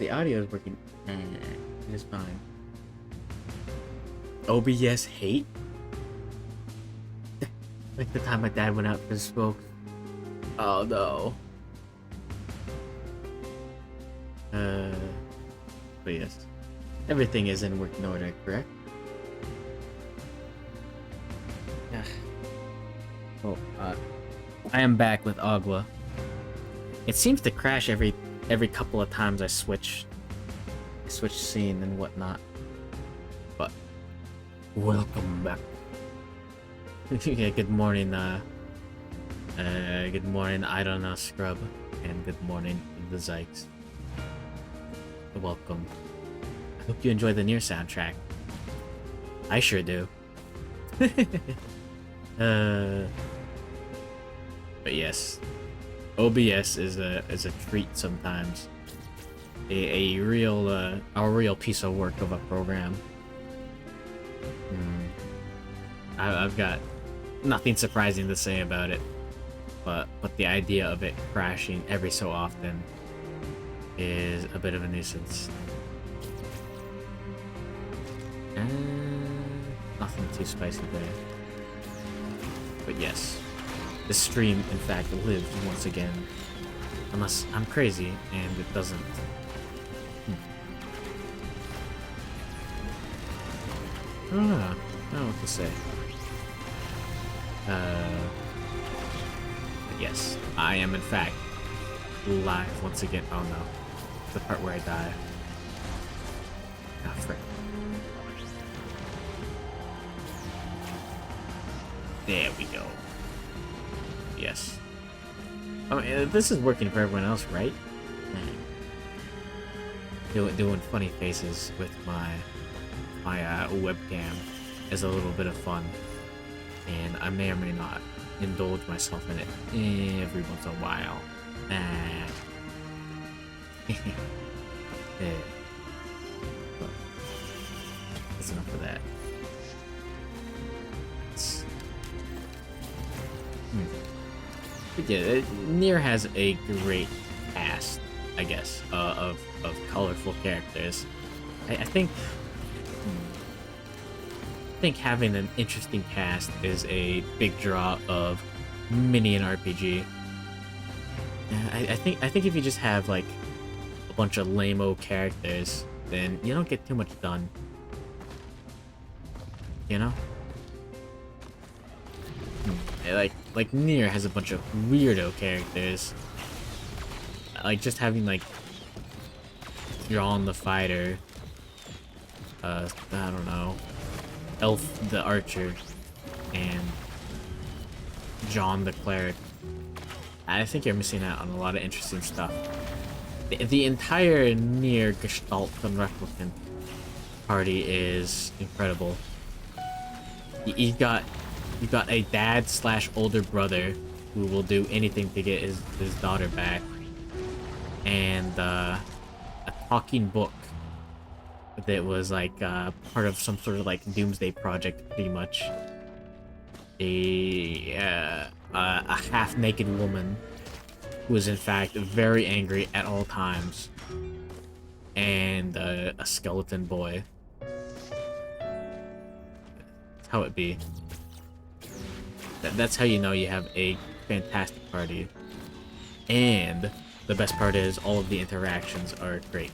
the audio is working, it is fine. OBS hate? Like the time my dad went out for the smoke. Oh no. But yes. Everything is in working order, correct? Yeah. Oh, I am back with Agua. It seems to crash every couple of times I switch scene and whatnot. But welcome back. Yeah, good morning, good morning, I don't know, Scrub, and good morning, the Zykes. Welcome. I hope you enjoy the Nier soundtrack. I sure do. But yes, OBS is a treat sometimes. A real piece of work of a program. I've got nothing surprising to say about it, but the idea of it crashing every so often is a bit of a nuisance. Nothing too spicy there. But yes, the stream in fact lives once again. Unless I'm crazy and it doesn't. I don't know what to say. But yes, I am in fact live once again. Oh no, the part where I die. Oh frick. There we go. Yes. I mean, this is working for everyone else, right? Doing funny faces with my webcam is a little bit of fun, and I may or may not indulge myself in it every once in a while. Yeah. But that's enough of that. But yeah, Nier has a great cast, I guess, of colorful characters. I think having an interesting cast is a big draw of mini an RPG. I think if you just have like a bunch of lame-o characters, then you don't get too much done. You know? Like Nier has a bunch of weirdo characters. Like just having like John the fighter, I don't know, Elf the archer, and John the cleric. I think you're missing out on a lot of interesting stuff. The entire Nier Gestalt and Replicant party is incredible. You've got a dad / older brother who will do anything to get his daughter back, and a talking book that was like part of some sort of like doomsday project, pretty much. A half-naked woman who is in fact very angry at all times, and a skeleton boy. That's how it be. That's how you know you have a fantastic party. And the best part is all of the interactions are great.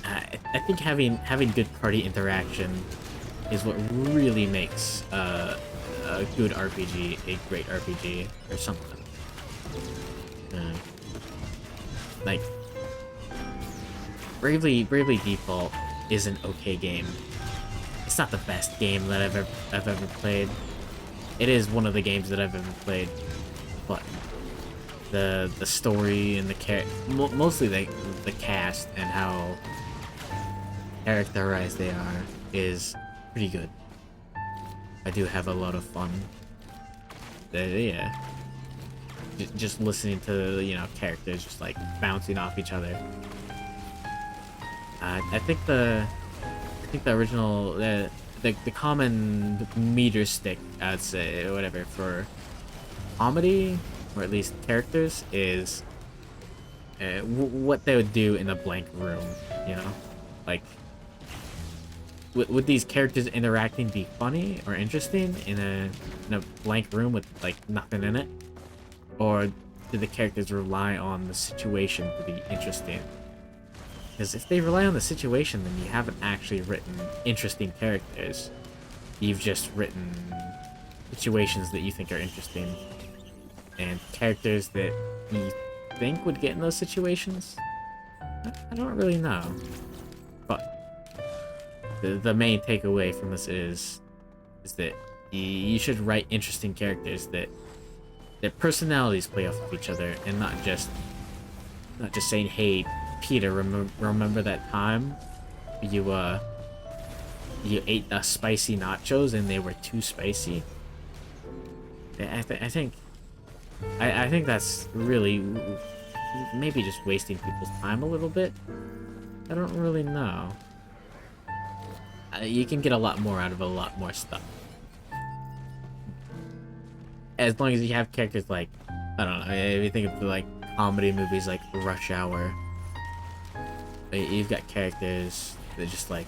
I think having good party interaction is what really makes a good RPG a great RPG or something. Like Bravely Default is an okay game. It's not the best game that I've ever played. It is one of the games that I've ever played, but the story and mostly the cast and how characterized they are is pretty good. I do have a lot of fun. Yeah, just listening to characters just like bouncing off each other. I think the original the common meter stick, I'd say, or whatever, for comedy or at least characters is what they would do in a blank room, you know? Like, would these characters interacting be funny or interesting in a blank room with, like, nothing in it? Or do the characters rely on the situation to be interesting? Because if they rely on the situation, then you haven't actually written interesting characters. You've just written situations that you think are interesting. And characters that you think would get in those situations? I don't really know. But the main takeaway from this is that you should write interesting characters that their personalities play off of each other, and not just saying, "Hey, Peter, remember that time you ate the spicy nachos and they were too spicy?" I think that's really maybe just wasting people's time a little bit. I don't really know. You can get a lot more out of a lot more stuff. As long as you have characters like, I don't know, if you think of like comedy movies like Rush Hour, you've got characters that just like,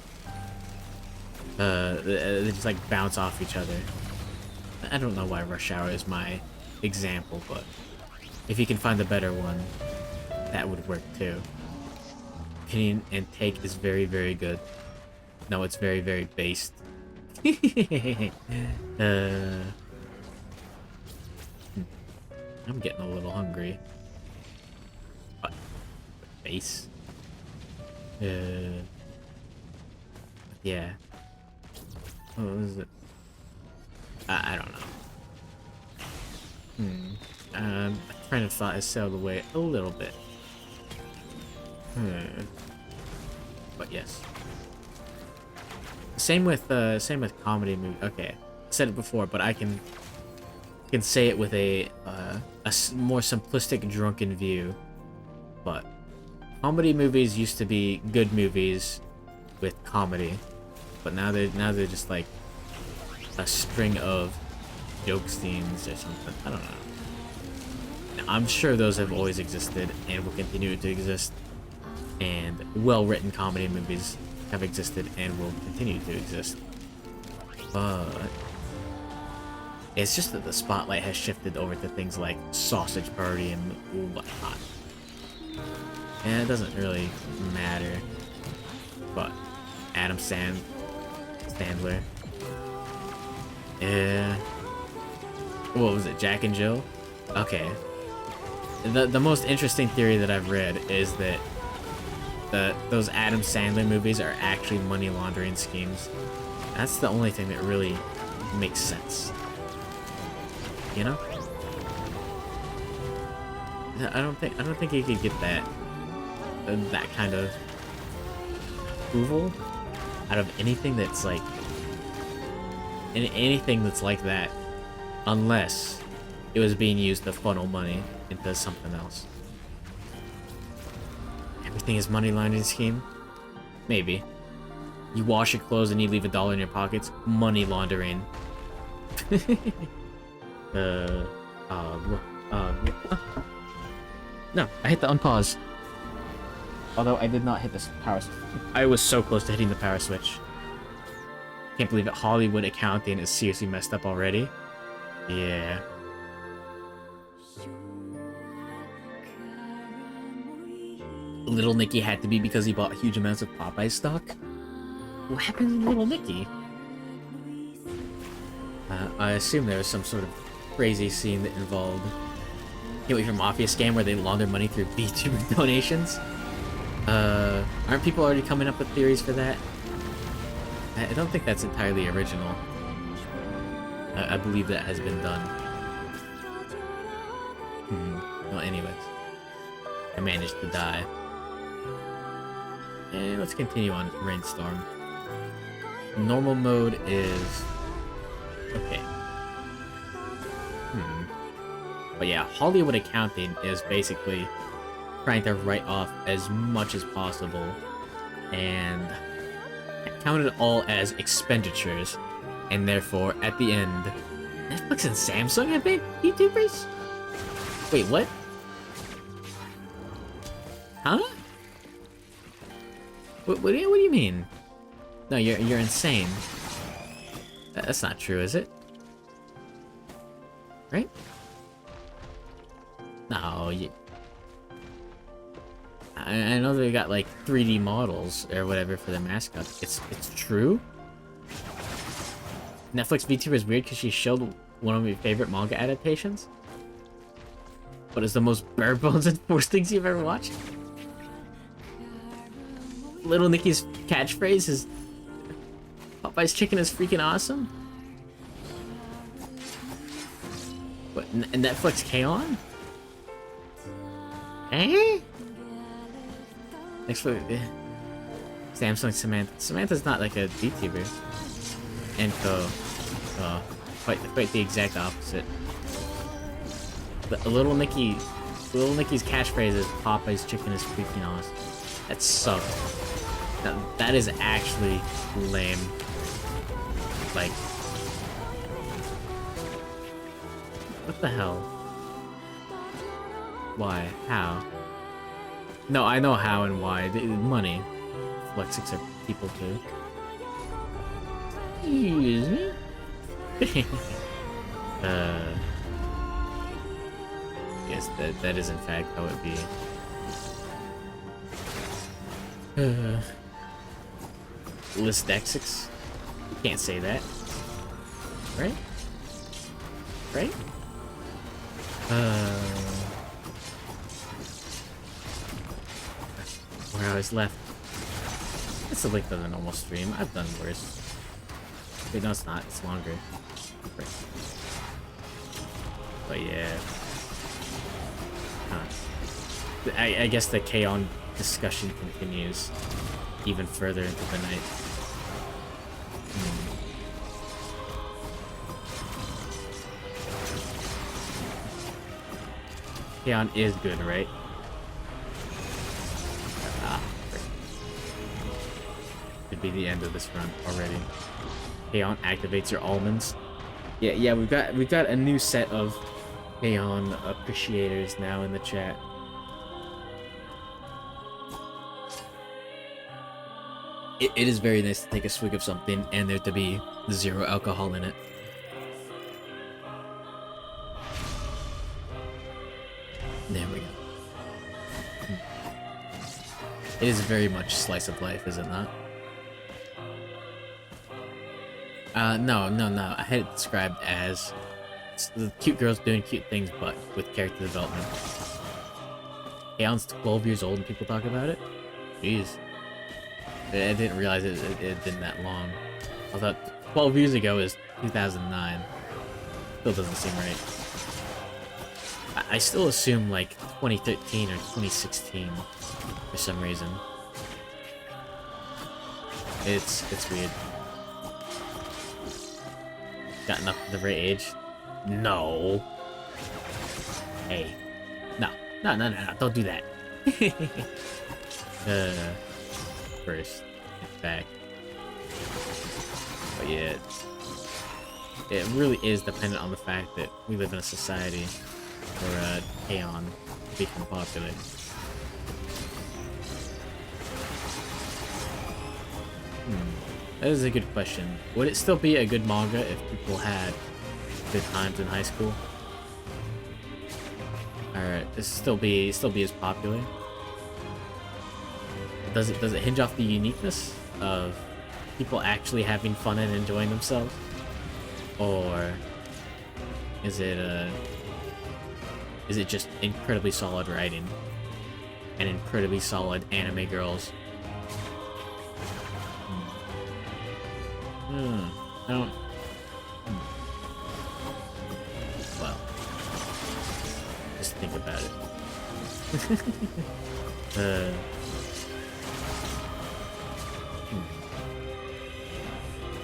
they just like bounce off each other. I don't know why Rush Hour is my example, but if you can find a better one, that would work too. Opinion and take is very, very good. No, it's very, very based. I'm getting a little hungry. What? Base? Yeah. What was it? I don't know. My train of thought has sailed away a little bit. But yes. Same with comedy movie. Okay, I said it before, but I can say it with a more simplistic, drunken view. But comedy movies used to be good movies with comedy, but now they're just like a string of joke scenes or something. I don't know. Now, I'm sure those have always existed and will continue to exist, and well-written comedy movies have existed and will continue to exist. But it's just that the spotlight has shifted over to things like Sausage Party and whatnot. And it doesn't really matter. But Adam Sandler. What was it? Jack and Jill? Okay. The most interesting theory that I've read is that those Adam Sandler movies are actually money laundering schemes. That's the only thing that really makes sense. You know? I don't think you could get that kind of approval out of anything that's like anything that's like that, unless it was being used to funnel money into something else. Everything is money laundering scheme? Maybe. You wash your clothes and you leave $1 in your pockets? Money laundering. No, I hit the unpause. Although I did not hit the power switch. I was so close to hitting the power switch. Can't believe it. Hollywood accounting is seriously messed up already. Yeah. Little Nicky had to be because he bought huge amounts of Popeye stock? What happened to Little Nicky? I assume there was some sort of crazy scene that involved Can't Wait for Mafia scam where they launder money through VTuber donations. Aren't people already coming up with theories for that? I don't think that's entirely original. I believe that has been done. Well, anyways. I managed to die. And let's continue on Rainstorm. Normal mode is... okay. But yeah, Hollywood accounting is basically trying to write off as much as possible and count it all as expenditures, and therefore, at the end, Netflix and Samsung have been YouTubers? Wait, what? Huh? What do you mean? No, you're insane. That's not true, is it? Right? No, I know they got like 3D models or whatever for the mascot. It's true. Netflix VTuber is weird because she showed one of my favorite manga adaptations. What is the most bare bones and forced things you've ever watched? Little Nicky's catchphrase is Popeye's chicken is freaking awesome. What, Netflix K-On? Eh? Next for Samsung Samantha. Samantha's not like a VTuber. Enko. Oh, quite the exact opposite. Little Nicky's catchphrase is Popeye's chicken is freaking awesome. That sucked. That is actually lame. Like, what the hell? Why? How? No, I know how and why. Money. Flexics are people too. Excuse me? Yes, that is in fact how it be. Listexics? Can't say that. Right? Right? Where I was left. It's a link to the normal stream. I've done worse. Wait, no, it's not. It's longer. Right. But yeah. Huh. I guess the K-On discussion continues even further into the night. K-On is good, right? Could be the end of this run already. K-On activates your almonds. Yeah, we've got a new set of K-On appreciators now in the chat. It is very nice to take a swig of something and there to be 0 alcohol in it. There we go. It is very much slice of life, is it not? No. I had it described as the cute girls doing cute things, but with character development. K-On's 12 years old and people talk about it? Jeez. I didn't realize it had been that long. I thought 12 years ago is 2009. Still doesn't seem right. I still assume like 2013 or 2016 for some reason. It's weird. Gotten up to the right age? No. Hey. No, don't do that. First, get back. But yeah, it really is dependent on the fact that we live in a society where K-On become popular. That is a good question. Would it still be a good manga if people had good times in high school? Or does it still be as popular? Does it hinge off the uniqueness of people actually having fun and enjoying themselves? Or is it just incredibly solid writing and incredibly solid anime girls? I don't... Well, just think about it.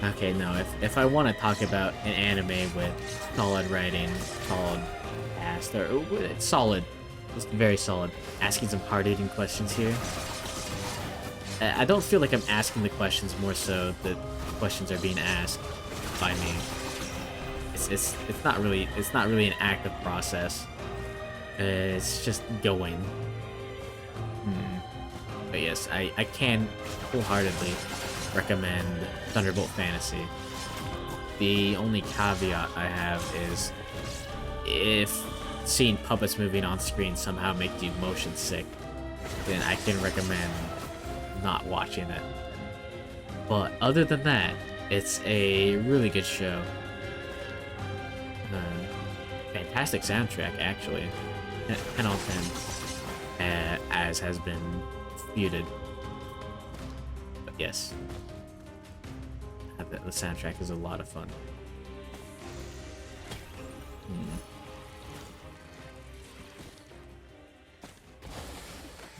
Okay, no, if I want to talk about an anime with solid writing, solid cast, or it's solid, just very solid, asking some hard-hitting questions here. I don't feel like I'm asking the questions, more so that questions are being asked by me. It's not really an active process. It's just going. But yes, I can wholeheartedly recommend Thunderbolt Fantasy. The only caveat I have is if seeing puppets moving on screen somehow makes you motion sick, then I can recommend not watching it. But other than that, it's a really good show. Fantastic soundtrack, actually. 10 out of 10, as has been feuded. But yes, the soundtrack is a lot of fun.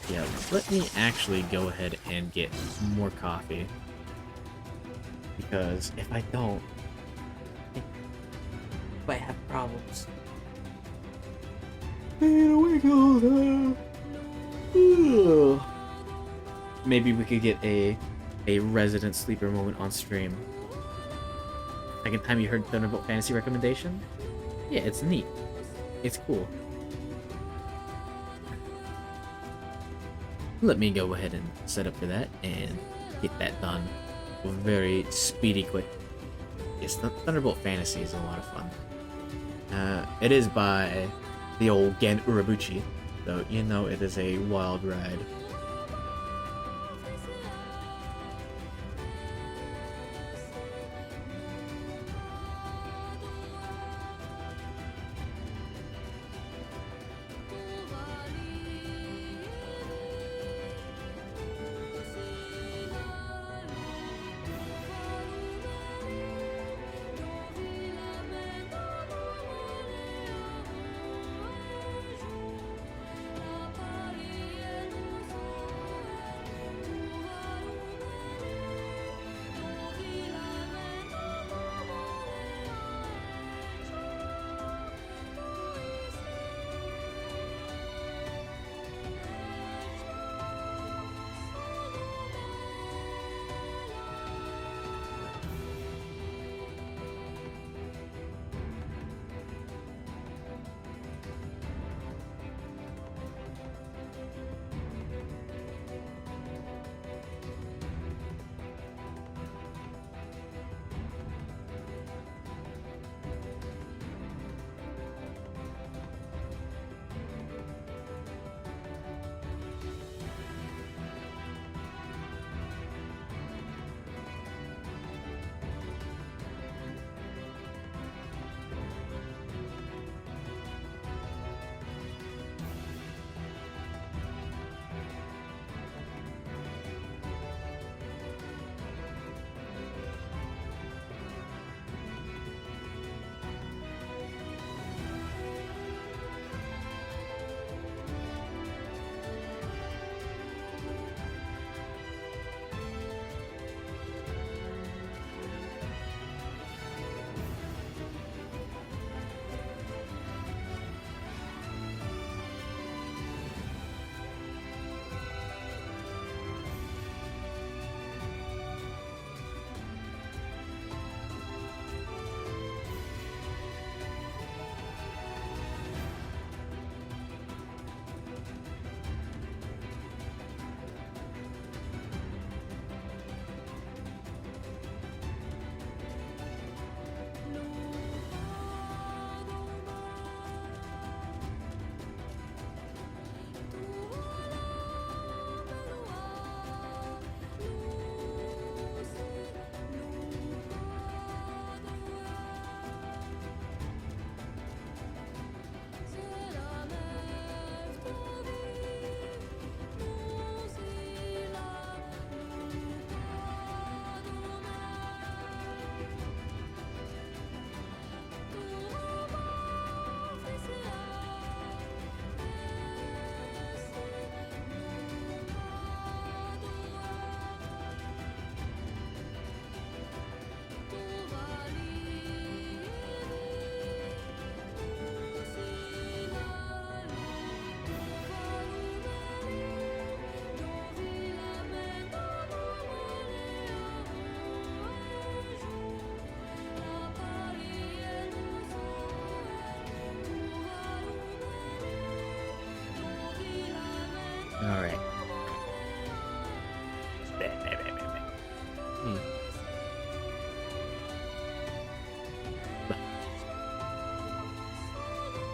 Yeah, let me actually go ahead and get more coffee. Because if I don't, I might have problems. Maybe we could get a resident sleeper moment on stream. Second time you heard Thunderbolt Fantasy recommendation? Yeah, it's neat. It's cool. Let me go ahead and set up for that and get that done very speedy quick. Yes, Thunderbolt Fantasy is a lot of fun. It is by the old Gen Urobuchi, so you know it is a wild ride.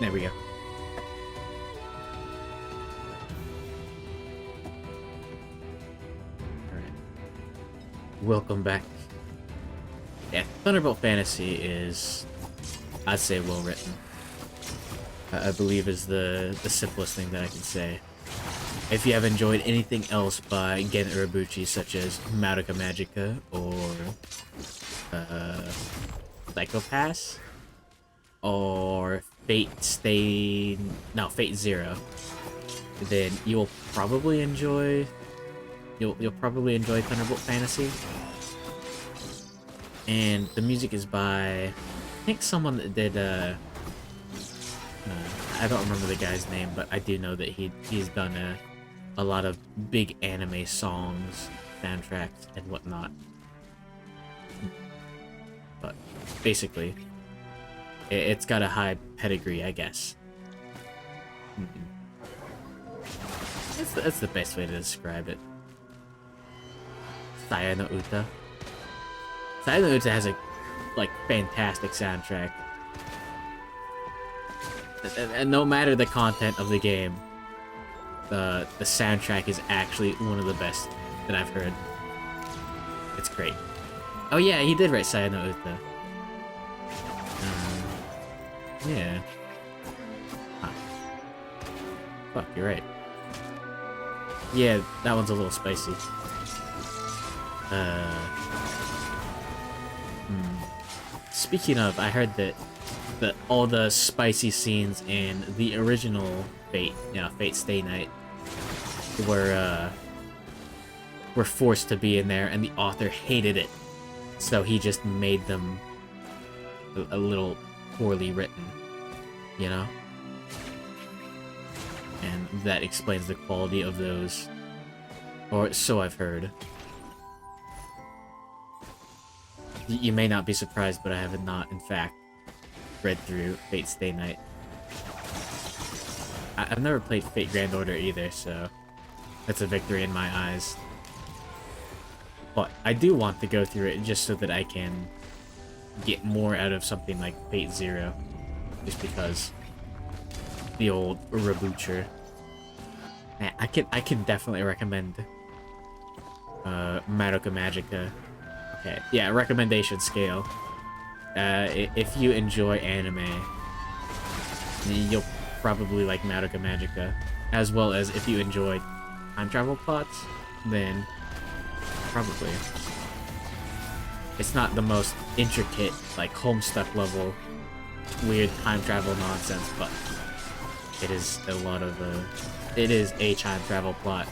There we go. Alright. Welcome back. Yeah, Thunderbolt Fantasy is, I'd say, well written. I believe is the simplest thing that I can say. If you have enjoyed anything else by Gen Urobuchi, such as Madoka Magica or Psychopass or Fate Zero, then you'll probably enjoy Thunderbolt Fantasy. And the music is by, I think, someone that did I don't remember the guy's name, but I do know that he's done a lot of big anime songs, soundtracks, and whatnot. But basically, it's got a high pedigree, I guess. That's the best way to describe it. Saya no Uta. Saya no Uta has a fantastic soundtrack. And no matter the content of the game, the soundtrack is actually one of the best that I've heard. It's great. Oh yeah, he did write Saya no Uta. Yeah. Huh. Fuck, you're right. Yeah, that one's a little spicy. Speaking of, I heard that all the spicy scenes in the original Fate, Fate Stay Night, were forced to be in there, and the author hated it, so he just made them a little poorly written, you know? And that explains the quality of those, or so I've heard. You may not be surprised, but I have not, in fact, read through Fate Stay Night. I've never played Fate Grand Order either, so that's a victory in my eyes. But I do want to go through it just so that I can get more out of something like Fate Zero, just because the old Urobuchi. I can definitely recommend Madoka Magica. Okay, yeah, recommendation scale. If you enjoy anime, you'll probably like Madoka Magica, as well as if you enjoy time travel plots, then probably. It's not the most intricate, like Homestuck level, weird time travel nonsense, but it is a lot of it is a time travel plot,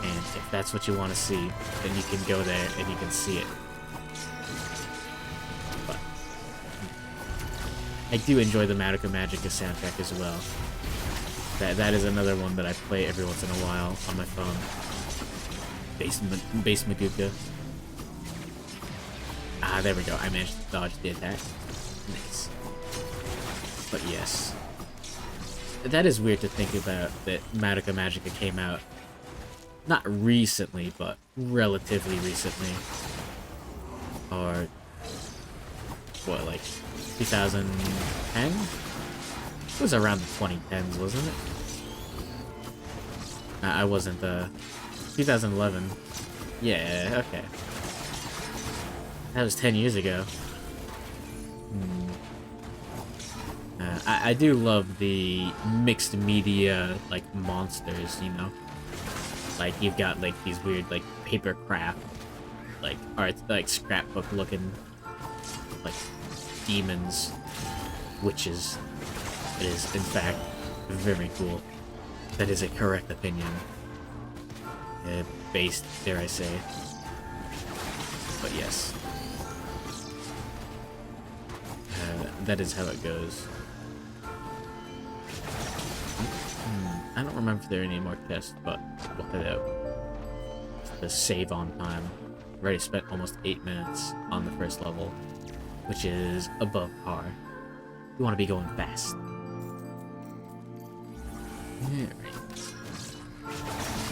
and if that's what you want to see, then you can go there and you can see it. But I do enjoy the Madoka Magica soundtrack as well. That is another one that I play every once in a while on my phone. Base Maguka. Ah, there we go. I managed to dodge the attack. Nice. But yes. That is weird to think about, that Madoka Magica came out not recently, but relatively recently. Or what, like 2010? It was around the 2010s, wasn't it? I wasn't 2011. Yeah, okay. That was 10 years ago. I do love the mixed media, like, monsters, you know? Like, you've got, like, these weird, like, paper craft, like, art, like, scrapbook looking, like, demons, witches. It is, in fact, very cool. That is a correct opinion. Based, dare I say. But yes. That is how it goes. I don't remember if there are any more tests, but we'll head out. The save on time. Already spent almost 8 minutes on the first level, which is above par. You want to be going fast. Alright.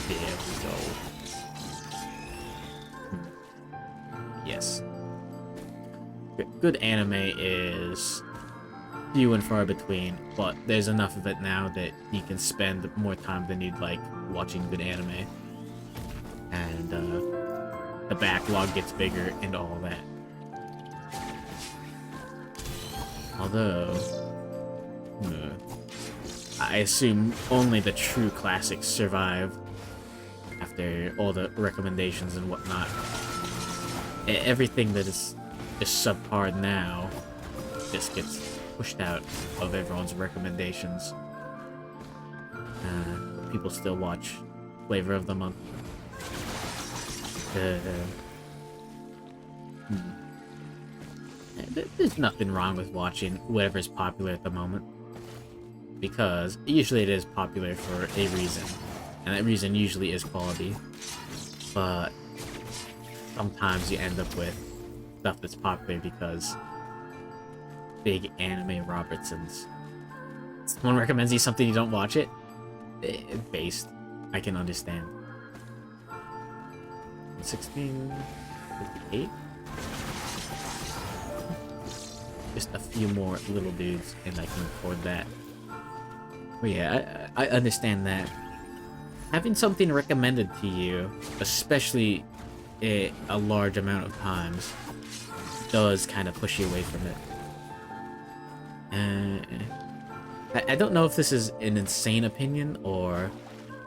There we go. Yes. Good anime is few and far between, but there's enough of it now that you can spend more time than you'd like watching good anime. And the backlog gets bigger and all that. Although, I assume only the true classics survive after all the recommendations and whatnot. Everything that is subpar now just gets pushed out of everyone's recommendations. People still watch Flavor of the Month. There's nothing wrong with watching whatever's popular at the moment, because usually it is popular for a reason, and that reason usually is quality. But sometimes you end up with stuff that's popular because big anime Robertsons. Someone recommends you something, you don't watch it? Based. I can understand. 1658? Just a few more little dudes and I can afford that. But yeah, I understand that. Having something recommended to you, especially a large amount of times, does kind of push you away from it. I don't know if this is an insane opinion or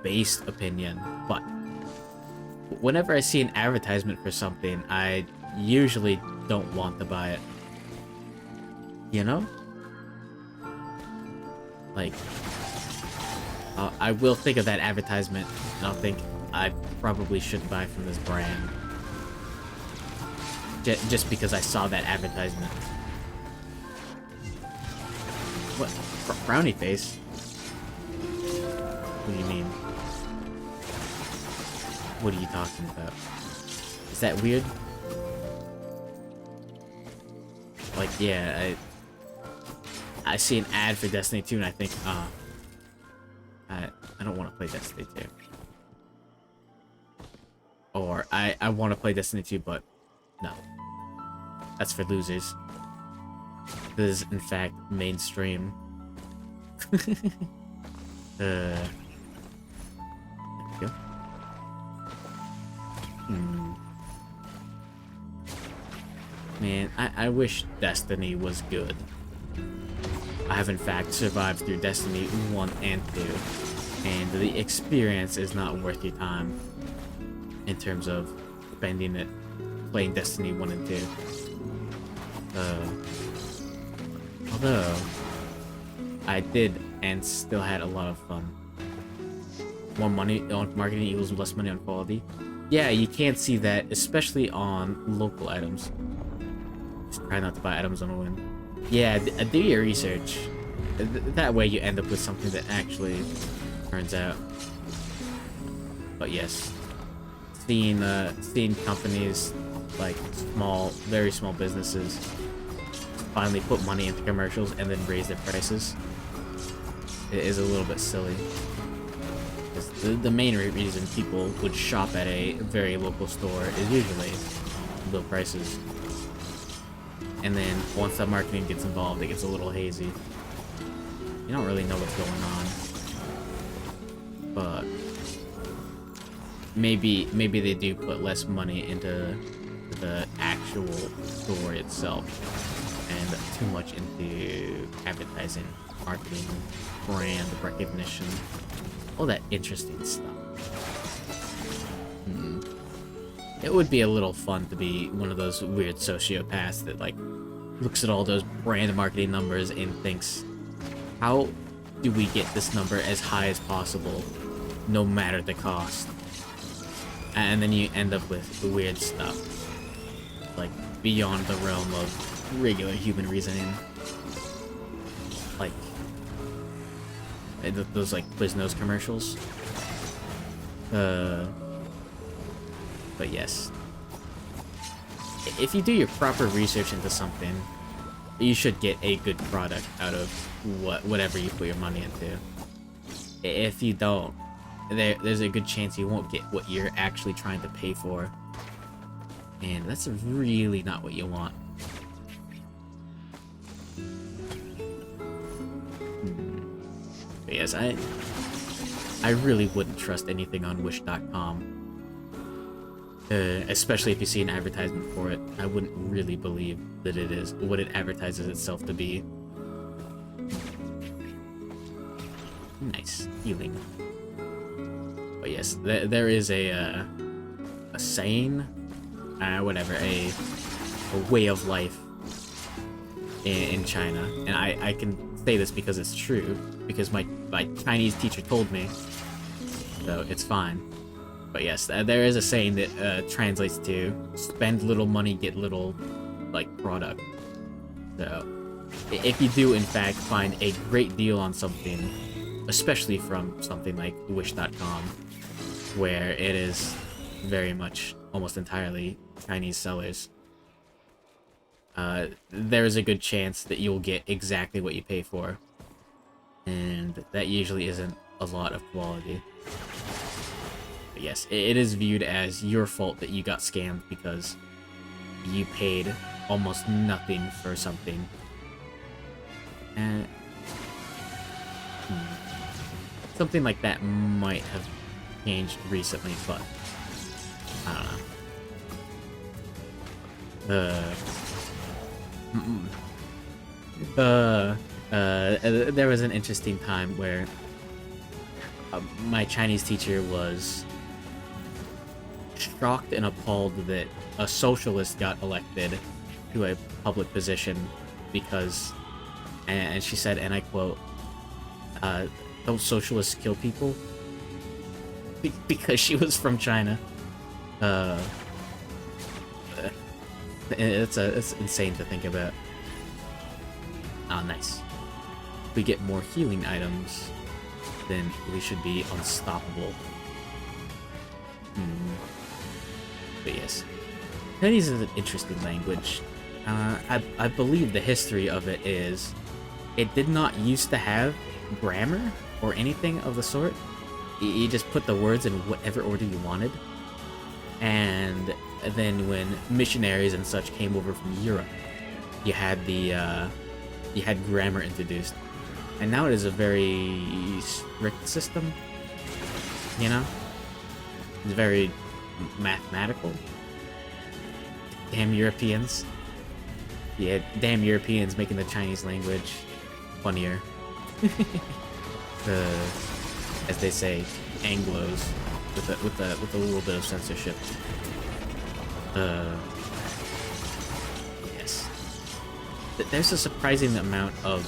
based opinion, but whenever I see an advertisement for something, I usually don't want to buy it. You know? Like, I will think of that advertisement, and I'll think, I probably shouldn't buy from this brand. Just because I saw that advertisement. What? Brownie face? What do you mean? What are you talking about? Is that weird? Like, yeah, I see an ad for Destiny 2 and I think, I don't want to play Destiny 2. Or, I want to play Destiny 2, but no. That's for losers. This is, in fact, mainstream. There we go. Man, I wish Destiny was good. I have in fact survived through Destiny 1 and 2, and the experience is not worth your time in terms of spending it playing Destiny 1 and 2. Although, I did and still had a lot of fun. More money on marketing equals less money on quality. Yeah, you can't see that, especially on local items. Just try not to buy items on a whim. Yeah, do your research. That way you end up with something that actually turns out. But yes, seeing companies like very small businesses finally put money into commercials and then raise their prices, it is a little bit silly. The main reason people would shop at a very local store is usually low prices. And then once that marketing gets involved, it gets a little hazy. You don't really know what's going on. But maybe they do put less money into the actual store itself and too much into advertising, marketing, brand recognition, all that interesting stuff. It would be a little fun to be one of those weird sociopaths that like looks at all those brand marketing numbers and thinks, how do we get this number as high as possible no matter the cost? And then you end up with weird stuff like beyond the realm of regular human reasoning, like those like Quiznos commercials. But yes, if you do your proper research into something, you should get a good product out of whatever you put your money into. If you don't, there's a good chance you won't get what you're actually trying to pay for, and that's really not what you want. yes, I really wouldn't trust anything on Wish.com. Especially if you see an advertisement for it. I wouldn't really believe that it is what it advertises itself to be. Nice. Healing. But yes, there is a saying, whatever, a way of life in China. And I can say this because it's true, because my Chinese teacher told me, so it's fine. But yes, there is a saying that translates to spend little money, get little, like, product. So, if you do, in fact, find a great deal on something, especially from something like Wish.com, where it is very much, almost entirely, Chinese sellers, there is a good chance that you'll get exactly what you pay for. And that usually isn't a lot of quality. Yes, it is viewed as your fault that you got scammed because you paid almost nothing for something. And something like that might have changed recently, but I don't know. There was an interesting time where my Chinese teacher was shocked and appalled that a socialist got elected to a public position because, and she said, and I quote, don't socialists kill people? Because she was from China. It's insane to think about. Ah, nice. If we get more healing items, then we should be unstoppable. But yes, Chinese is an interesting language. I believe the history of it is it did not used to have grammar or anything of the sort. You just put the words in whatever order you wanted. And then when missionaries and such came over from Europe, you had you had grammar introduced. And now it is a very strict system, you know? It's very mathematical. Damn Europeans. Yeah, damn Europeans making the Chinese language funnier. As they say, Anglos with a little bit of censorship. Yes. There's a surprising amount of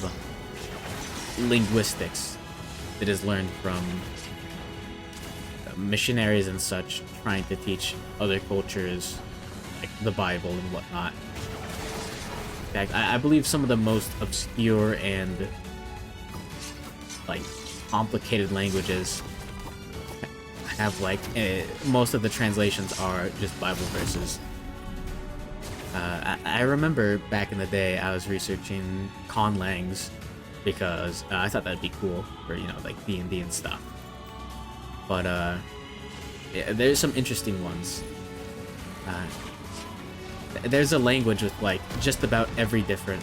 linguistics that is learned from missionaries and such trying to teach other cultures like the Bible and whatnot. In fact, I believe some of the most obscure and like complicated languages have like most of the translations are just Bible verses. I remember back in the day I was researching conlangs because I thought that'd be cool for, you know, like D&D and stuff. But yeah, there's some interesting ones. There's a language with like just about every different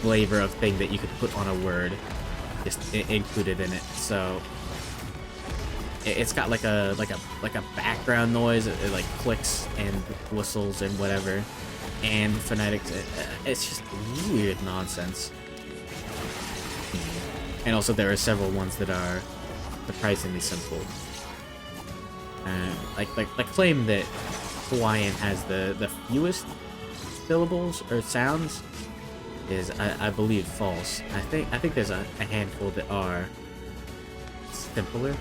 flavor of thing that you could put on a word just included in it. So it's got like a background noise. It like clicks and whistles and whatever, and phonetics. It's just weird nonsense. And also there are several ones that are surprisingly simple. Like claim that Hawaiian has the fewest syllables or sounds is I believe false. I think there's a handful that are simpler.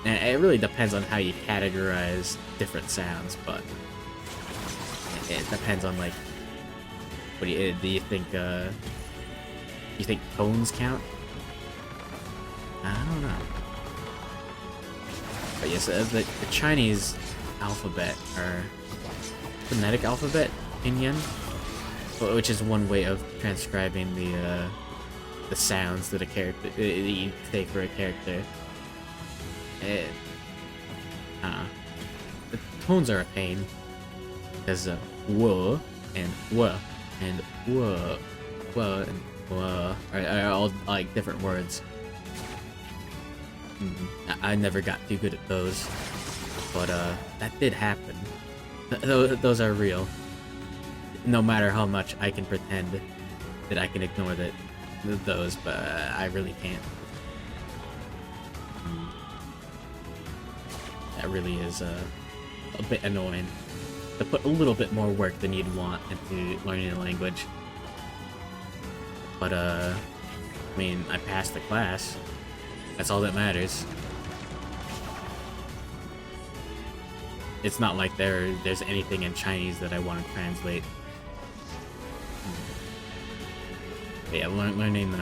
And it really depends on how you categorize different sounds, but it depends on like what do you think tones count? I don't know. But yes, the Chinese alphabet, or phonetic alphabet, pinyin, which is one way of transcribing the sounds that a character that you take for a character. The tones are a pain, because wo and wa and wo and are all like different words. I never got too good at those, but that did happen. Those are real. No matter how much I can pretend that I can ignore those, but I really can't. That really is a bit annoying. To put a little bit more work than you'd want into learning a language. But I mean, I passed the class. That's all that matters. It's not like there's anything in Chinese that I want to translate. But yeah, learning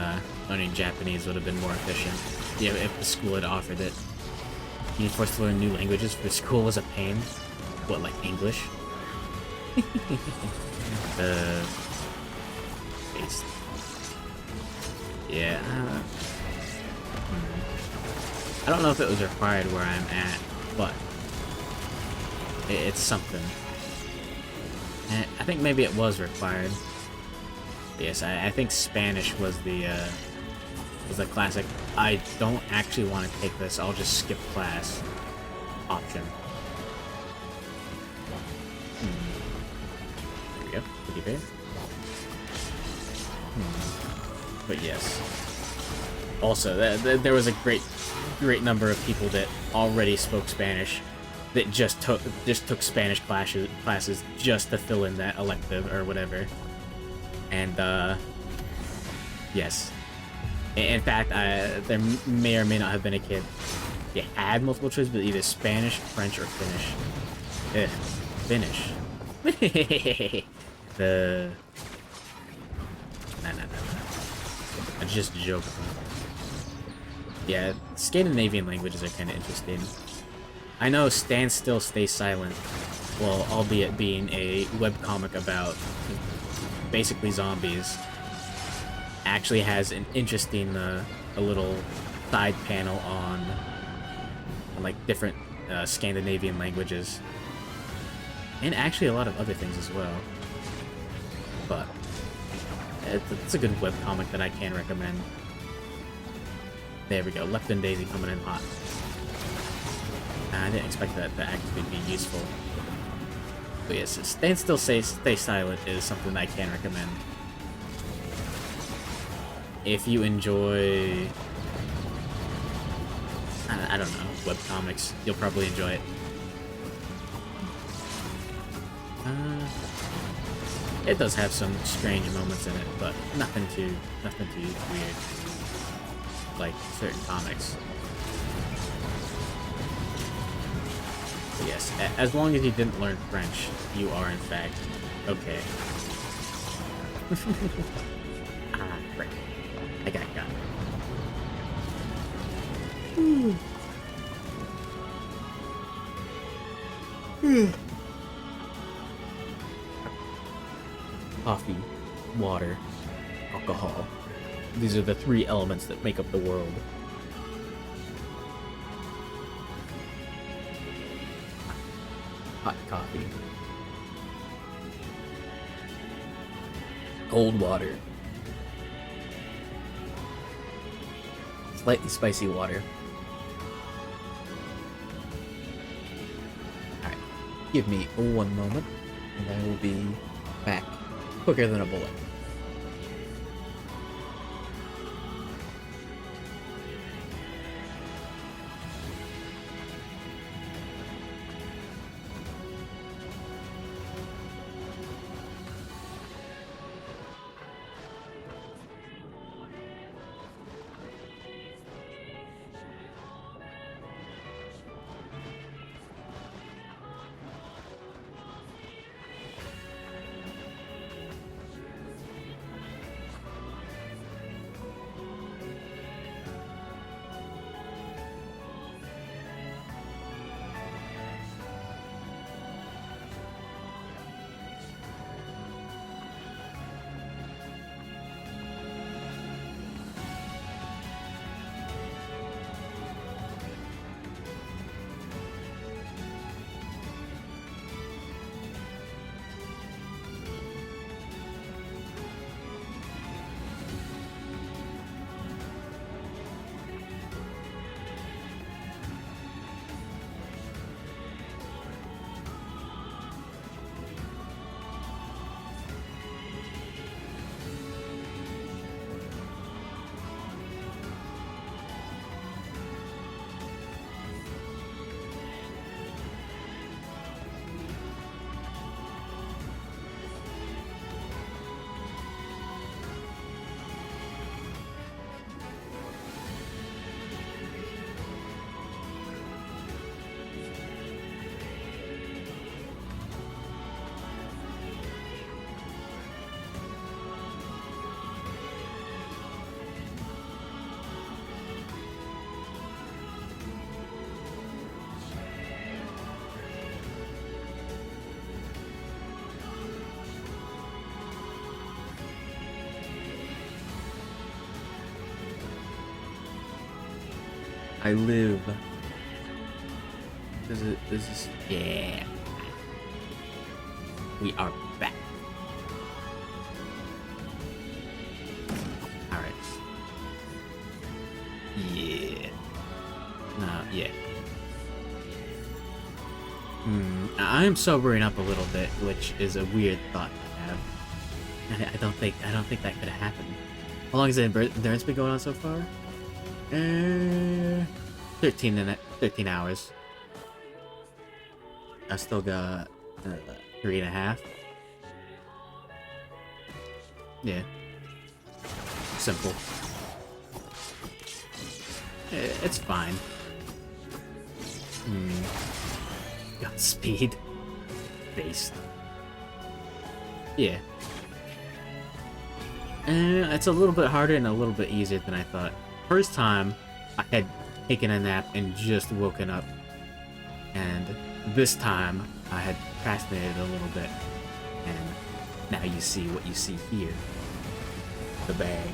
Japanese would have been more efficient. Yeah, if the school had offered it. Being forced to learn new languages for school was a pain. What, like English? Based. Yeah. I don't know if it was required where I'm at, but it's something. And I think maybe it was required. Yes, I think Spanish was the classic. I don't actually want to take this. I'll just skip class option. There we go. Pretty fair. But yes. Also, there was a great number of people that already spoke Spanish that just took Spanish classes just to fill in that elective or whatever. And yes. In fact, there may or may not have been a kid that had multiple choice, but either Spanish, French, or Finnish. Finnish. No. I'm just joking. Yeah, Scandinavian languages are kind of interesting. I know Stand Still, Stay Silent, well, albeit being a webcomic about basically zombies, actually has an interesting, a little side panel on like different Scandinavian languages, and actually a lot of other things as well. But it's a good webcomic that I can recommend. There we go, Left and Daisy coming in hot. I didn't expect that to actually be useful. But yes, Stand Still, Stay Silent is something I can recommend. If you enjoy, I don't know, webcomics, you'll probably enjoy it. It does have some strange moments in it, but nothing too weird, like certain comics. But yes, as long as you didn't learn French, you are in fact okay. Frick. I got it. Coffee, water, alcohol. These are the three elements that make up the world. Hot coffee. Cold water. Slightly spicy water. Alright. Give me 1 moment, and I will be back quicker than a bullet. I live. This is yeah. We are back. Alright. Yeah. No, yeah. I am sobering up a little bit, which is a weird thought to have. I don't think that could have happened. How long has the endurance been going on so far? 13 hours. I still got 3.5. Yeah. Simple. It's fine. Got speed. Based. Yeah. It's a little bit harder and a little bit easier than I thought. First time, I had taken a nap and just woken up. And this time, I had procrastinated a little bit. And now you see what you see here. The bag.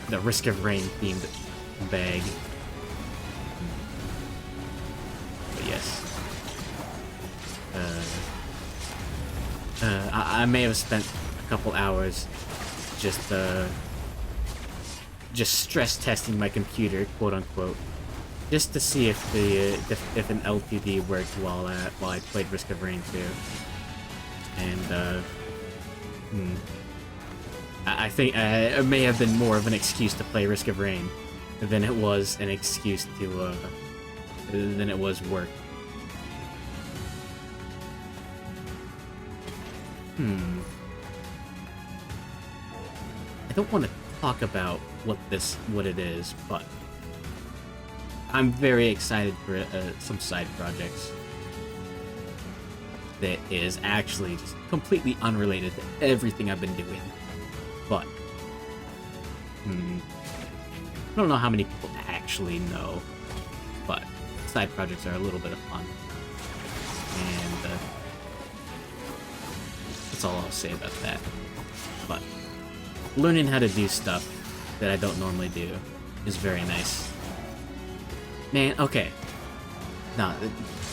The Risk of Rain themed bag. But yes. I may have spent a couple hours just stress testing my computer, quote unquote, just to see if if an LPD worked while I played Risk of Rain 2. And I think it may have been more of an excuse to play Risk of Rain than it was an excuse to than it was work. I don't want to talk about what it is, but I'm very excited for some side projects that is actually just completely unrelated to everything I've been doing. But I don't know how many people actually know, but side projects are a little bit of fun, and that's all I'll say about that. But learning how to do stuff that I don't normally do is very nice. Man, okay. Nah,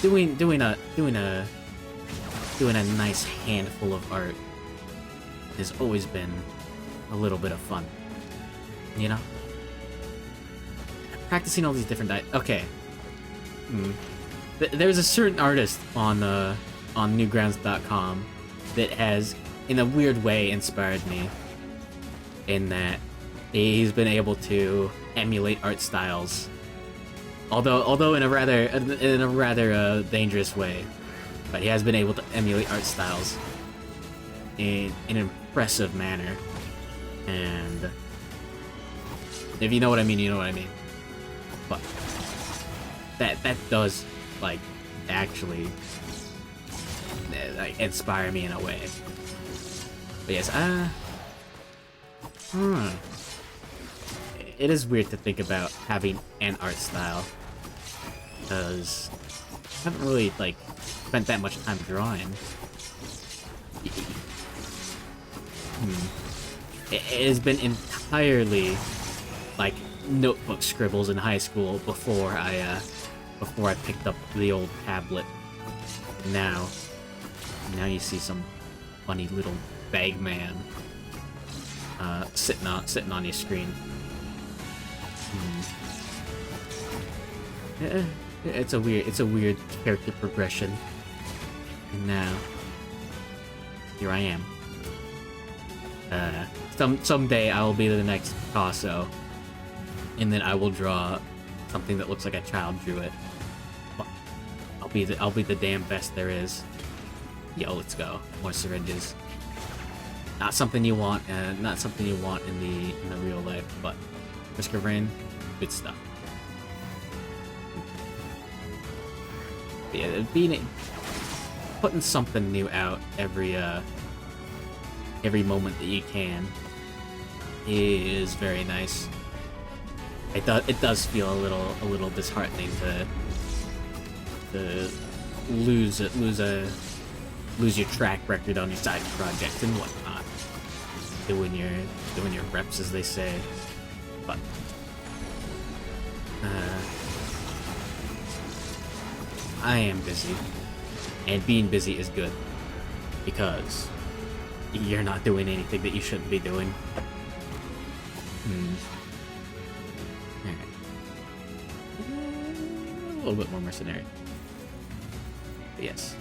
doing a nice handful of art has always been a little bit of fun. You know? Practicing all these different okay. There's a certain artist on Newgrounds.com that has, in a weird way, inspired me. In that he's been able to emulate art styles, although in a rather dangerous way, but he has been able to emulate art styles in an impressive manner. And if you know what I mean, you know what I mean. But that does like actually like inspire me in a way. But yes, it is weird to think about having an art style, because I haven't really like spent that much time drawing. It has been entirely like notebook scribbles in high school before I picked up the old tablet. Now you see some funny little bag man sitting on your screen. It's a weird character progression. And now here I am. Someday I will be the next Picasso, and then I will draw something that looks like a child drew it. But I'll be the damn best there is. Yo, let's go. More syringes. Not something you want, not something you want in the real life, but Risk of Rain, good stuff. But yeah, putting something new out every moment that you can is very nice. It does feel a little disheartening to lose your track record on your side projects and whatnot. Doing your reps, as they say. But I am busy, and being busy is good because you're not doing anything that you shouldn't be doing. Alright. A little bit more mercenary. But yes.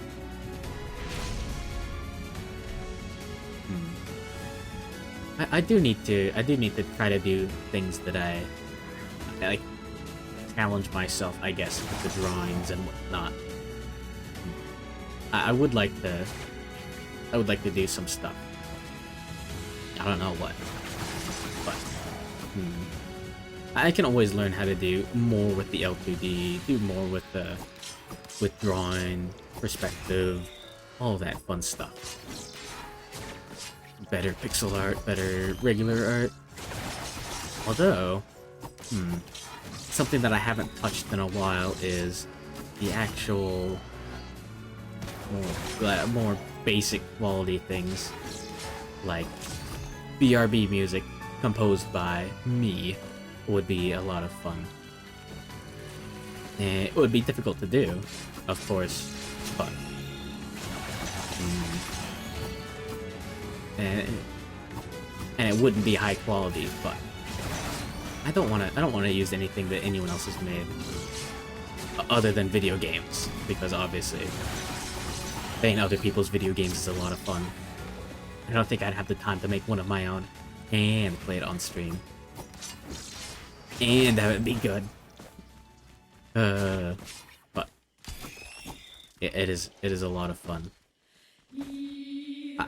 I do need to try to do things that I like, challenge myself, I guess, with the drawings and whatnot. I would like to do some stuff. I don't know what, but I can always learn how to do more with the L2D, do more with drawing, perspective, all that fun stuff. Better pixel art, better regular art. Although, something that I haven't touched in a while is the actual more basic quality things, like BRB music composed by me would be a lot of fun. And it would be difficult to do, of course, but and it wouldn't be high quality, but I don't want to use anything that anyone else has made other than video games, because obviously playing other people's video games is a lot of fun. I don't think I'd have the time to make one of my own and play it on stream and have it be good. But it is a lot of fun.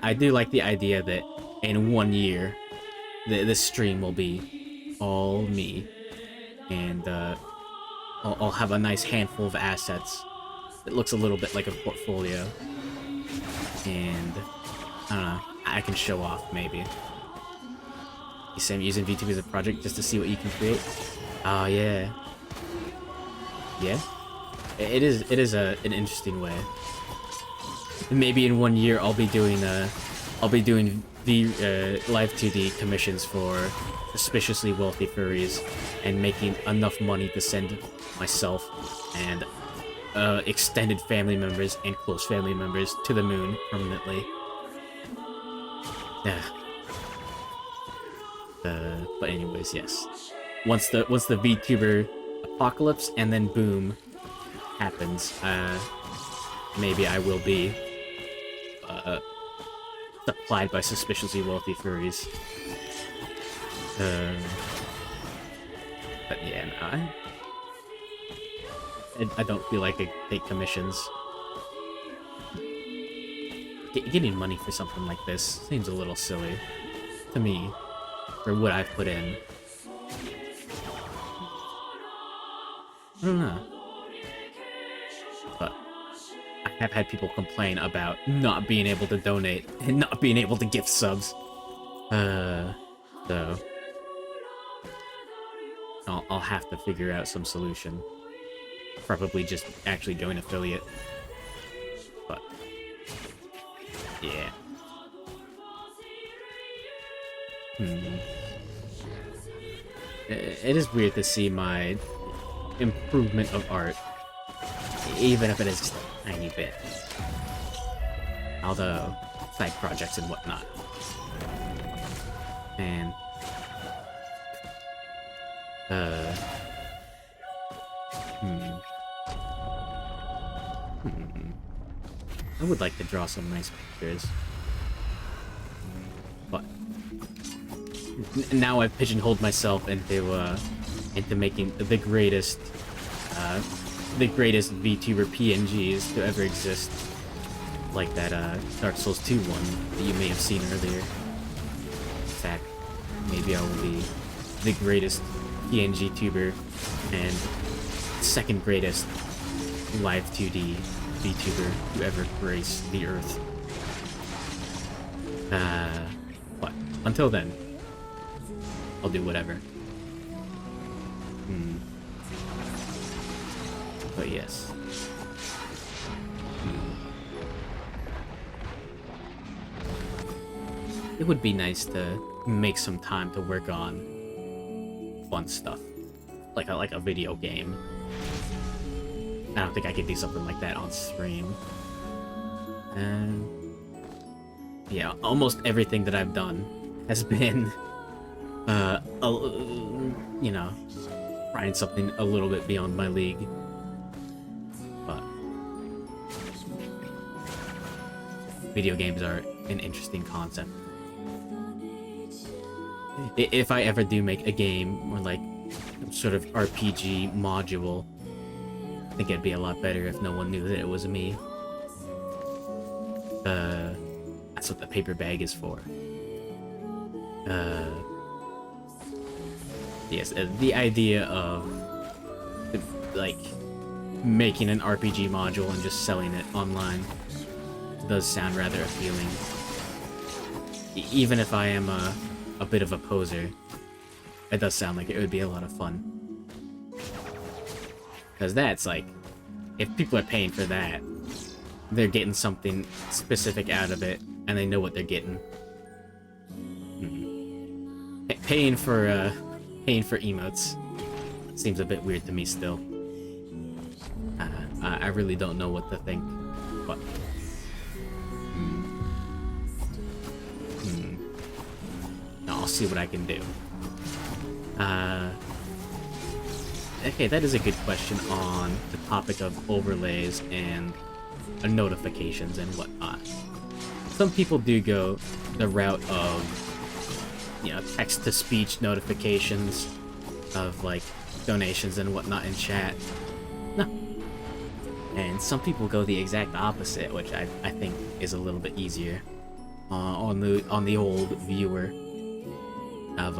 I do like the idea that in 1 year, this stream will be all me, and I'll have a nice handful of assets that looks a little bit like a portfolio, and I don't know, I can show off maybe. You say I'm using VTuber as a project just to see what you can create? Oh yeah, yeah. It is an interesting way. Maybe in 1 year I'll be doing the live 2D commissions for suspiciously wealthy furries and making enough money to send myself and extended family members and close family members to the moon permanently. But anyways, yes. Once the VTuber apocalypse and then boom happens, maybe I will be supplied by suspiciously wealthy furries. But yeah, no, I don't feel like I take commissions. Getting money for something like this seems a little silly to me, for what I've put in. I don't know. But I have had people complain about not being able to donate and not being able to gift subs. So I'll have to figure out some solution. Probably just actually go an affiliate. But yeah. It is weird to see my improvement of art, even if it is just a tiny bit. Although, side projects and whatnot. And I would like to draw some nice pictures, but now I've pigeonholed myself into making the greatest VTuber PNGs to ever exist, like that Dark Souls 2 one that you may have seen earlier. In fact, maybe I will be the greatest PNG tuber and second greatest live 2D VTuber to ever grace the earth. But until then, I'll do whatever. But yes. It would be nice to make some time to work on fun stuff. like a video game. I don't think I could do something like that on stream. And yeah, almost everything that I've done has been, you know, trying something a little bit beyond my league. But video games are an interesting concept. If I ever do make a game or like some sort of RPG module, I think it'd be a lot better if no one knew that it was me. That's what the paper bag is for. Yes, the idea of like making an RPG module and just selling it online does sound rather appealing. Even if I am a bit of a poser, it does sound like it would be a lot of fun. Because that's like, if people are paying for that, they're getting something specific out of it, and they know what they're getting. Paying for emotes seems a bit weird to me still. I really don't know what to think, but I'll see what I can do. Okay, that is a good question on the topic of overlays and notifications and whatnot. Some people do go the route of, you know, text-to-speech notifications of, like, donations and whatnot in chat. No. And some people go the exact opposite, which I think is a little bit easier on the old viewer of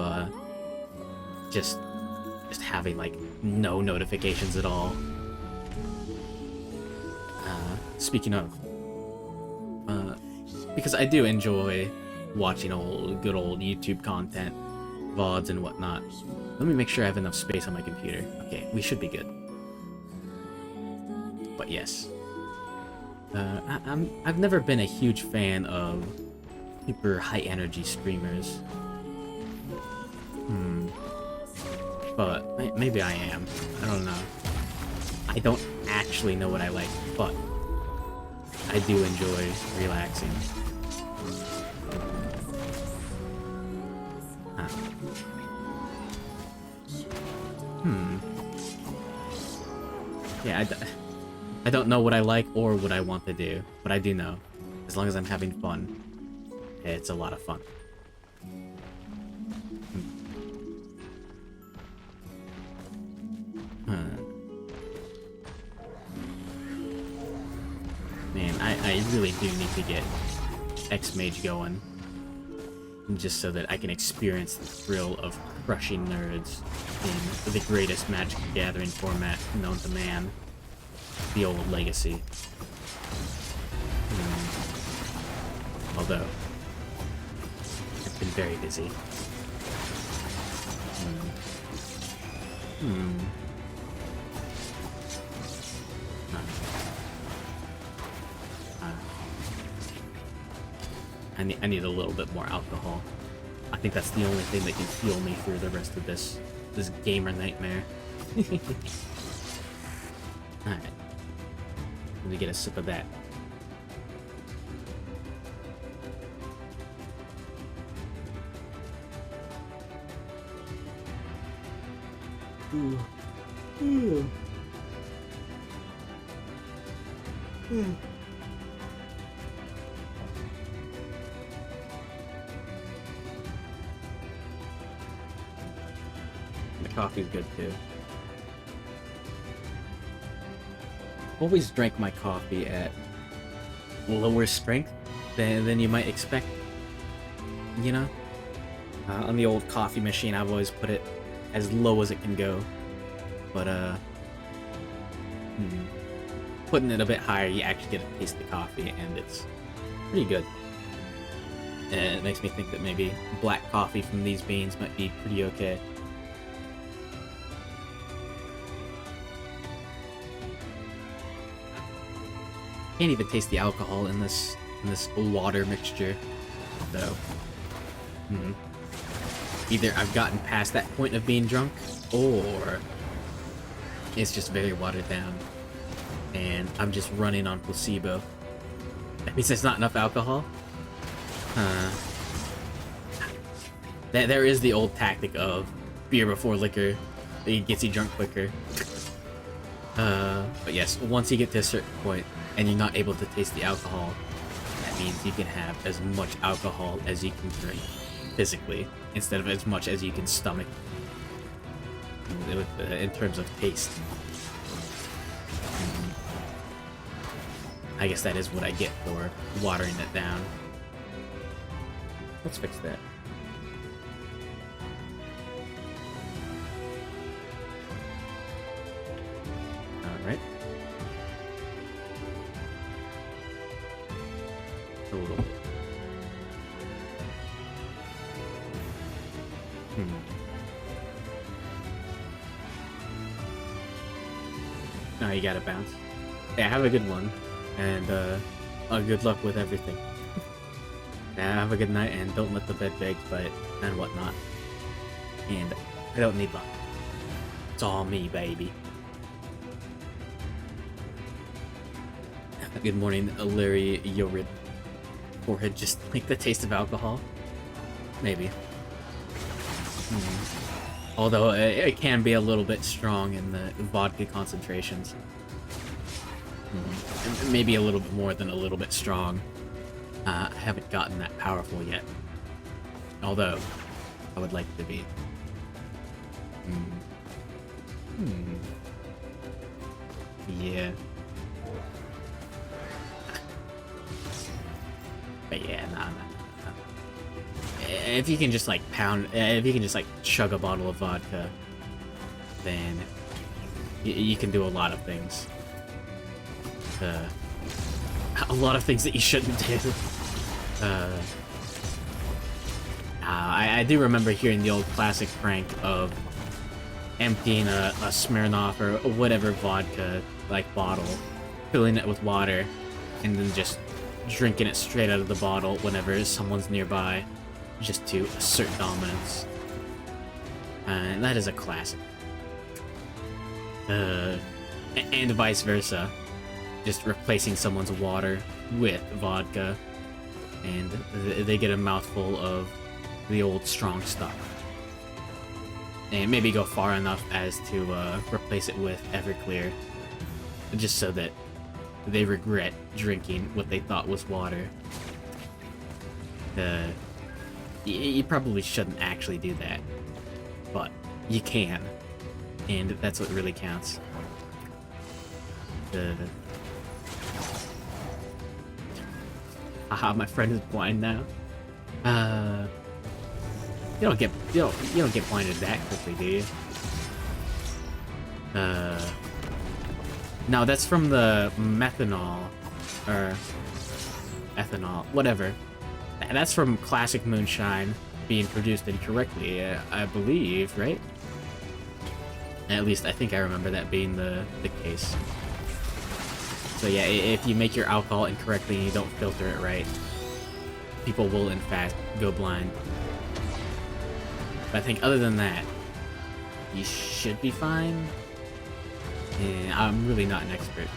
just having like no notifications at all. Speaking of, because I do enjoy watching good old YouTube content, VODs and whatnot. Let me make sure I have enough space on my computer. Okay, we should be good. But yes, I've never been a huge fan of super high energy streamers. But maybe I am. I don't know. I don't actually know what I like, but I do enjoy relaxing. Huh. Yeah, I don't know what I like or what I want to do, but I do know, as long as I'm having fun, it's a lot of fun. Man, I really do need to get X-Mage going, just so that I can experience the thrill of crushing nerds in the greatest Magic the Gathering format known to man, the old Legacy. Although, I've been very busy. I need a little bit more alcohol. I think that's the only thing that can fuel me through the rest of this gamer nightmare. Alright. Let me get a sip of that. The coffee's good too. Always drank my coffee at lower strength than you might expect. You know? On the old coffee machine, I've always put it as low as it can go. But, putting it a bit higher, you actually get a taste of coffee, and it's pretty good. And it makes me think that maybe black coffee from these beans might be pretty okay. Can't even taste the alcohol in this water mixture, though. Either I've gotten past that point of being drunk, or It's just very watered down. And I'm just running on placebo. That means there's not enough alcohol? There is the old tactic of beer before liquor. It gets you drunk quicker. But yes, once you get to a certain point and you're not able to taste the alcohol, that means you can have as much alcohol as you can drink physically, instead of as much as you can stomach in terms of taste. I guess that is what I get for watering it down. Let's fix that. Alright. Total. Now you gotta bounce. Yeah, have a good one. And, good luck with everything. Yeah, have a good night, and don't let the bed bugs bite, and whatnot. And I don't need luck. It's all me, baby. Good morning, Larry Yorid. Forehead just like the taste of alcohol? Maybe. Although it can be a little bit strong in the vodka concentrations. Maybe a little bit more than a little bit strong. I haven't gotten that powerful yet. Although, I would like to be. Yeah. But yeah, nah. If you can just like if you can just like chug a bottle of vodka, then you can do a lot of things. A lot of things that you shouldn't do. I do remember hearing the old classic prank of emptying a Smirnoff or whatever vodka like bottle, filling it with water, and then just drinking it straight out of the bottle whenever someone's nearby, just to assert dominance. And that is a classic. And vice versa. Just replacing someone's water with vodka, and they get a mouthful of the old strong stuff. And maybe go far enough as to replace it with Everclear, just so that they regret drinking what they thought was water. You probably shouldn't actually do that, but you can, and that's what really counts. Haha, my friend is blind now. You don't get blinded that quickly, do you? No, that's from the methanol or ethanol, whatever. That's from classic moonshine being produced incorrectly, I believe, right? At least I think I remember that being the case. So yeah, if you make your alcohol incorrectly and you don't filter it right, people will in fact go blind. But I think other than that, you should be fine. Yeah, I'm really not an expert.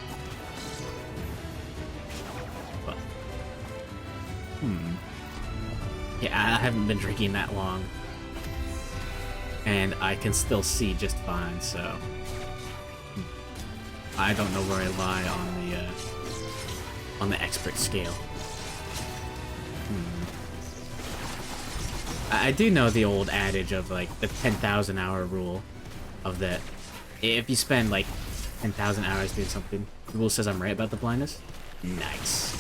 But, yeah, I haven't been drinking that long. And I can still see just fine, so I don't know where I lie on the expert scale. I do know the old adage of like the 10,000 hour rule, of that if you spend like 10,000 hours doing something, the rule says I'm right about the blindness. Nice.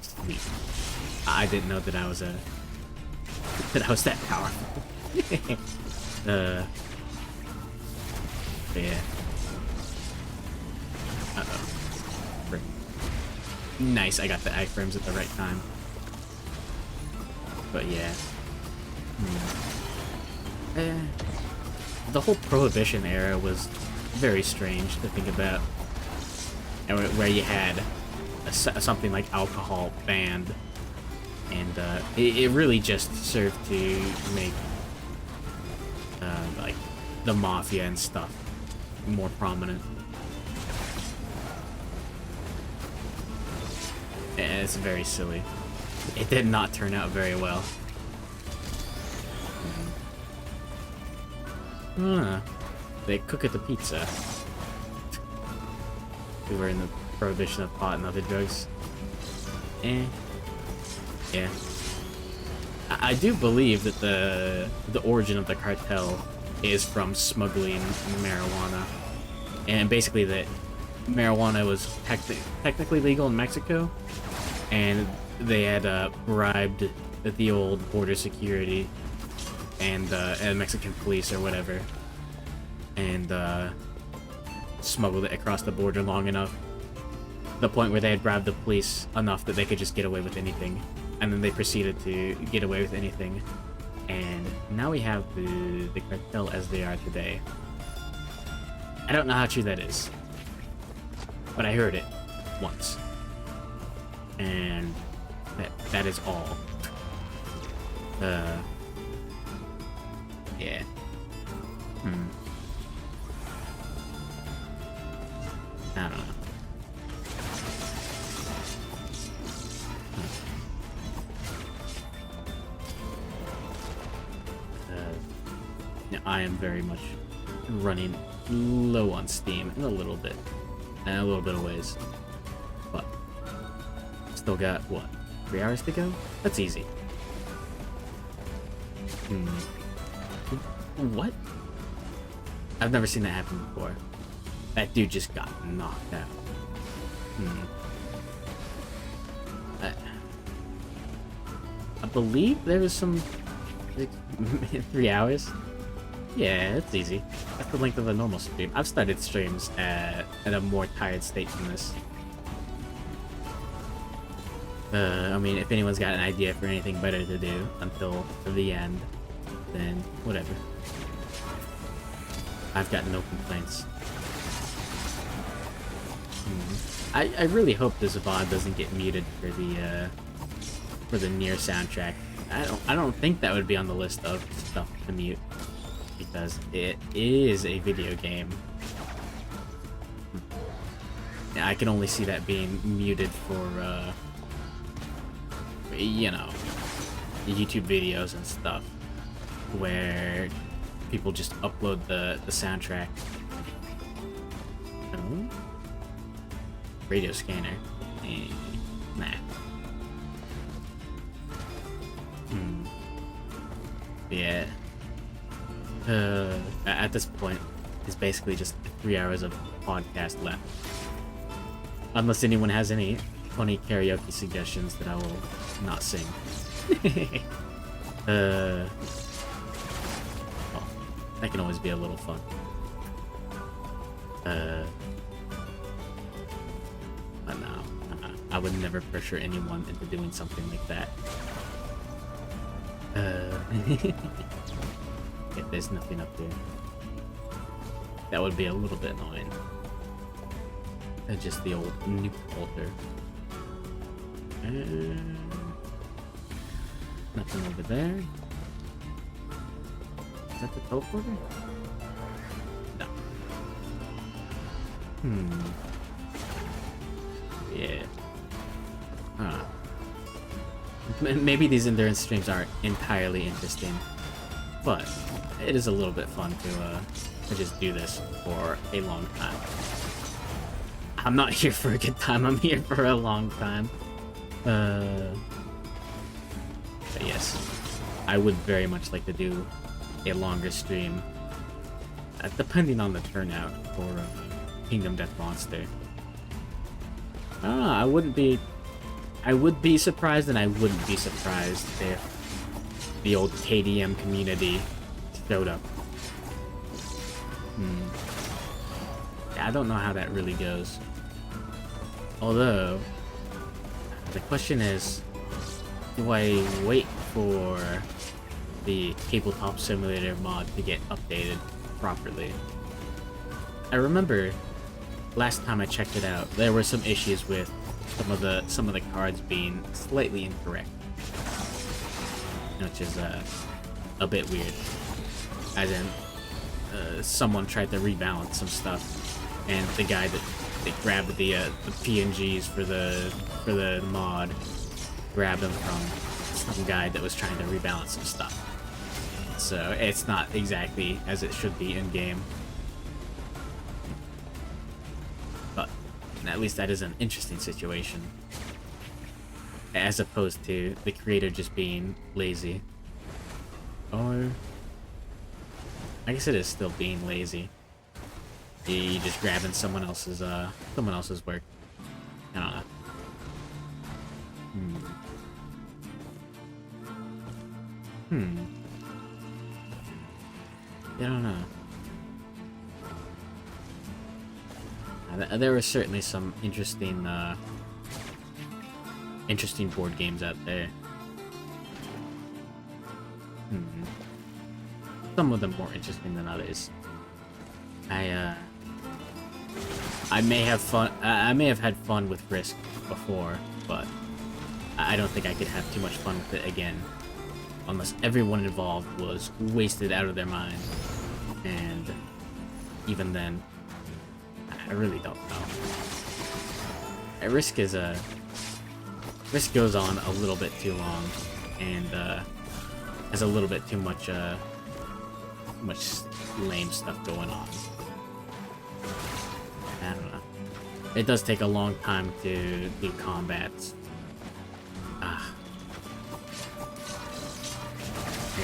Sweet. I didn't know that I was that powerful. Yeah. Uh-oh. Frick. Nice, I got the iframes at the right time. But yeah. The whole Prohibition era was very strange to think about. And where you had something like alcohol banned. And it really just served to make like the mafia and stuff more prominent. And it's very silly. It did not turn out very well. They cook at the pizza. We were in the prohibition of pot and other drugs. Yeah. I do believe that the origin of the cartel is from smuggling marijuana. And basically that marijuana was technically legal in Mexico, and they had bribed the old border security and Mexican police or whatever, and smuggled it across the border long enough, to the point where they had bribed the police enough that they could just get away with anything, and then they proceeded to get away with anything, and now we have the cartel as they are today. I don't know how true that is, but I heard it once, and that is all. Yeah. I don't know. Now I am very much running low on steam in a little bit of ways, but still got what, 3 hours to go? That's easy. What? I've never seen that happen before. That dude just got knocked out. I believe there was some, like, 3 hours. Yeah, it's easy. That's the length of a normal stream. I've started streams at a more tired state than this. I mean, if anyone's got an idea for anything better to do until the end, then whatever. I've got no complaints. I really hope this VOD doesn't get muted for the Nier soundtrack. I don't think that would be on the list of stuff to mute, because it is a video game. I can only see that being muted for you know, YouTube videos and stuff, where people just upload the soundtrack. Oh? Radio scanner. Nah. Yeah. At this point, it's basically just 3 hours of podcast left. Unless anyone has any funny karaoke suggestions that I will not sing. Well, that can always be a little fun. But no, I would never pressure anyone into doing something like that. If there's nothing up there, that would be a little bit annoying. Just the old nuke altar. Nothing over there. Is that the teleporter? No. Yeah. Maybe these endurance streams aren't entirely interesting, but it is a little bit fun to just do this for a long time. I'm not here for a good time, I'm here for a long time. But yes, I would very much like to do a longer stream, depending on the turnout for Kingdom Death Monster. I would be surprised, and I wouldn't be surprised if the old KDM community showed up. I don't know how that really goes. Although, the question is, do I wait for the Tabletop Simulator mod to get updated properly? I remember last time I checked it out, there were some issues with some of the cards being slightly incorrect, which is a bit weird. As in, someone tried to rebalance some stuff, and the guy that they grabbed the PNGs for the mod grabbed them from some guy that was trying to rebalance some stuff. So it's not exactly as it should be in game, but at least that is an interesting situation, as opposed to the creator just being lazy. Or I guess it is still being lazy. You just grabbing someone else's work. I don't know. I don't know. There were certainly some interesting board games out there. Some of them more interesting than others. I may have had fun with Risk before, but I don't think I could have too much fun with it again, unless everyone involved was wasted out of their mind. And even then, I really don't know. Risk goes on a little bit too long, and has a little bit too much lame stuff going on. I don't know. It does take a long time to do combats.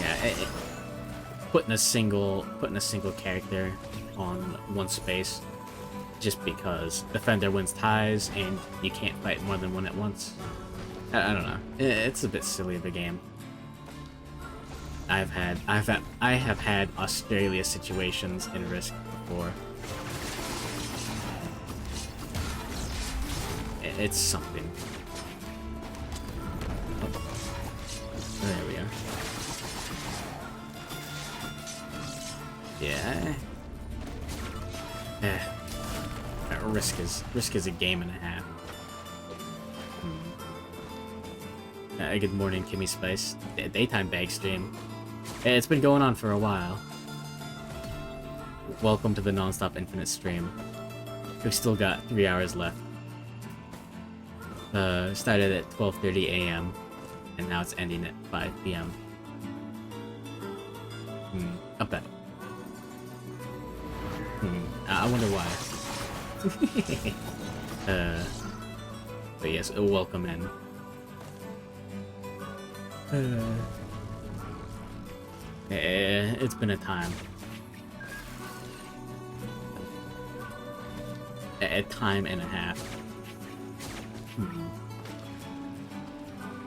Yeah, putting a single character on one space just because defender wins ties and you can't fight more than one at once. I don't know. It's a bit silly of a game. I have had Australia situations in Risk before. It's something. Oh. There we are. Yeah. Risk is a game and a half. Good morning, Kimmy Spice. Daytime bag stream. It's been going on for a while. Welcome to the Nonstop Infinite stream. We've still got 3 hours left. Started at 12:30 a.m. and now it's ending at 5 p.m. Not bad. I wonder why. But yes, welcome in. It's been a time. A time and a half.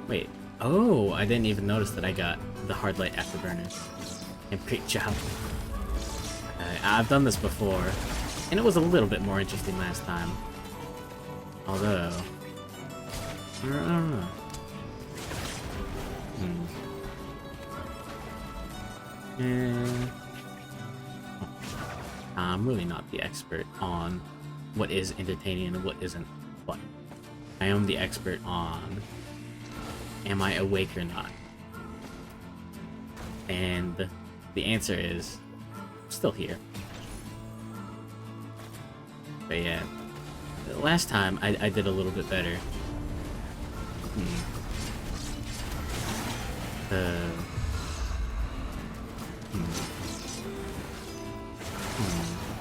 Wait. Oh, I didn't even notice that I got the hard light afterburners. And great job. I've done this before, and it was a little bit more interesting last time. Although, I don't know. I'm really not the expert on what is entertaining and what isn't, but I am the expert on am I awake or not? And the answer is still here. But yeah, last time I did a little bit better.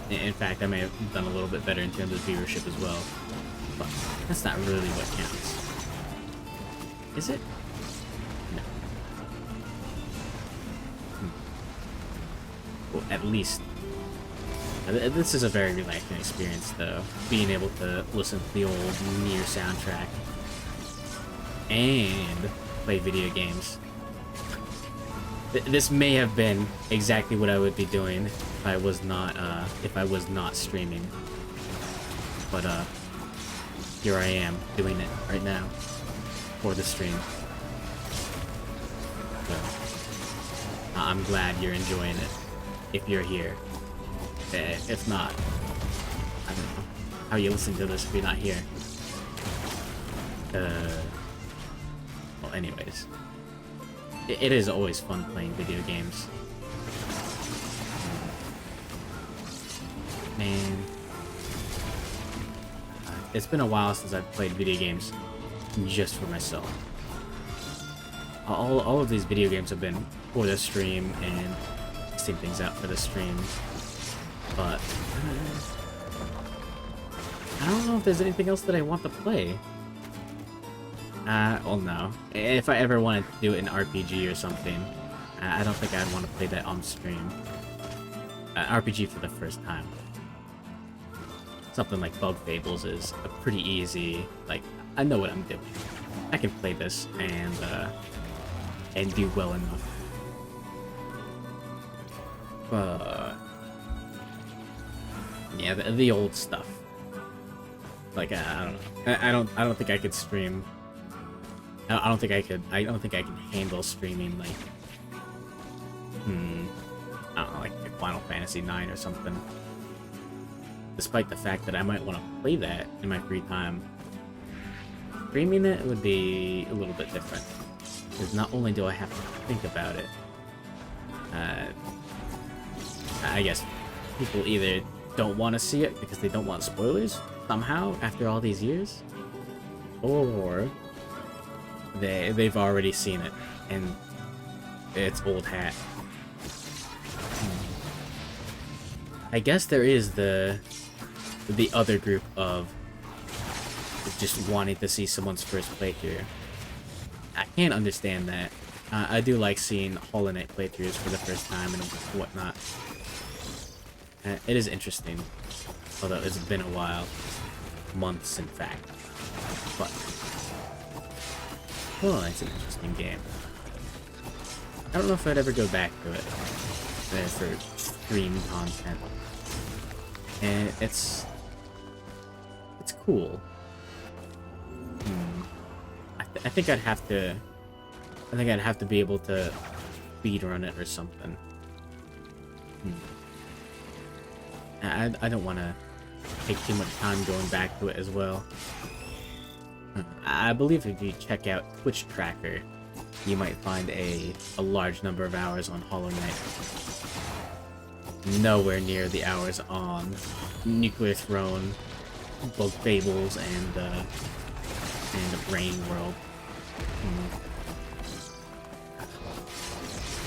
In fact, I may have done a little bit better in terms of viewership as well. But that's not really what counts. Is it? No. Well, at least... This is a very relaxing experience, though. Being able to listen to the old Nier soundtrack. And play video games. This may have been exactly what I would be doing if I was not streaming. But here I am doing it right now for the stream. So I'm glad you're enjoying it. If you're here, if not, I don't know how you listen to this if you're not here. Well, anyways. It is always fun playing video games. man. It's been a while since I've played video games just for myself. All of these video games have been for the stream and testing things out for the stream. But I don't know if there's anything else that I want to play. Well, no. If I ever wanted to do an RPG or something, I don't think I'd want to play that on stream. RPG for the first time. Something like Bug Fables is a pretty easy, like, I know what I'm doing. I can play this and do well enough. Yeah, the old stuff. Like, I don't know. I don't think I could stream. I don't think I could handle streaming like I don't know, like Final Fantasy IX or something. Despite the fact that I might want to play that in my free time, streaming it would be a little bit different. Because not only do I have to think about it, I guess people either don't want to see it because they don't want spoilers somehow after all these years, or they've already seen it and it's old hat. I guess there is the other group of just wanting to see someone's first playthrough. I can't understand that. I do like seeing Hollow Knight playthroughs for the first time and whatnot. It is interesting, although it's been a while. Months, in fact. But well, it's an interesting game. I don't know if I'd ever go back to it for stream content. And it's cool. I think I'd have to be able to speedrun it or something. I don't want to take too much time going back to it as well. I believe if you check out Twitch Tracker, you might find a large number of hours on Hollow Knight. Nowhere near the hours on Nuclear Throne, Bug Fables, and Rain World.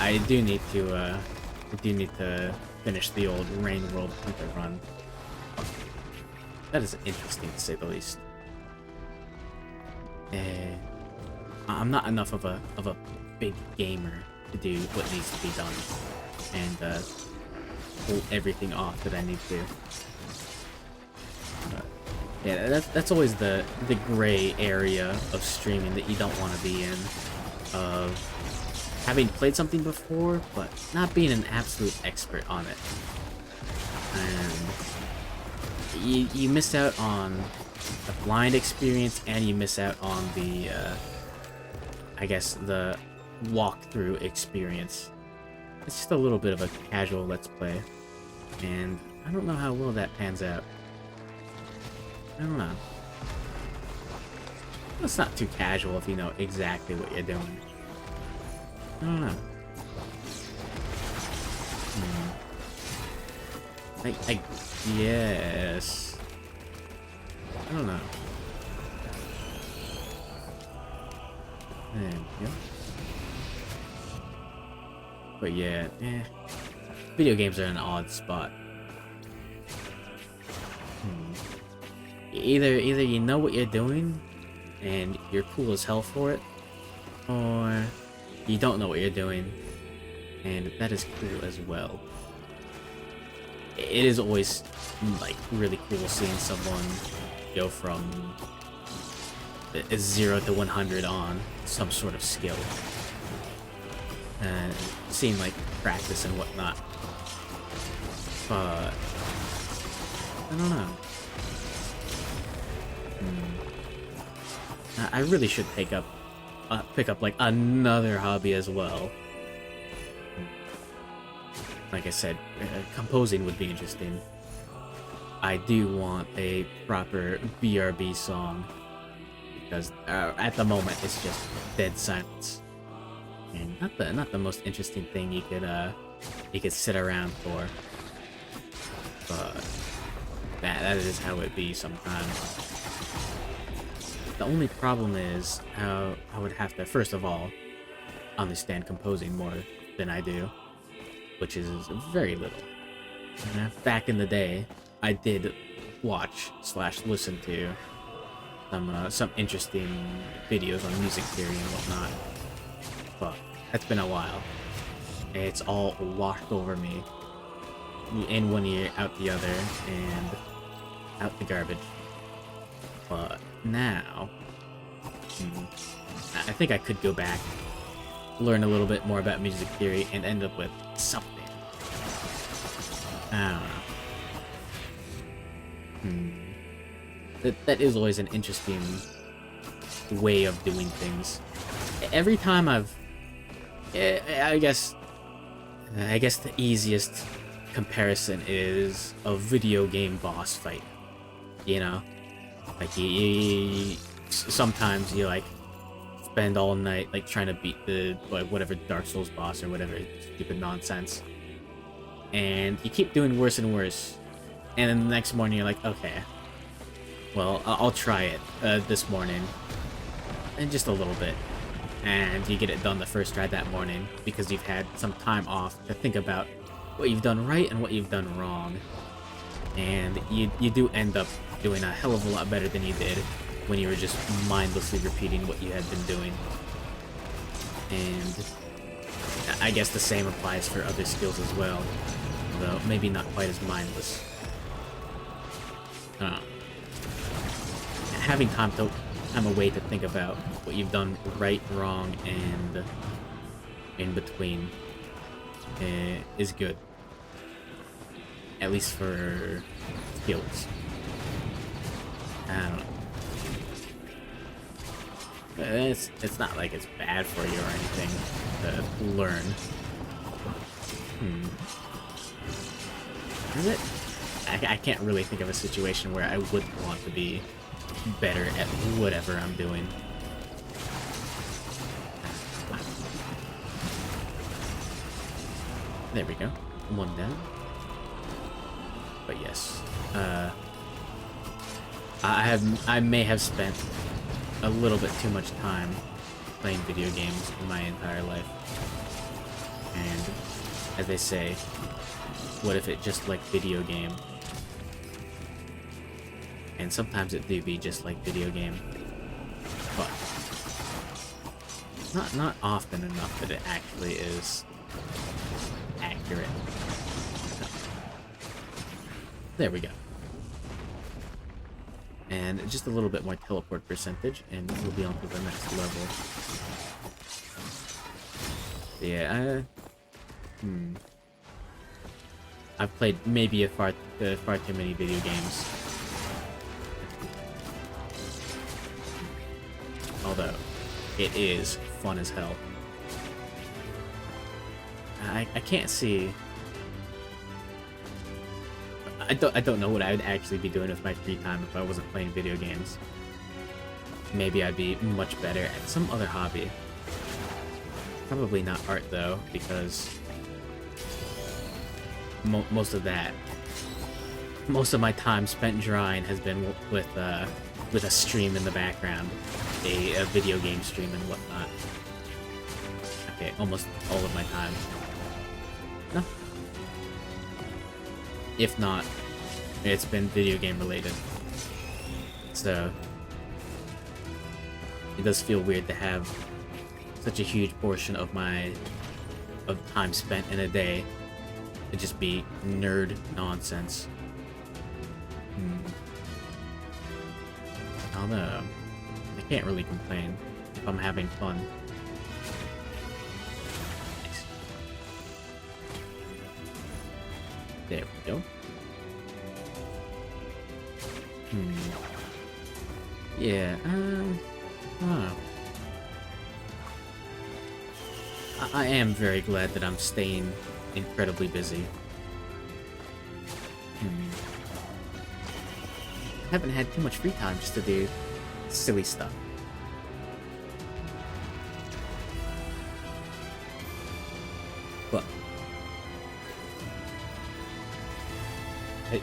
I do need to finish the old Rain World Hunter run. That is interesting to say the least. I'm not enough of a big gamer to do what needs to be done and pull everything off that I need to. Yeah, that's always the gray area of streaming that you don't want to be in. Of having played something before, but not being an absolute expert on it. And you miss out on the blind experience, and you miss out on the, I guess, the walkthrough experience. It's just a little bit of a casual Let's Play, and I don't know how well that pans out. I don't know. It's not too casual if you know exactly what you're doing. I don't know. I guess. I don't know. Yeah. But yeah, video games are an odd spot. Either you know what you're doing and you're cool as hell for it, or you don't know what you're doing and that is cool as well. It is always like really cool seeing someone go from 0 to 100 on some sort of skill, and seeing like practice and whatnot. But I don't know. I really should pick up like another hobby as well. Like I said, composing would be interesting. I do want a proper BRB song because at the moment it's just dead silence, and not the most interesting thing you could sit around for. But that is how it be sometimes. The only problem is how I would have to, first of all, understand composing more than I do, which is very little. Back in the day, I did watch / listen to some interesting videos on music theory and whatnot, but that's been a while. It's all washed over me, in one ear, out the other, and out the garbage. But now, I think I could go back, learn a little bit more about music theory, and end up with something. I don't know. That is always an interesting way of doing things. Every time I guess the easiest comparison is a video game boss fight. You know? Like, sometimes you, like, spend all night, like, trying to beat the, like, whatever Dark Souls boss or whatever stupid nonsense. And you keep doing worse and worse. And then the next morning you're like, okay, well, I'll try it this morning. And just a little bit. And you get it done the first try that morning because you've had some time off to think about what you've done right and what you've done wrong. And you do end up doing a hell of a lot better than you did when you were just mindlessly repeating what you had been doing. And I guess the same applies for other skills as well, though maybe not quite as mindless. Having time away to think about what you've done right, wrong, and in between is good. At least for skills. I don't know. It's not like it's bad for you or anything to learn. Is it? I can't really think of a situation where I would want to be better at whatever I'm doing. There we go. One down. But yes, I may have spent a little bit too much time playing video games in my entire life. And as they say, what if it just like video game? And sometimes it do be just like video game, but not often enough that it actually is accurate. There we go. And just a little bit more teleport percentage, and we'll be on to the next level. Yeah, I've played maybe far too many video games. Although, it is fun as hell. I can't see... I don't know what I would actually be doing with my free time if I wasn't playing video games. Maybe I'd be much better at some other hobby. Probably not art though, because most of my time spent drawing has been with a stream in the background, a video game stream and whatnot. Okay, almost all of my time. No. If not, it's been video game related. So it does feel weird to have such a huge portion of time spent in a day to just be nerd nonsense. Although I can't really complain if I'm having fun. There we go. Yeah, oh. I am very glad that I'm staying incredibly busy. I haven't had too much free time just to do silly stuff. But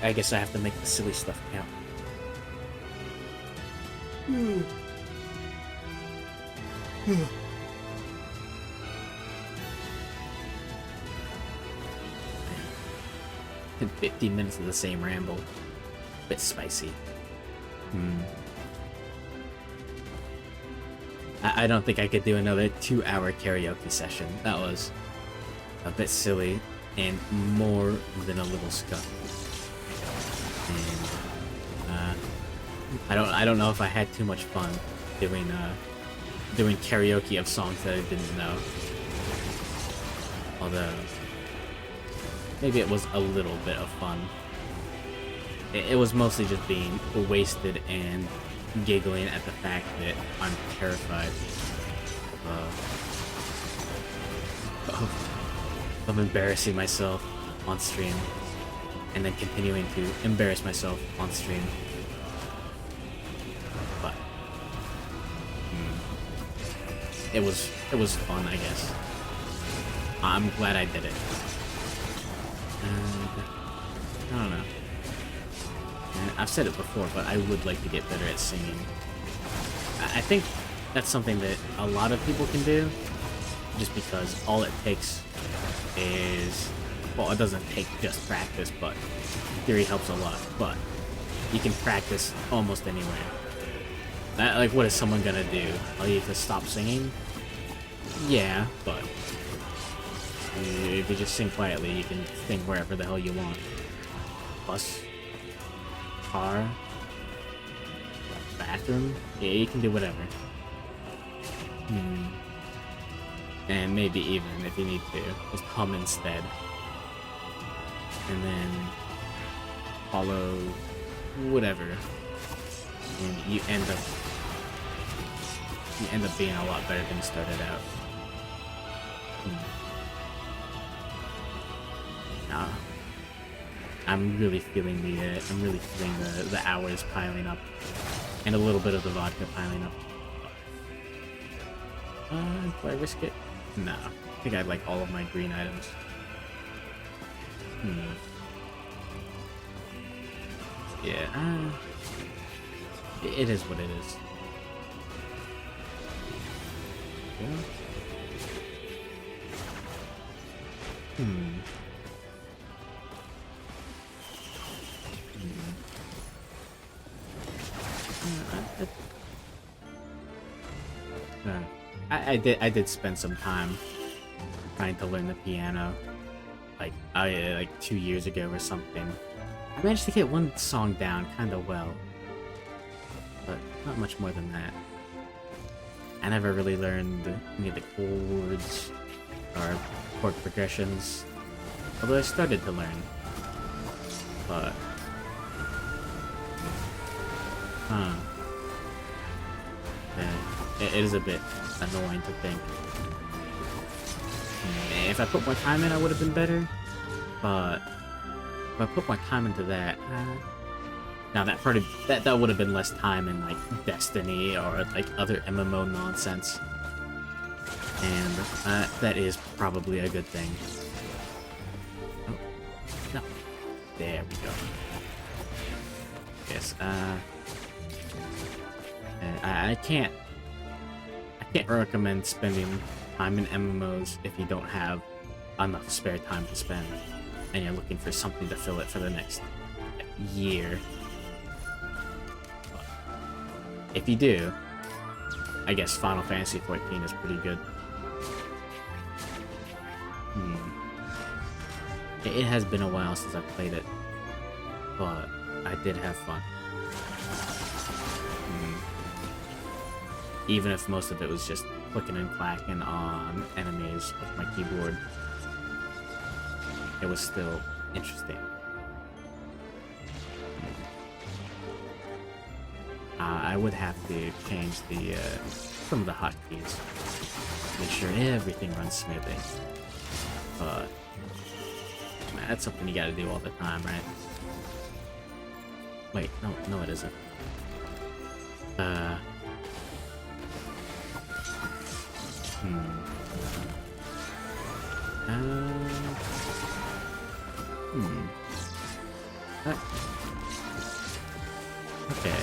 I guess I have to make the silly stuff count. In 15 minutes of the same ramble. Bit spicy. I don't think I could do another 2-hour karaoke session. That was a bit silly and more than a little scuffed. And I don't know if I had too much fun doing karaoke of songs that I didn't know. Although maybe it was a little bit of fun. It was mostly just being wasted and giggling at the fact that I'm terrified of embarrassing myself on stream, and then continuing to embarrass myself on stream. But it was fun, I guess. I'm glad I did it. And I don't know. And I've said it before, but I would like to get better at singing. I think that's something that a lot of people can do, just because all it takes is, well, it doesn't take just practice, but theory helps a lot, but you can practice almost anywhere. Like, what is someone gonna do? Tell you to stop singing? Yeah, but if you just sing quietly, you can sing wherever the hell you want. Bus, car, bathroom, yeah, you can do whatever. And maybe even, if you need to, just hum instead. And then follow whatever. And you end up being a lot better than you started out. I'm really feeling the hours piling up, and a little bit of the vodka piling up. Do I risk it? No. I think I'd like all of my green items. Yeah. It is what it is. Yeah. I did spend some time trying to learn the piano, like 2 years ago or something. I managed to get one song down kind of well, but not much more than that. I never really learned any of the chords or chord progressions, although I started to learn. But it is a bit annoying to think. If I put more time in, I would have been better. But if I put more time into that, now that would have been less time in like Destiny or like other MMO nonsense, and that is probably a good thing. Oh no, there we go. Yes, I can't recommend spending time in MMOs if you don't have enough spare time to spend, and you're looking for something to fill it for the next year. But if you do, I guess Final Fantasy XIV is pretty good. It has been a while since I've played it, but I did have fun. Even if most of it was just clicking and clacking on enemies with my keyboard, it was still interesting. I would have to change some of the hotkeys, make sure everything runs smoothly. But man, that's something you gotta do all the time, right? Wait, no, it isn't. Uh, okay.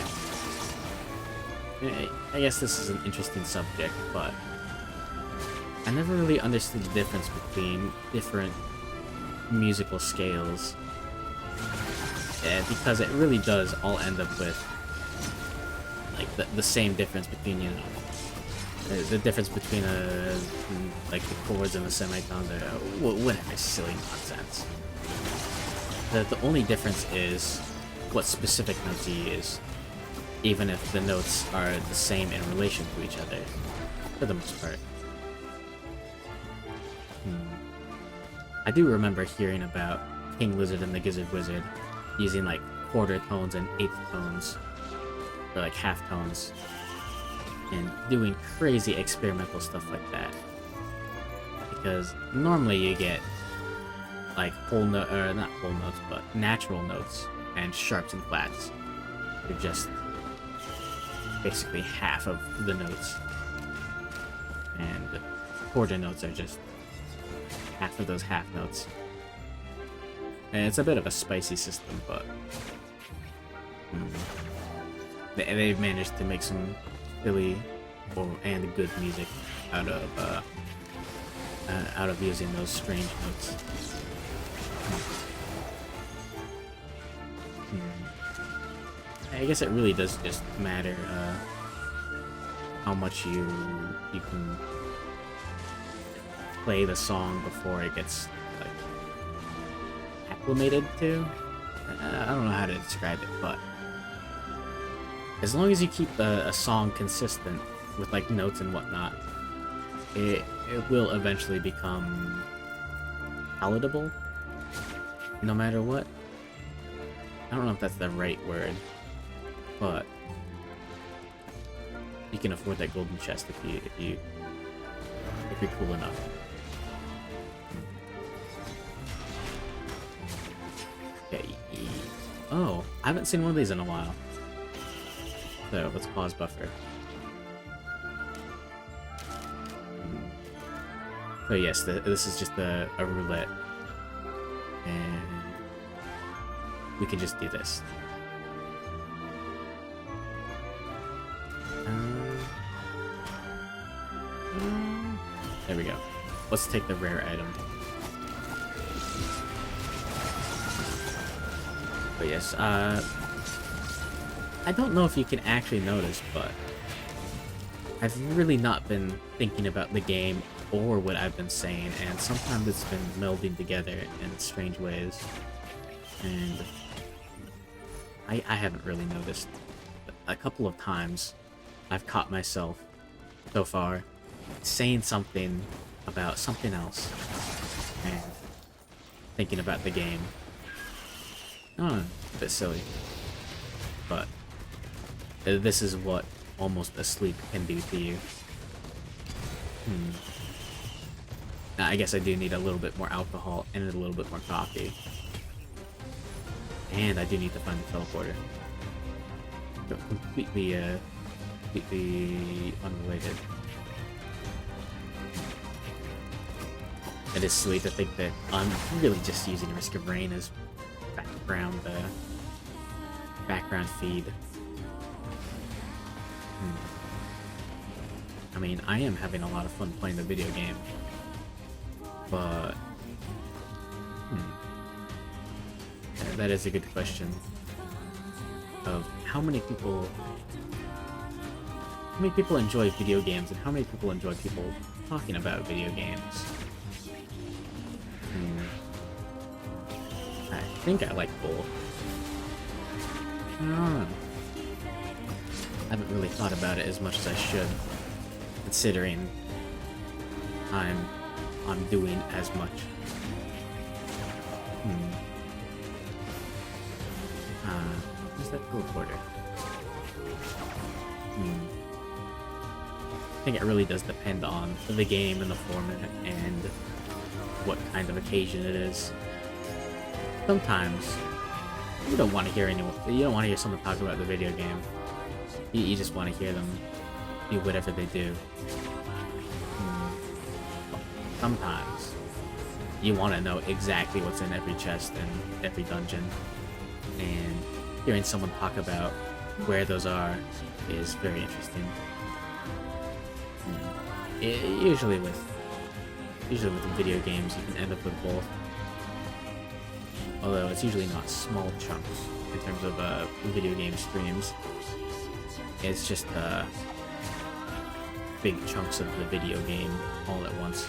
I guess this is an interesting subject, but I never really understood the difference between different musical scales. Because it really does all end up with like the same difference between, you know, the difference between like the chords and the semitones or whatever silly nonsense. The only difference is what specific notes you use, even if the notes are the same in relation to each other, for the most part. I do remember hearing about King Lizard and the Gizzard Wizard using like quarter tones and eighth tones, or like half tones, and doing crazy experimental stuff like that. Because normally you get like whole note, or not whole notes, but natural notes and sharps and flats. They're just basically half of the notes, and quarter notes are just half of those half notes. And it's a bit of a spicy system, but they've managed to make some silly and good music out of using those strange notes. I guess it really does just matter how much you can play the song before it gets like acclimated to. I don't know how to describe it, but as long as you keep a song consistent with like notes and whatnot, it will eventually become palatable, no matter what. I don't know if that's the right word, but you can afford that golden chest if you're cool enough. Okay. Oh, I haven't seen one of these in a while. So let's pause buffer. So yes, this is just a roulette, and we can just do this. There we go. Let's take the rare item. But yes, I don't know if you can actually notice, but I've really not been thinking about the game or what I've been saying, and sometimes it's been melding together in strange ways. And I haven't really noticed. A couple of times I've caught myself so far saying something about something else and thinking about the game. Oh, a bit silly. But this is what almost asleep can do to you. Now, I guess I do need a little bit more alcohol and a little bit more coffee. And I do need to find the teleporter. Completely unrelated. It is silly to think that I'm really just using Risk of Rain as background feed. I mean, I am having a lot of fun playing the video game, but that is a good question of how many people enjoy video games and how many people enjoy people talking about video games. I think I like both. I don't know. I haven't really thought about it as much as I should, considering I'm doing as much. Who's that teleporter? I think it really does depend on the game and the format and what kind of occasion it is. Sometimes you don't want to hear anyone. You don't want to hear someone talk about the video game. You just want to hear them do whatever they do. Sometimes you want to know exactly what's in every chest and every dungeon. and hearing someone talk about where those are is very interesting. Usually with the video games, you can end up with both. Although it's usually not small chunks in terms of video game streams. It's just big chunks of the video game all at once.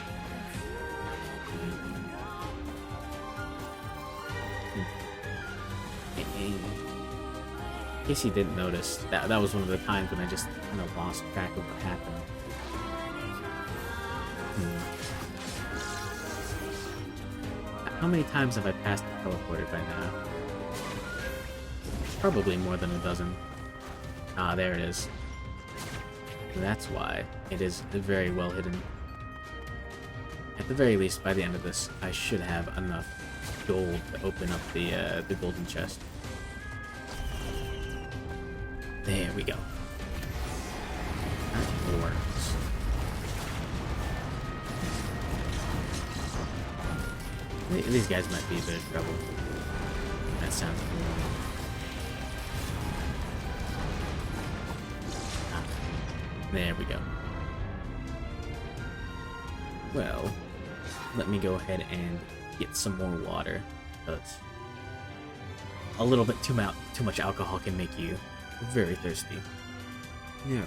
In case you didn't notice, that was one of the times when I just kind of lost track of what happened. How many times have I passed the teleporter by now? Probably more than a dozen. Ah, there it is. That's why it is very well hidden. At the very least, by the end of this, I should have enough gold to open up the golden chest. There we go. That works. These guys might be a bit of trouble. That sounds familiar. There we go. Well, let me go ahead and get some more water, because a little bit too much alcohol can make you very thirsty. Yeah.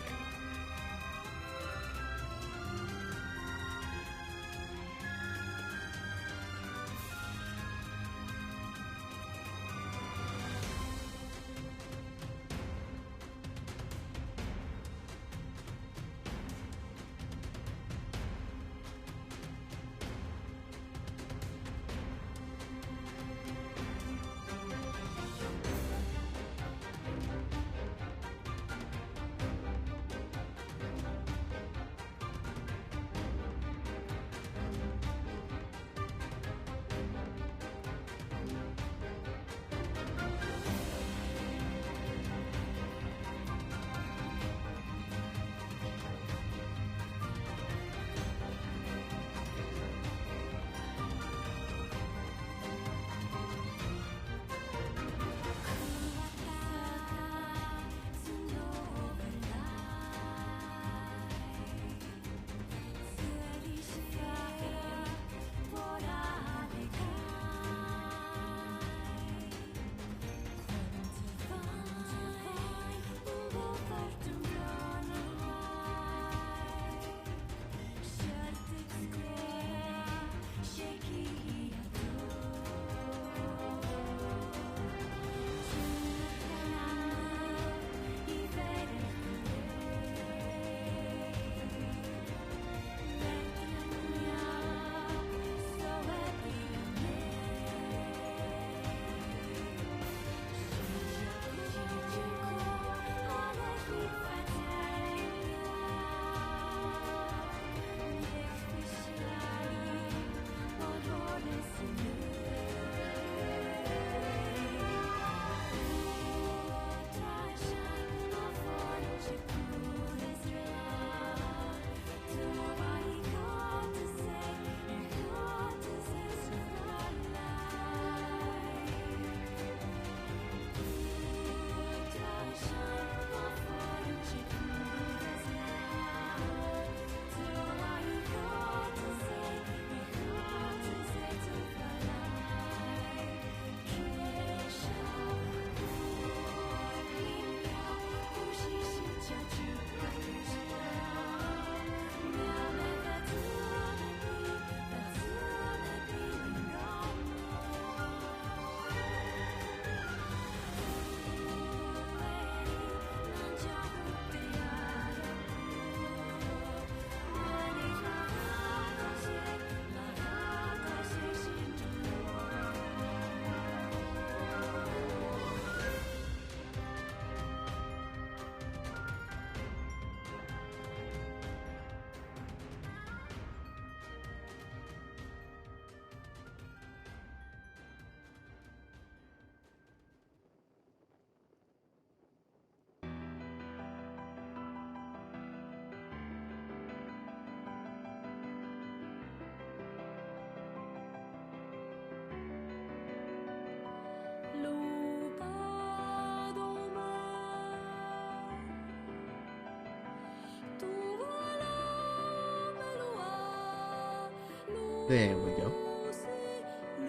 There we go.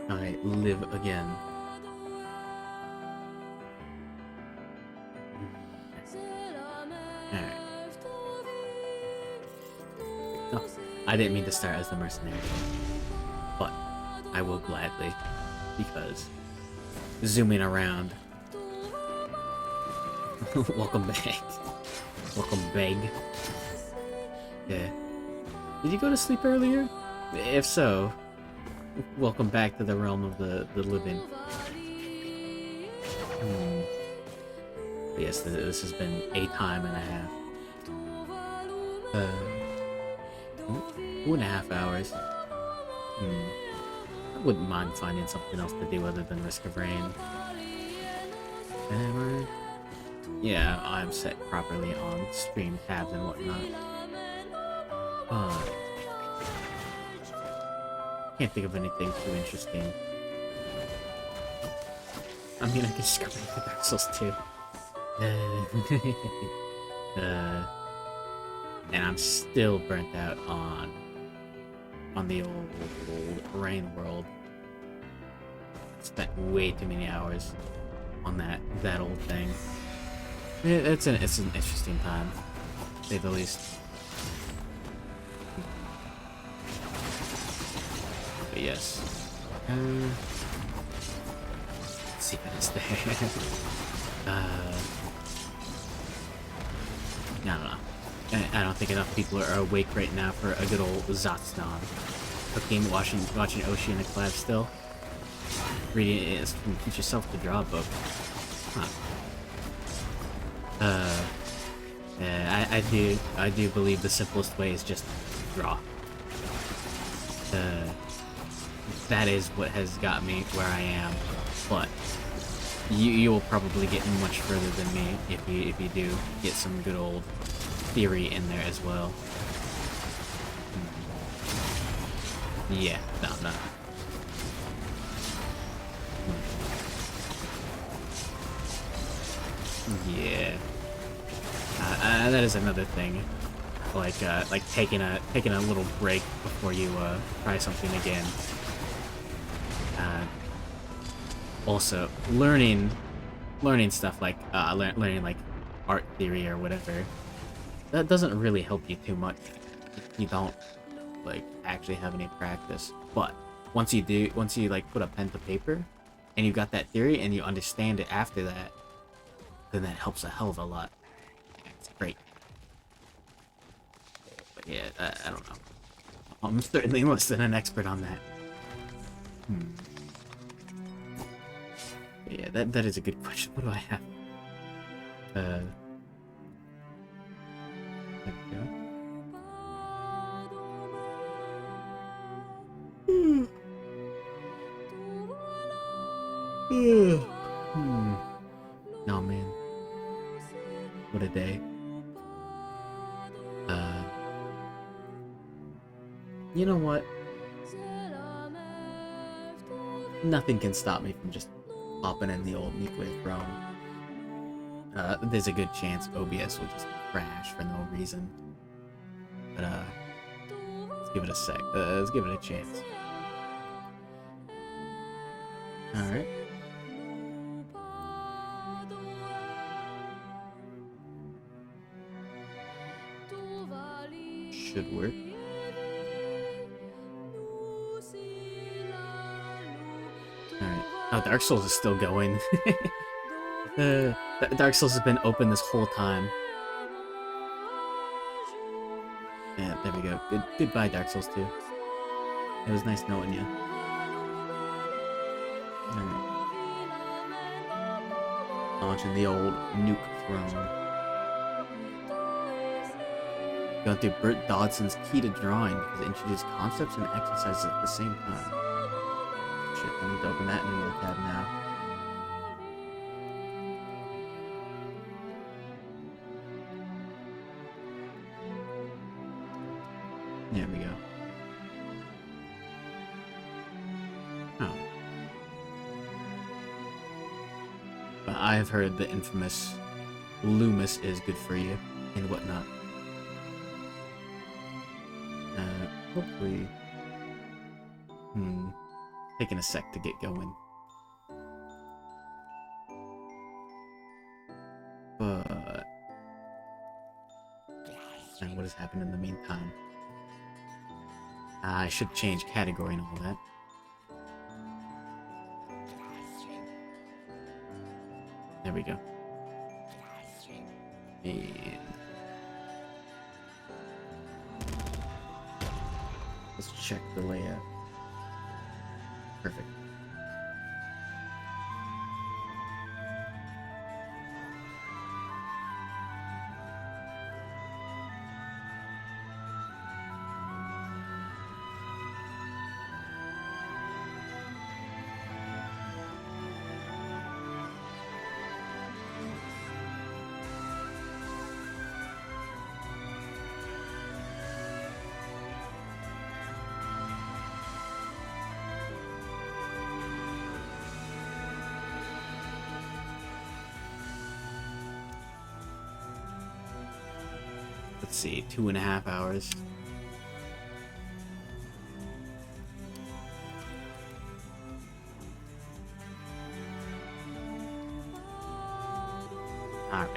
I live again. Alright. Oh, I didn't mean to start as the mercenary, but I will gladly, because zooming around. Welcome back. Welcome back. Yeah. Did you go to sleep earlier? If so, welcome back to the realm of the living. Yes, this has been a time and a half. 2.5 hours. I wouldn't mind finding something else to do other than Risk of Rain. Yeah, I'm set properly on stream tabs and whatnot. Can't think of anything too interesting. I mean, I can just go back to Dark Souls 2. And I'm still burnt out on the old Rain world. Spent way too many hours on that old thing. It's an interesting time, to say the least. But yes. Let's see what is there. I don't know. I don't think enough people are awake right now for a good old Zatsnan. Cooking, watching Oshi in a collab still. Reading it is teach yourself to draw a book. Huh. I do believe the simplest way is just draw. That is what has got me where I am, but you will probably get much further than me if you do get some good old theory in there as well. Yeah, no. Yeah. That is another thing. Like taking a little break before you try something again. Also, learning stuff like learning like art theory or whatever. That doesn't really help you too much if you don't like actually have any practice. But once you like put a pen to paper and you got that theory and you understand it after that, then that helps a hell of a lot. It's great. But yeah, I don't know. I'm certainly less than an expert on that. But yeah, that is a good question. What do I have? There we go. No, man. What a day. You know what? Nothing can stop me from just popping in the old nuclear throne. There's a good chance OBS will just crash for no reason. But, let's give it a sec. Let's give it a chance. Alright. Should work. Alright. Oh, Dark Souls is still going. Dark Souls has been open this whole time. Yeah, there we go. Goodbye, Dark Souls 2. It was nice knowing you. Alright. Launching the old nuke throne. Going through Bert Dodson's Key to Drawing because it introduced concepts and exercises at the same time. Shit, I need to open that new tab now. There we go. Oh. But I have heard the infamous Loomis is good for you and whatnot. Hopefully Taking a sec to get going. But... and what has happened in the meantime? I should change category and all that. There we go. And... let's check the layout. Perfect. Let's see, 2.5 hours. Alright.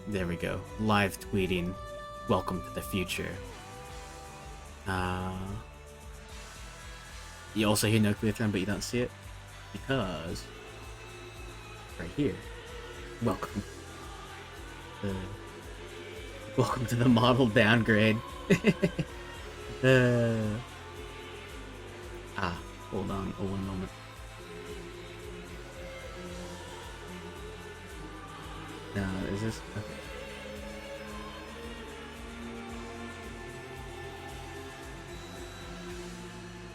There we go. Live tweeting. Welcome to the future. You also hear nuclear threat, but you don't see it. Because... right here. Welcome. Welcome to the model downgrade. Hold on, one moment. Is this okay?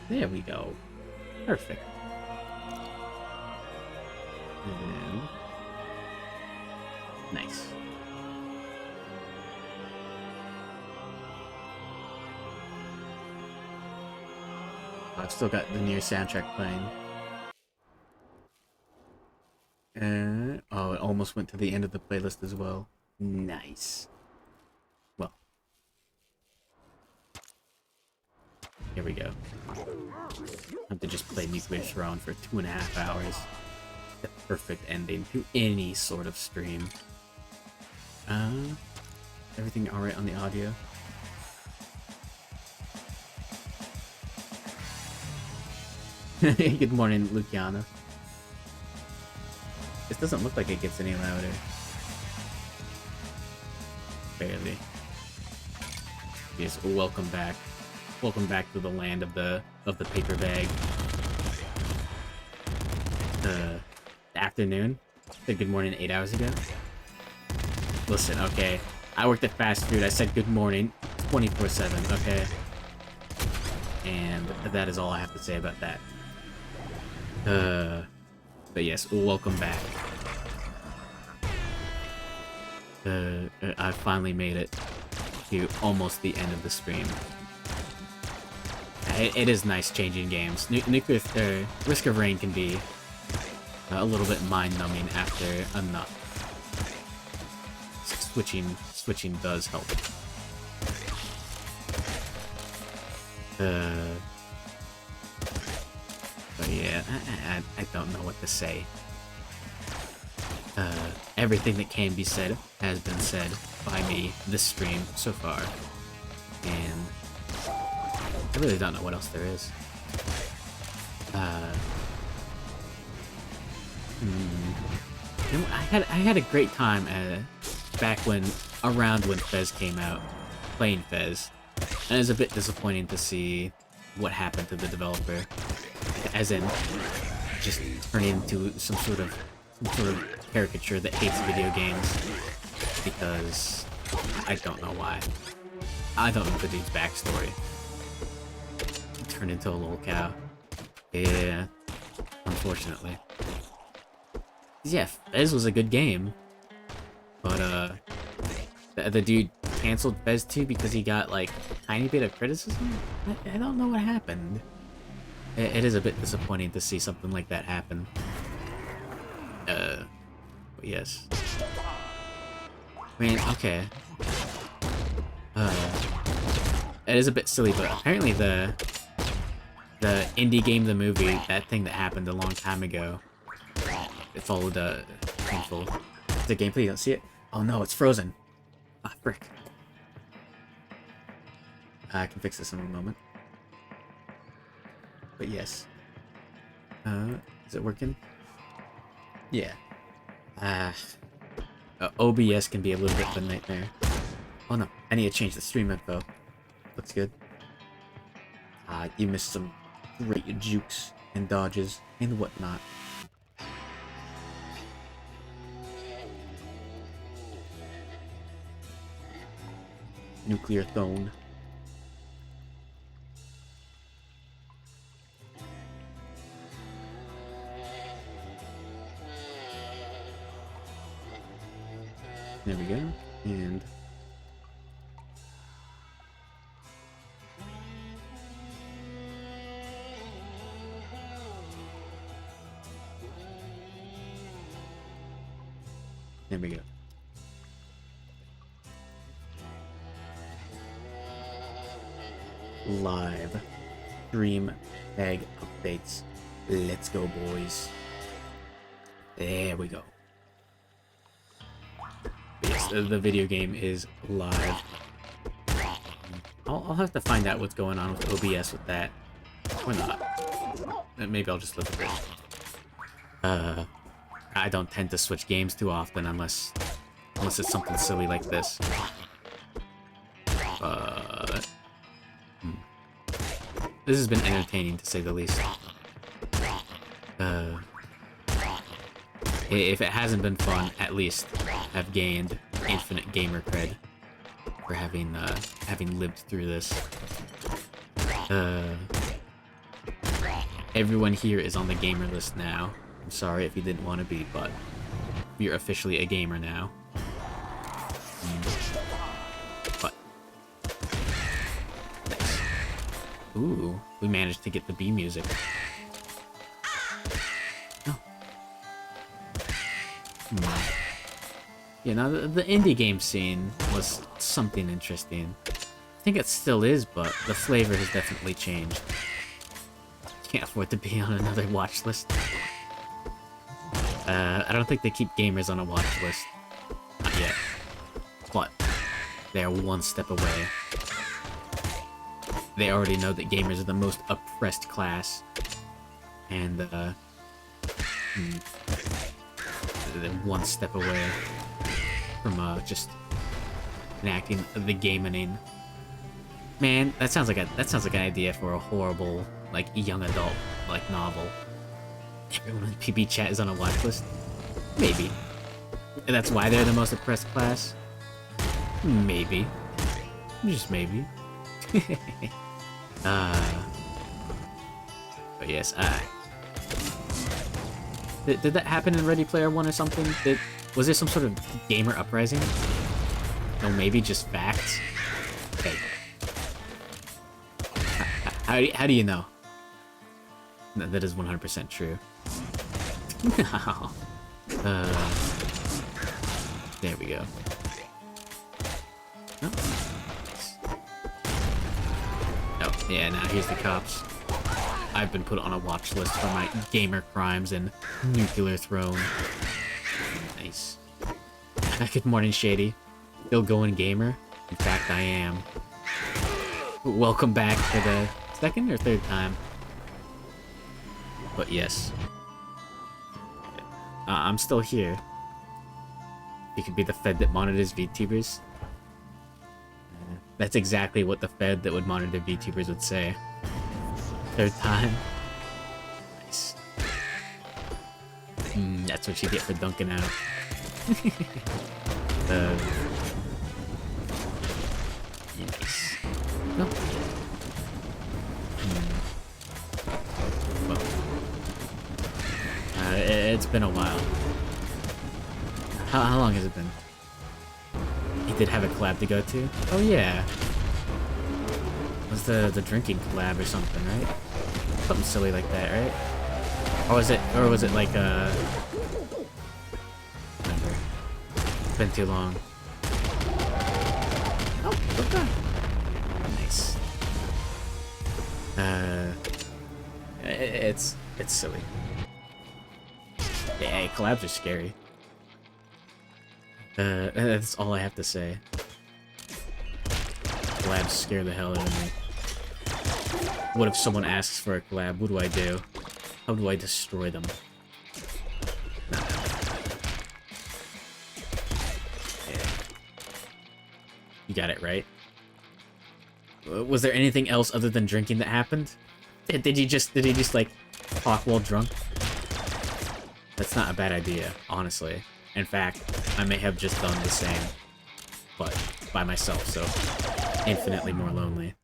There we go. Perfect. And nice. I've still got the Nier soundtrack playing. Oh, it almost went to the end of the playlist as well. Nice. Well. Here we go. I have to just play Nuclear Throne for 2.5 hours. The perfect ending to any sort of stream. Everything alright on the audio? Good morning, Luciana. This doesn't look like it gets any louder. Barely. Yes, welcome back. Welcome back to the land of the paper bag. Afternoon. Said good morning 8 hours ago. Listen, okay. I worked at fast food. I said good morning 24/7, okay? And that is all I have to say about that. But yes, welcome back. I finally made it to almost the end of the stream. It is nice changing games. Risk of Rain can be a little bit mind-numbing after enough. Switching does help. But yeah, I don't know what to say. Everything that can be said has been said by me this stream so far. And I really don't know what else there is. You know, I had a great time back around when Fez came out, playing Fez. And it was a bit disappointing to see what happened to the developer. As in, just turning into some sort of caricature that hates video games. Because I don't know why. I don't know the dude's backstory. He turned into a little cow. Yeah, unfortunately. Yeah, Fez was a good game. But the dude canceled Fez 2 because he got like a tiny bit of criticism? I don't know what happened. It is a bit disappointing to see something like that happen. But yes. I mean, okay. It is a bit silly, but apparently the the indie game, the movie, that thing that happened a long time ago. It followed painful. The gameplay, you don't see it? Oh no, it's frozen. Ah, frick. I can fix this in a moment. But yes. Is it working? Yeah. OBS can be a little bit of a nightmare. Oh no, I need to change the stream info. Looks good. You missed some great jukes and dodges and whatnot. Nuclear Throne. There we go. And there we go. Live stream tag updates. Let's go, boys. There we go. Yes, the video game is live. I'll have to find out what's going on with OBS with that. Or not. Maybe I'll just look at it. I don't tend to switch games too often unless it's something silly like this. This has been entertaining to say the least. If it hasn't been fun, at least I've gained infinite gamer cred for having lived through this. Everyone here is on the gamer list now. I'm sorry if you didn't want to be, but you're officially a gamer now. But nice. Ooh, we managed to get the B music. Yeah, now the indie game scene was something interesting. I think it still is, but the flavor has definitely changed. Can't afford to be on another watch list. I don't think they keep gamers on a watch list. Not yet. But they're one step away. They already know that gamers are the most oppressed class. And, they're one step away from just enacting the gaming. Man, that sounds like an idea for a horrible, like, young adult, like, novel. Everyone in PB chat is on a watch list. Maybe. And that's why they're the most oppressed class. Maybe. Just maybe. But yes, Did that happen in Ready Player One or something? Was there some sort of gamer uprising? No, maybe just facts? Okay. How do you know? No, that is 100% true. No. There we go. Oh. Oh, yeah, now here's the cops. I've been put on a watch list for my gamer crimes and Nuclear Throne. Nice. Good morning, Shady. Still going gamer? In fact, I am. Welcome back for the second or third time. But yes. I'm still here. You could be the Fed that monitors VTubers. That's exactly what the Fed that would monitor VTubers would say. Third time. Nice. That's what you get for dunking out. Nice. No. Well, it's been a while. How long has it been? He did have a collab to go to? Oh yeah. It was the drinking collab or something, right? Something silly like that, right? Or was it like remember. It's been too long. Oh, okay. Nice. It's silly. Yeah, collabs are scary. That's all I have to say. Collabs scare the hell out of me. What if someone asks for a collab? What do I do? How do I destroy them? Nah. Yeah. You got it right. Was there anything else other than drinking that happened? Did he just like talk while drunk? That's not a bad idea, honestly. In fact, I may have just done the same, but by myself, so infinitely more lonely.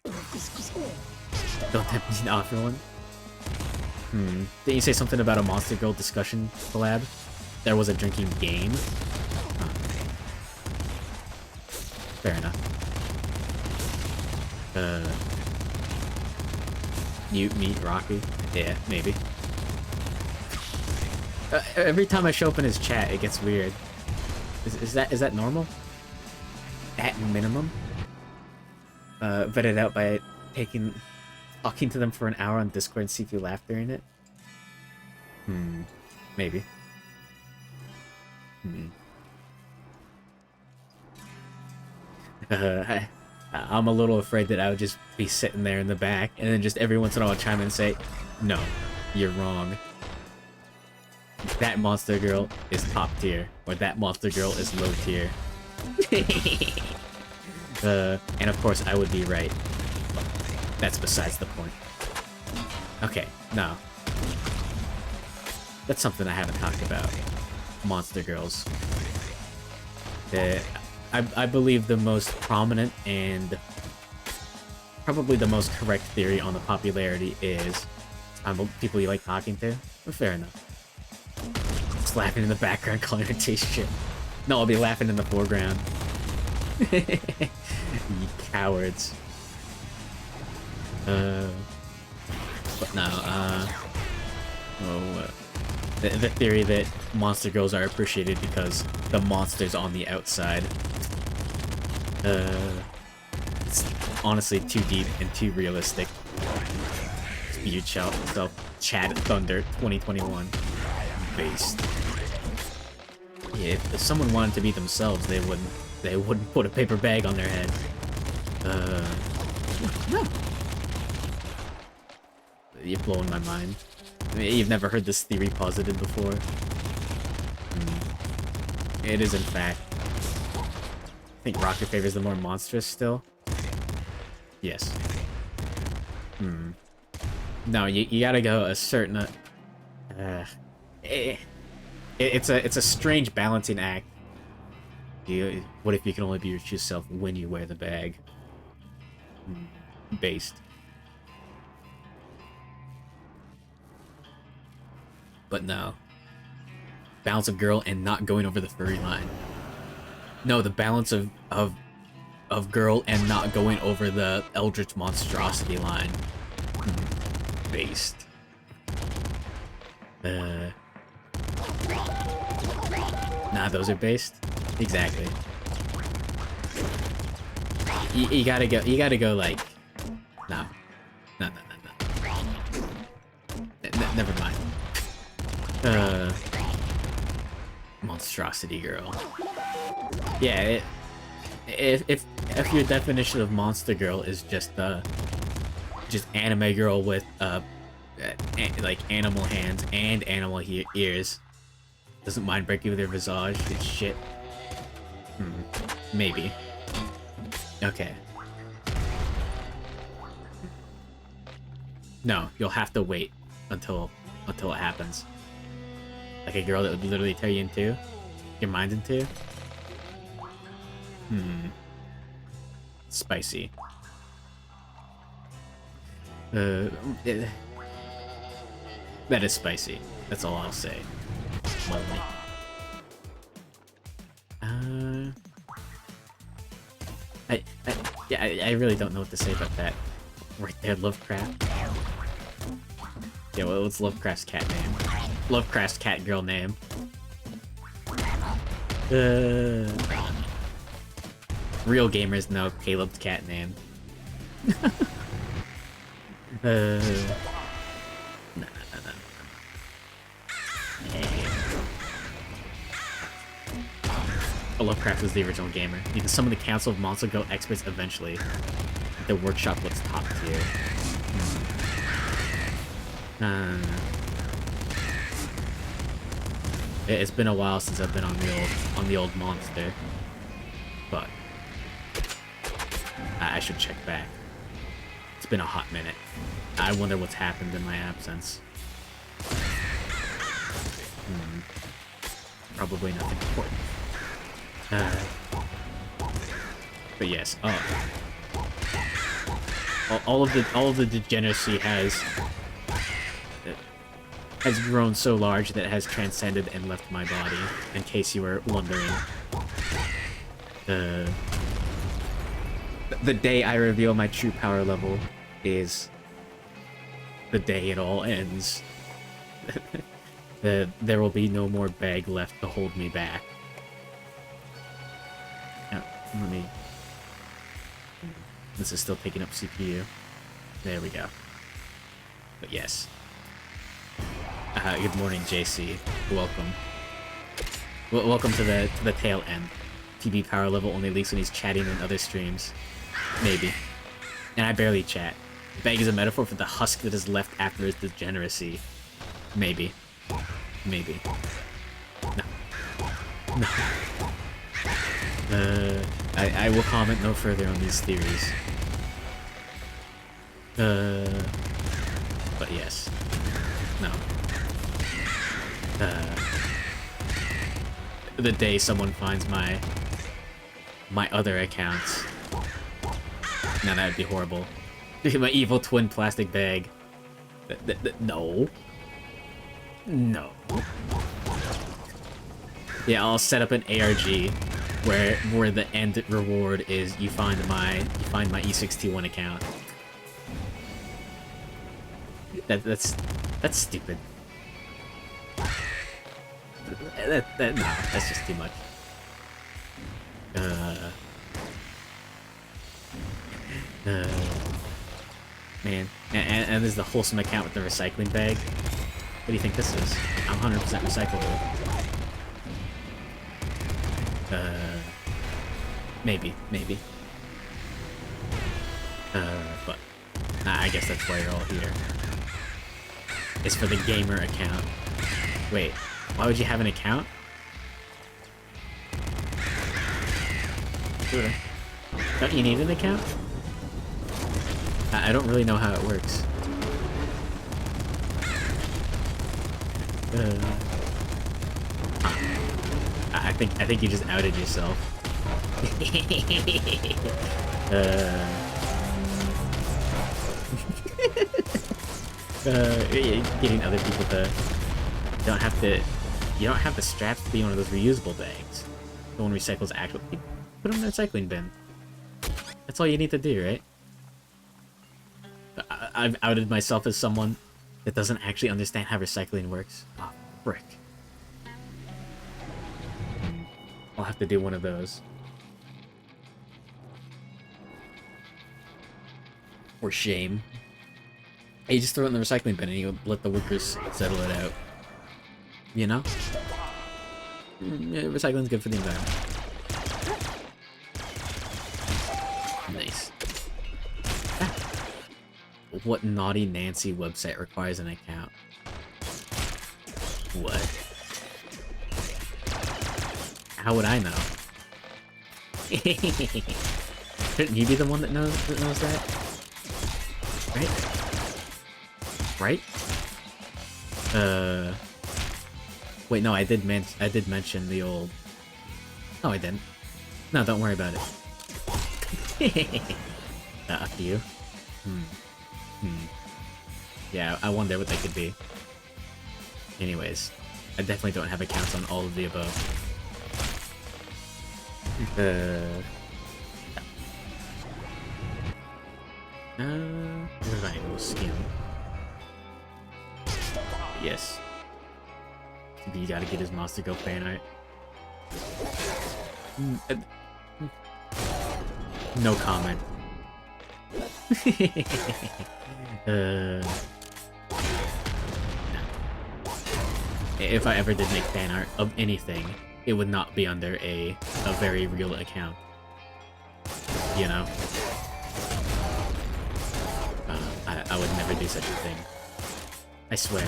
Don't tempt me to offer one? Didn't you say something about a Monster Girl discussion collab? There was a drinking game? Huh. Fair enough. You meet Rocky? Yeah, maybe. Every time I show up in his chat, it gets weird. Is that normal? At minimum? Vet it out by talking to them for an hour on Discord and see if you laugh during it? Maybe. I'm a little afraid that I would just be sitting there in the back, and then just every once in a while chime in and say, no, you're wrong. That Monster Girl is top tier, or that Monster Girl is low tier. And of course I would be right. But that's besides the point. Okay, no. That's something I haven't talked about. Monster Girls. I believe the most prominent and probably the most correct theory on the popularity is people you like talking to. Well, fair enough. Just laughing in the background, calling her taste shit. No, I'll be laughing in the foreground. You cowards. But no, the theory that Monster Girls are appreciated because the monster's on the outside. It's honestly too deep and too realistic. Speed self Chad Thunder 2021 based. Yeah, if someone wanted to be themselves, they wouldn't put a paper bag on their head. No. You're blowing my mind. I mean, you've never heard this theory posited before. It is in fact. I think Rocket favors the more monstrous still. Yes. No, you gotta go a certain. It's a strange balancing act. What if you can only be your true self when you wear the bag? Based. But no. Balance of girl and not going over the furry line. No, the balance of girl and not going over the eldritch monstrosity line. Based. Nah, those are based. Exactly. You gotta go like. No. Never mind. Monstrosity girl. Yeah, if your definition of monster girl is just anime girl with like animal hands and animal ears, doesn't mind breaking with their visage, it's shit. Maybe. Okay. No, you'll have to wait until it happens. Like a girl that would literally tear you in two? Your mind in two? Spicy. That is spicy. That's all I'll say. Lonely. I really don't know what to say about that. Right there, Lovecraft. Yeah, well, what's Lovecraft's cat name? Lovecraft's cat girl name. Real gamers know Caleb's cat name. No. Lovecraft was the original gamer. You can summon the Council of Monster Go experts eventually. The workshop looks top tier. It's been a while since I've been on the old monster, but I should check back. It's been a hot minute. I wonder what's happened in my absence. Probably nothing important. But yes, all of the degeneracy has grown so large that it has transcended and left my body. In case you were wondering, the day I reveal my true power level is the day it all ends. There will be no more bag left to hold me back. Now, let me... This is still taking up CPU. There we go. But yes. Good morning, JC. Welcome. Welcome to the tail end. TB power level only leaks when he's chatting in other streams. Maybe. And I barely chat. Bag is a metaphor for the husk that is left after his degeneracy. Maybe. Maybe. No. No. I will comment no further on these theories. But yes. No. The day someone finds my other accounts. Now that would be horrible. My evil twin plastic bag. No. No. Yeah, I'll set up an ARG where the end reward is you find my E61 account. That's stupid. No, that's just too much. Man, and there's the wholesome account with the recycling bag. What do you think this is? I'm 100% recyclable. Maybe. But I guess that's why you're all here. It's for the gamer account. Wait, why would you have an account? Don't you need an account? I don't really know how it works. I think you just outed yourself. Getting other people to you don't have the straps to be one of those reusable bags. No one recycles actual. Put them in the recycling bin. That's all you need to do, right? I've outed myself as someone that doesn't actually understand how recycling works. Oh, frick. I'll have to do one of those. Or shame. Hey, you just throw it in the recycling bin and you let the workers settle it out. You know? Yeah, recycling's good for the environment. Nice. What naughty Nancy website requires an account? What? How would I know? Shouldn't you be the one that knows that? Right? Wait, no, I did mention the old... No, I didn't. No, don't worry about it. Up to you. Yeah, I wonder what they could be. Anyways, I definitely don't have accounts on all of the above. Where did I go? Skin. Yes. You gotta get his Monster Go fan art. No comment. If I ever did make fan art of anything, it would not be under a very real account. You know? I would never do such a thing. I swear.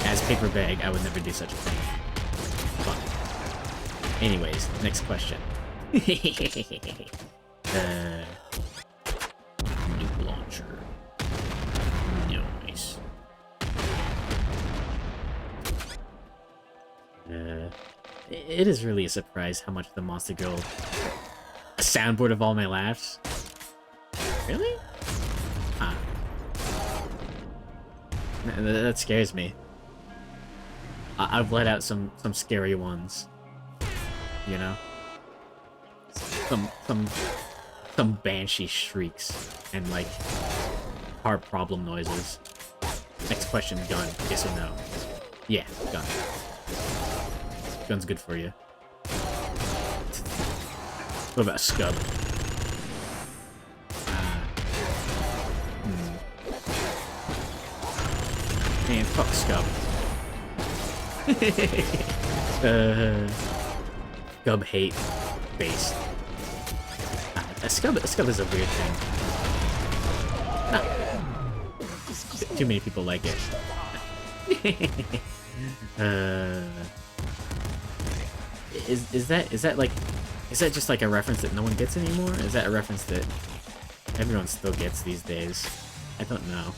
As Paper Bag, I would never do such a thing. But, anyways, next question. New launcher. Nice. It is really a surprise how much the Monster Girl... A soundboard of all my laughs? Really? Huh. That scares me. I've let out some scary ones. You know? Some banshee shrieks and like heart problem noises. Next question, gun. Yes or no? Yeah, gun. Gun's good for you. What about Scub? Man, fuck Scub. Scub hate based. A Scub is a weird thing. Nah. Too many people like it. Is that just like a reference that no one gets anymore? Is that a reference that everyone still gets these days? I don't know.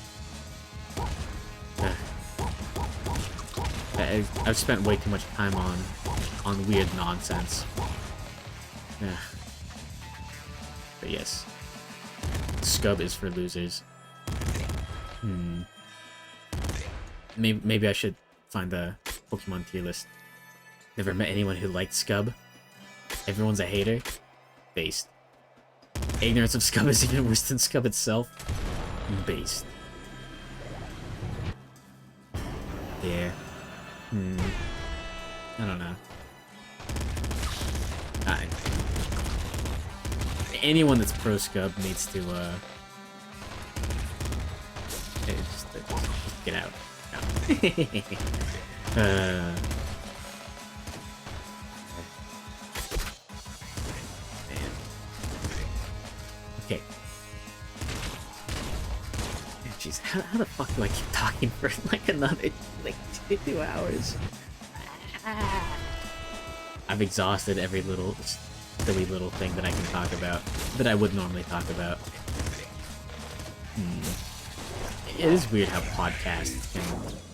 I've spent way too much time on weird nonsense. But yes, Scub is for losers. Maybe I should find the Pokemon tier list. Never met anyone who liked Scub. Everyone's a hater. Based. Ignorance of Scub is even worse than Scub itself. Based. Yeah. I don't know. Anyone that's pro Scub needs to just get out. Man. Okay. Jeez, how the fuck do I keep talking for like another 2 hours? I've exhausted every little silly little thing that I can talk about that I would normally talk about. It is weird how podcasts can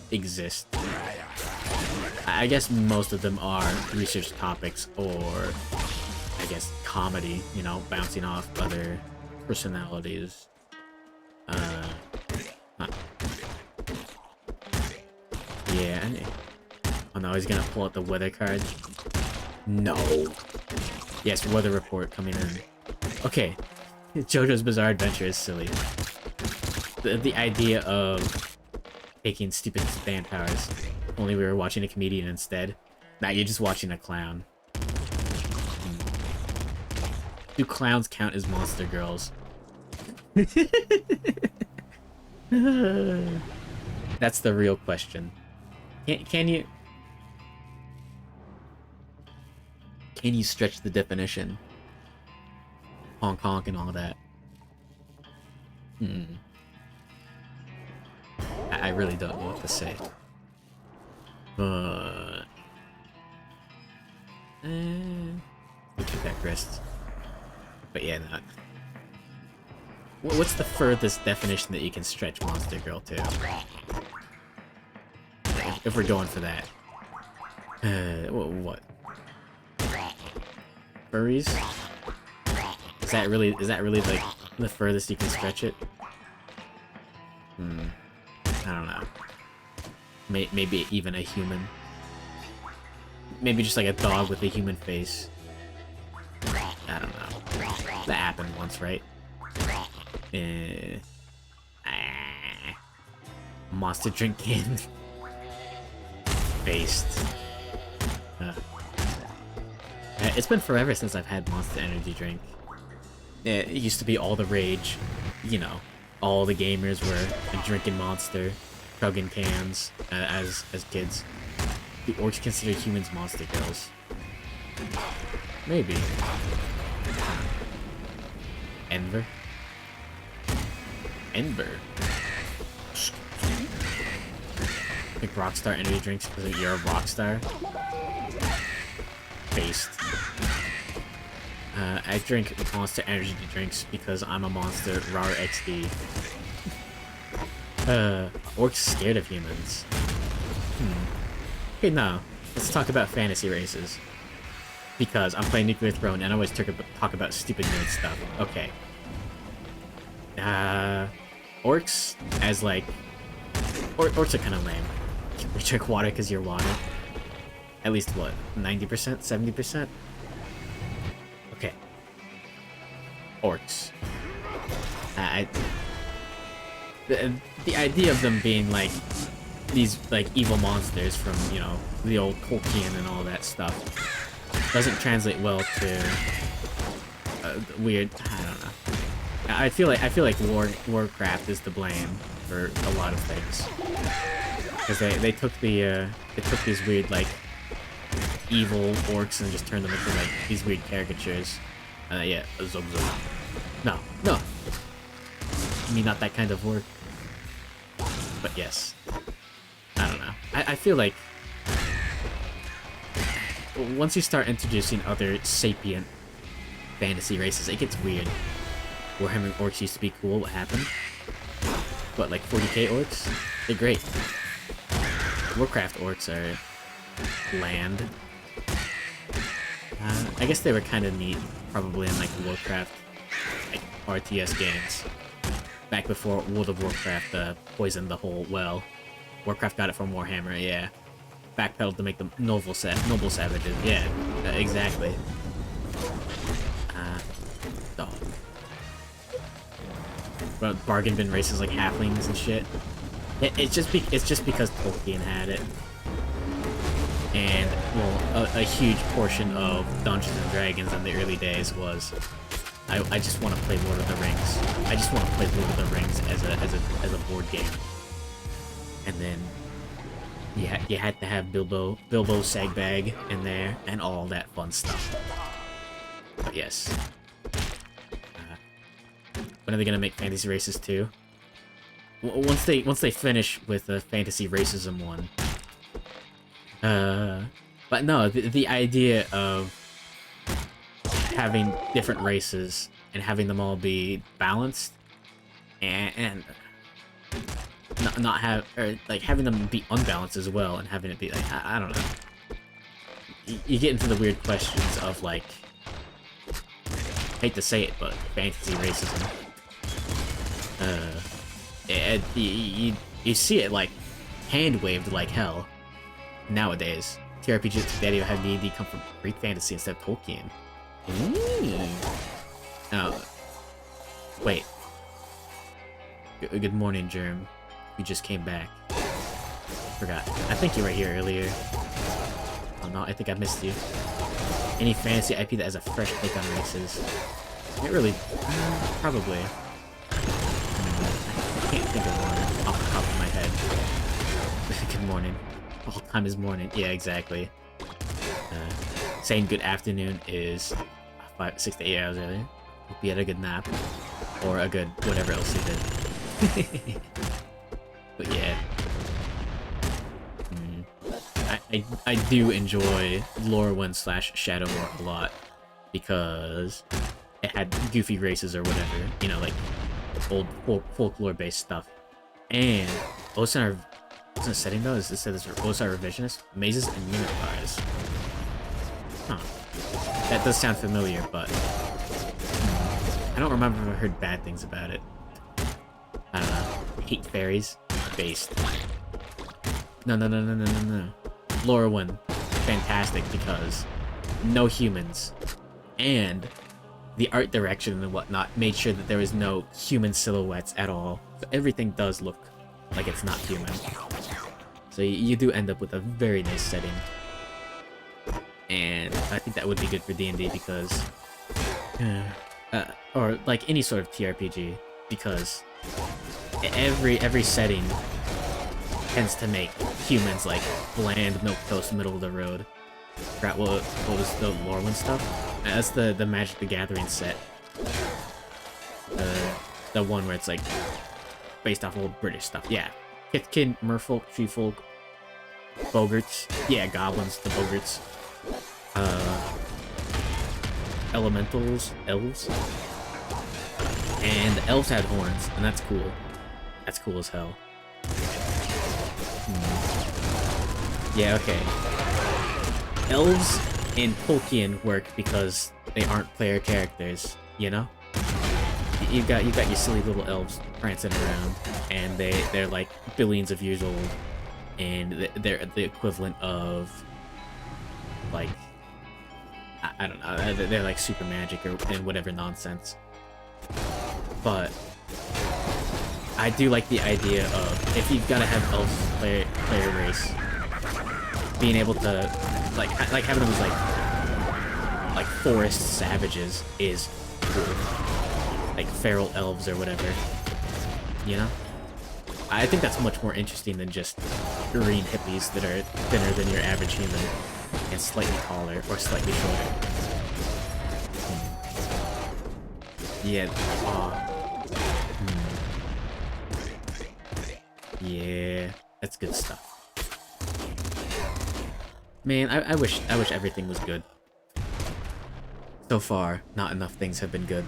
exist. I guess most of them are research topics or, I guess, comedy, you know, bouncing off other personalities. Yeah, oh no, he's gonna pull out the weather card. No. Yes, weather report coming in. Okay, JoJo's Bizarre Adventure is silly. The idea of taking stupid band powers. Only we were watching a comedian instead. Nah, you're just watching a clown. Do clowns count as monster girls? That's the real question. Can you stretch the definition? Honk honk and all that. I really don't know what to say. Look at that wrist. But yeah, not. What's the furthest definition that you can stretch Monster Girl to? If we're going for that. What? Furries? Is that really like the furthest you can stretch it? I don't know. Maybe even a human. Maybe just like a dog with a human face. I don't know. That happened once, right? Monster drink can. Based. It's been forever since I've had Monster Energy drink. It used to be all the rage. You know, all the gamers were drinking Monster, chugging cans as kids. Do orcs consider humans monster kills? Maybe. Enver? Enver? Like Rockstar energy drinks because you're a rockstar? Based. I drink Monster energy drinks because I'm a monster. Rar XD. Orcs scared of humans. Okay, now let's talk about fantasy races. Because I'm playing Nuclear Throne and I always talk about stupid nerd stuff. Okay. Orcs as like... orcs are kind of lame. You drink water because you're water. At least what? 90%? 70%? Okay. Orcs. The idea of them being like these like evil monsters from, you know, the old Tolkien and all that stuff doesn't translate well to weird. I don't know. I feel like Warcraft is to blame for a lot of things because they took these weird like evil orcs and just turned them into like these weird caricatures. Yeah, Zog Zog. No. I mean, not that kind of orc. But yes. I don't know. I feel like once you start introducing other sapient fantasy races, it gets weird. Warhammer orcs used to be cool. What happened? What, like 40k orcs? They're great. Warcraft orcs are bland. I guess they were kind of neat, probably in like Warcraft, like RTS games. Back before World of Warcraft poisoned the whole well. Warcraft got it from Warhammer, yeah. Backpedaled to make them noble savages, yeah, exactly. Oh. But bargain bin races like halflings and shit. It's just because Tolkien had it. And, well, a huge portion of Dungeons and Dragons in the early days was, I just want to play Lord of the Rings. I just want to play Lord of the Rings as a board game. And then you had to have Bilbo Sagbag in there and all that fun stuff. But yes. When are they gonna make Fantasy Races 2? Once they finish with the Fantasy Racism one. But no, the idea of having different races and having them all be balanced and not have, or like having them be unbalanced as well and having it be like, I don't know. You get into the weird questions of like, hate to say it, but fantasy racism. You see it like hand-waved like hell nowadays. TRPGs today have D&D come from Greek fantasy instead of Tolkien. Oh, wait. Good morning, Germ. You just came back. Forgot. I think you were here earlier. Oh no, I think I missed you. Any fantasy IP that has a fresh take on races? Not really. Probably. I can't think of one off the top of my head. Good morning. All time is morning. Yeah, exactly. Saying good afternoon is 6 to 8 hours earlier. Hope you had a good nap. Or a good whatever else you did. But yeah. I do enjoy Lorwyn / Shadowmoor a lot. Because it had goofy races or whatever. You know, like old folklore-based stuff. And OSR what's the setting though? Is this OSR Revisionist? Mazes and Minotaurs. Huh. That does sound familiar, but I don't remember if I heard bad things about it. I don't know. Hate fairies? Based. No. Lorwyn. Fantastic because no humans. And the art direction and whatnot made sure that there was no human silhouettes at all. So everything does look like it's not human. So you do end up with a very nice setting. And I think that would be good for D&D because... or like any sort of TRPG, because every setting tends to make humans like bland milquetoast middle of the road. Forgot what was the Lorwyn stuff? That's the Magic the Gathering set. The one where it's like based off old British stuff. Yeah. Kithkin, Merfolk, Treefolk, Boggarts. Yeah, goblins, the Boggarts. Elementals, elves. And the elves had horns, and that's cool. That's cool as hell. Yeah, okay. Elves in Tolkien work because they aren't player characters, you know? You've got your silly little elves prancing around, and they're like billions of years old, and they're the equivalent of like I don't know, they're like super magic and whatever nonsense. But I do like the idea of, if you've got to have elves player race, being able to like having them as like forest savages is cool. Like feral elves or whatever, you know? I think that's much more interesting than just green hippies that are thinner than your average human and slightly taller or slightly shorter. Yeah. Yeah, that's good stuff. Man, I wish everything was good. So far, not enough things have been good.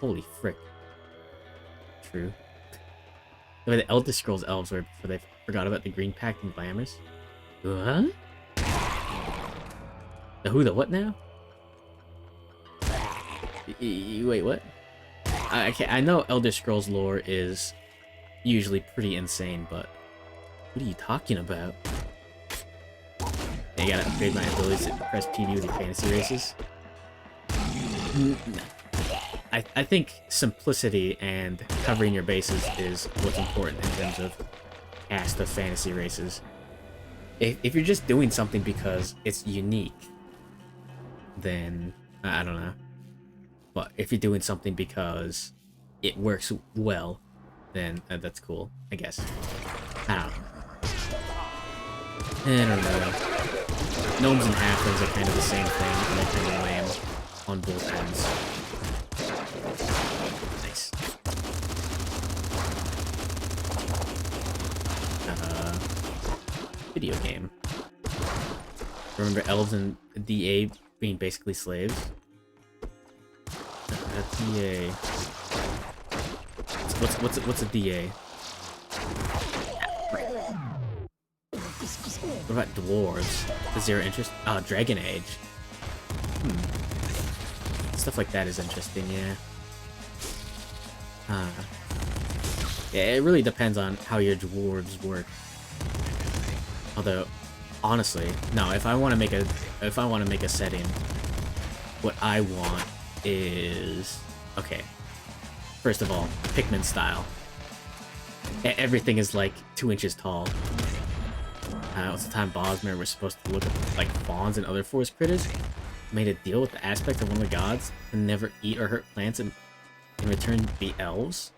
Holy frick. True. The way the Elder Scrolls elves were before they forgot about the Green Pact and Glamours. What? The who, the what now? Wait, what? I know Elder Scrolls lore is usually pretty insane, but what are you talking about? I gotta upgrade my abilities to press PB with your fantasy races. I think simplicity and covering your bases is what's important in terms of cast of fantasy races. If you're just doing something because it's unique, then I don't know. But if you're doing something because it works well, then that's cool, I guess. I don't know. Gnomes and halflings are kind of the same thing, and they're kind of lame on both ends. Nice. Video game. Remember elves and DA being basically slaves? DA. What's a DA? What about dwarves? Is there interest? Oh, Dragon Age. Stuff like that is interesting, yeah. Yeah, it really depends on how your dwarves work. Although, honestly, no. If I want to make a setting, what I want is, okay. First of all, Pikmin style. Everything is like 2 inches tall. What's the time Bosmer was supposed to look at like fawns and other forest critters? Made a deal with the aspect of one of the gods to never eat or hurt plants and in return be elves?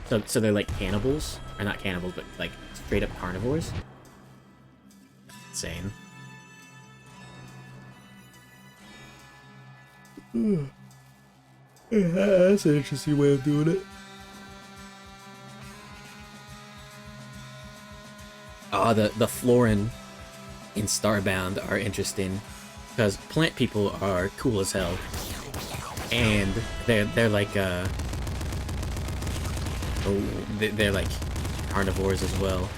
What? So they're like cannibals? Or not cannibals, but like straight up carnivores? Insane. Yeah, that's an interesting way of doing it. Oh, the Florin in Starbound are interesting because plant people are cool as hell, and they're like they're like carnivores as well.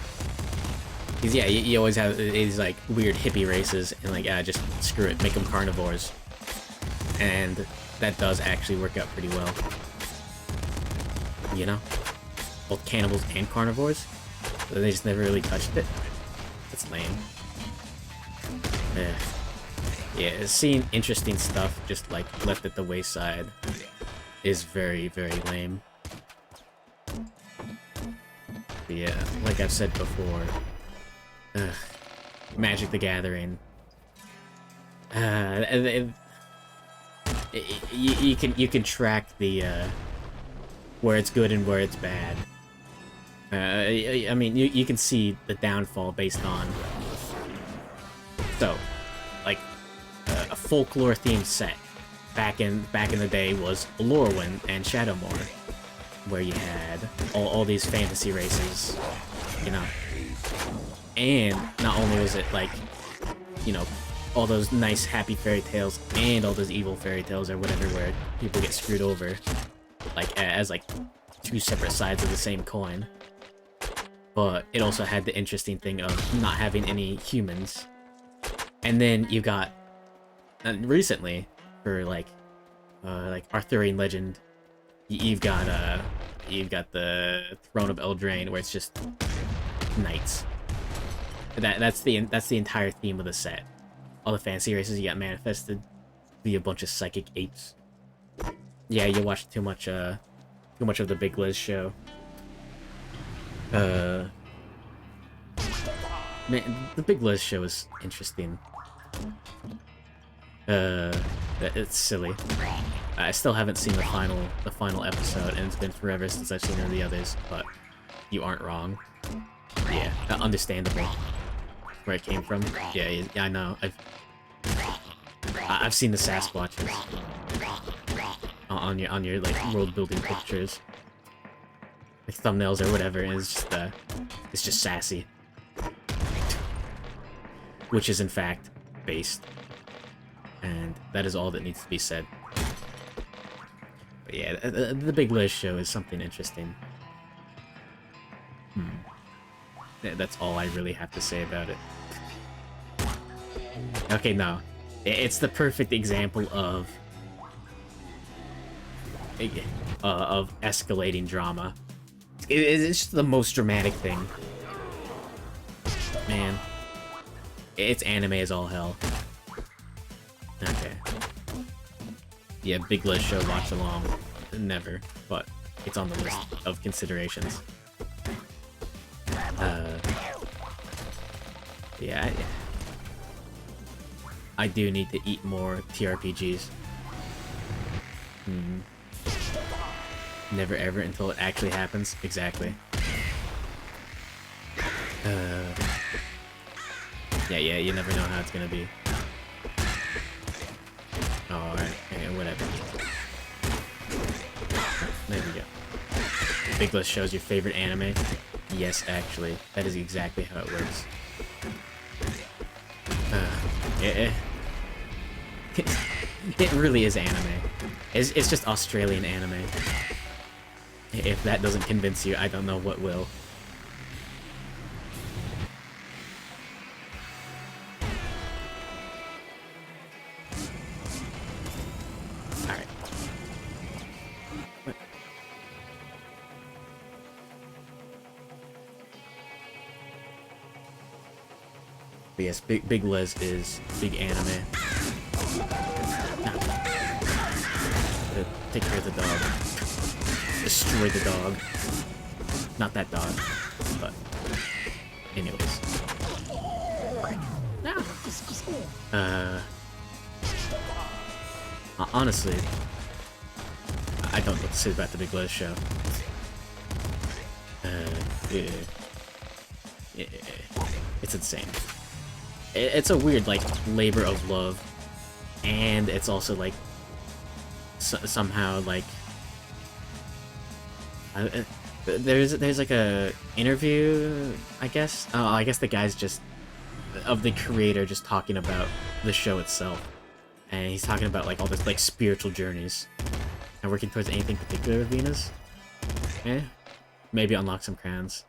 Because yeah, you always have these like weird hippie races, and like just screw it, make them carnivores, and that does actually work out pretty well. You know, both cannibals and carnivores. But they just never really touched it. That's lame. Yeah, seeing interesting stuff just like left at the wayside is very, very lame. But yeah, like I've said before, Magic the Gathering. You can track the where it's good and where it's bad. I mean, you can see the downfall based on. So, like, a folklore themed set back in the day was Lorwyn and Shadowmoor, where you had all these fantasy races, you know. And not only was it like, you know, all those nice happy fairy tales and all those evil fairy tales or whatever where people get screwed over, like as like two separate sides of the same coin. But it also had the interesting thing of not having any humans. And then you got recently for like Arthurian legend, you've got the Throne of Eldraine where it's just knights. That's the entire theme of the set. All the fantasy races you got manifested be a bunch of psychic apes. Yeah, you watched too much of the Big Liz show. Man, the Big Liz show is interesting. It's silly. I still haven't seen the final episode, and it's been forever since I've seen any of the others. But you aren't wrong. Yeah, understandable. Where it came from. Yeah, I know. I've seen the Sasquatches on your like world building pictures, like thumbnails or whatever, and it's just sassy, which is in fact based, and that is all that needs to be said. But yeah, the Big Liz show is something interesting. That's all I really have to say about it. Okay, no. It's the perfect example of escalating drama. It's just the most dramatic thing. Man. It's anime as all hell. Okay. Yeah, Big Liz show watch along. Never, but it's on the list of considerations. Yeah, I do need to eat more TRPGs. Never ever until it actually happens. Exactly. Yeah, you never know how it's gonna be. Alright, whatever. There we go. Big Liz shows your favorite anime. Yes, actually. That is exactly how it works. It really is anime. It's just Australian anime. If that doesn't convince you, I don't know what will. Alright. What? But yes, Big Liz is big anime. Take care of the dog. Destroy the dog. Not that dog, but anyways. Honestly, I don't know what to say about the Big Liz show. Yeah. It's insane. It's a weird, like, labor of love, and it's also, like, somehow, like, there's like a interview, I guess. Oh, I guess the guy's just of the creator just talking about the show itself, and he's talking about like all this like spiritual journeys and working towards anything particular with Venus. Maybe unlock some crowns.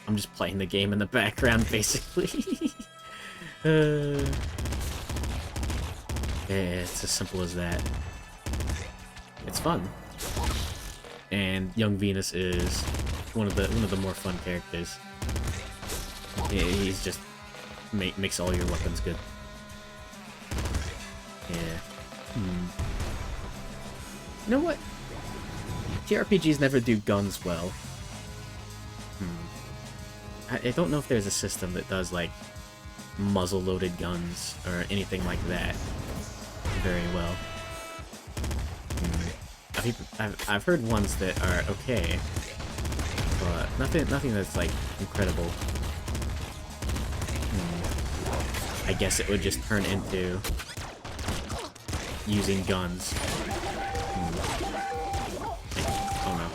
I'm just playing the game in the background, basically. It's as simple as that. It's fun. And Young Venus is one of the more fun characters. He's just makes all your weapons good. Yeah. You know what? TRPGs never do guns well. I don't know if there's a system that does like muzzle-loaded guns or anything like that very well. I've heard ones that are okay, but nothing that's like incredible. I guess it would just turn into using guns. Oh no.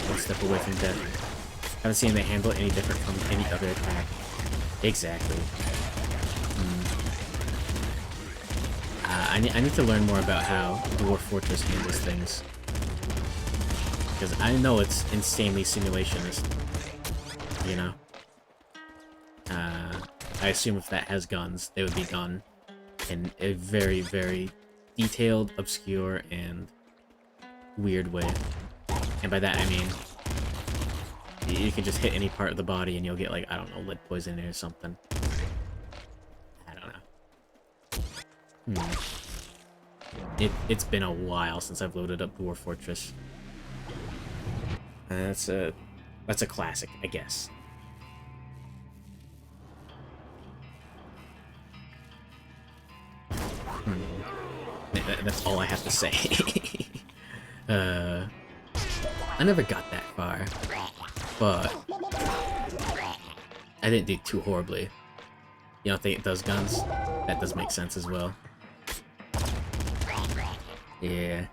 One step away from death. Haven't seen they handle any different from any other attack. Exactly. I need to learn more about how Dwarf Fortress handles things. Because I know it's insanely simulationist. You know? I assume if that has guns, they would be done in a very, very detailed, obscure, and weird way. And by that I mean, you can just hit any part of the body and you'll get, like, I don't know, lead poisoning or something. I don't know. It's been a while since I've loaded up Dwarf Fortress. That's a classic, I guess. That's all I have to say. I never got that far, but I didn't do too horribly. You don't think it does guns? That does make sense as well. Yeah.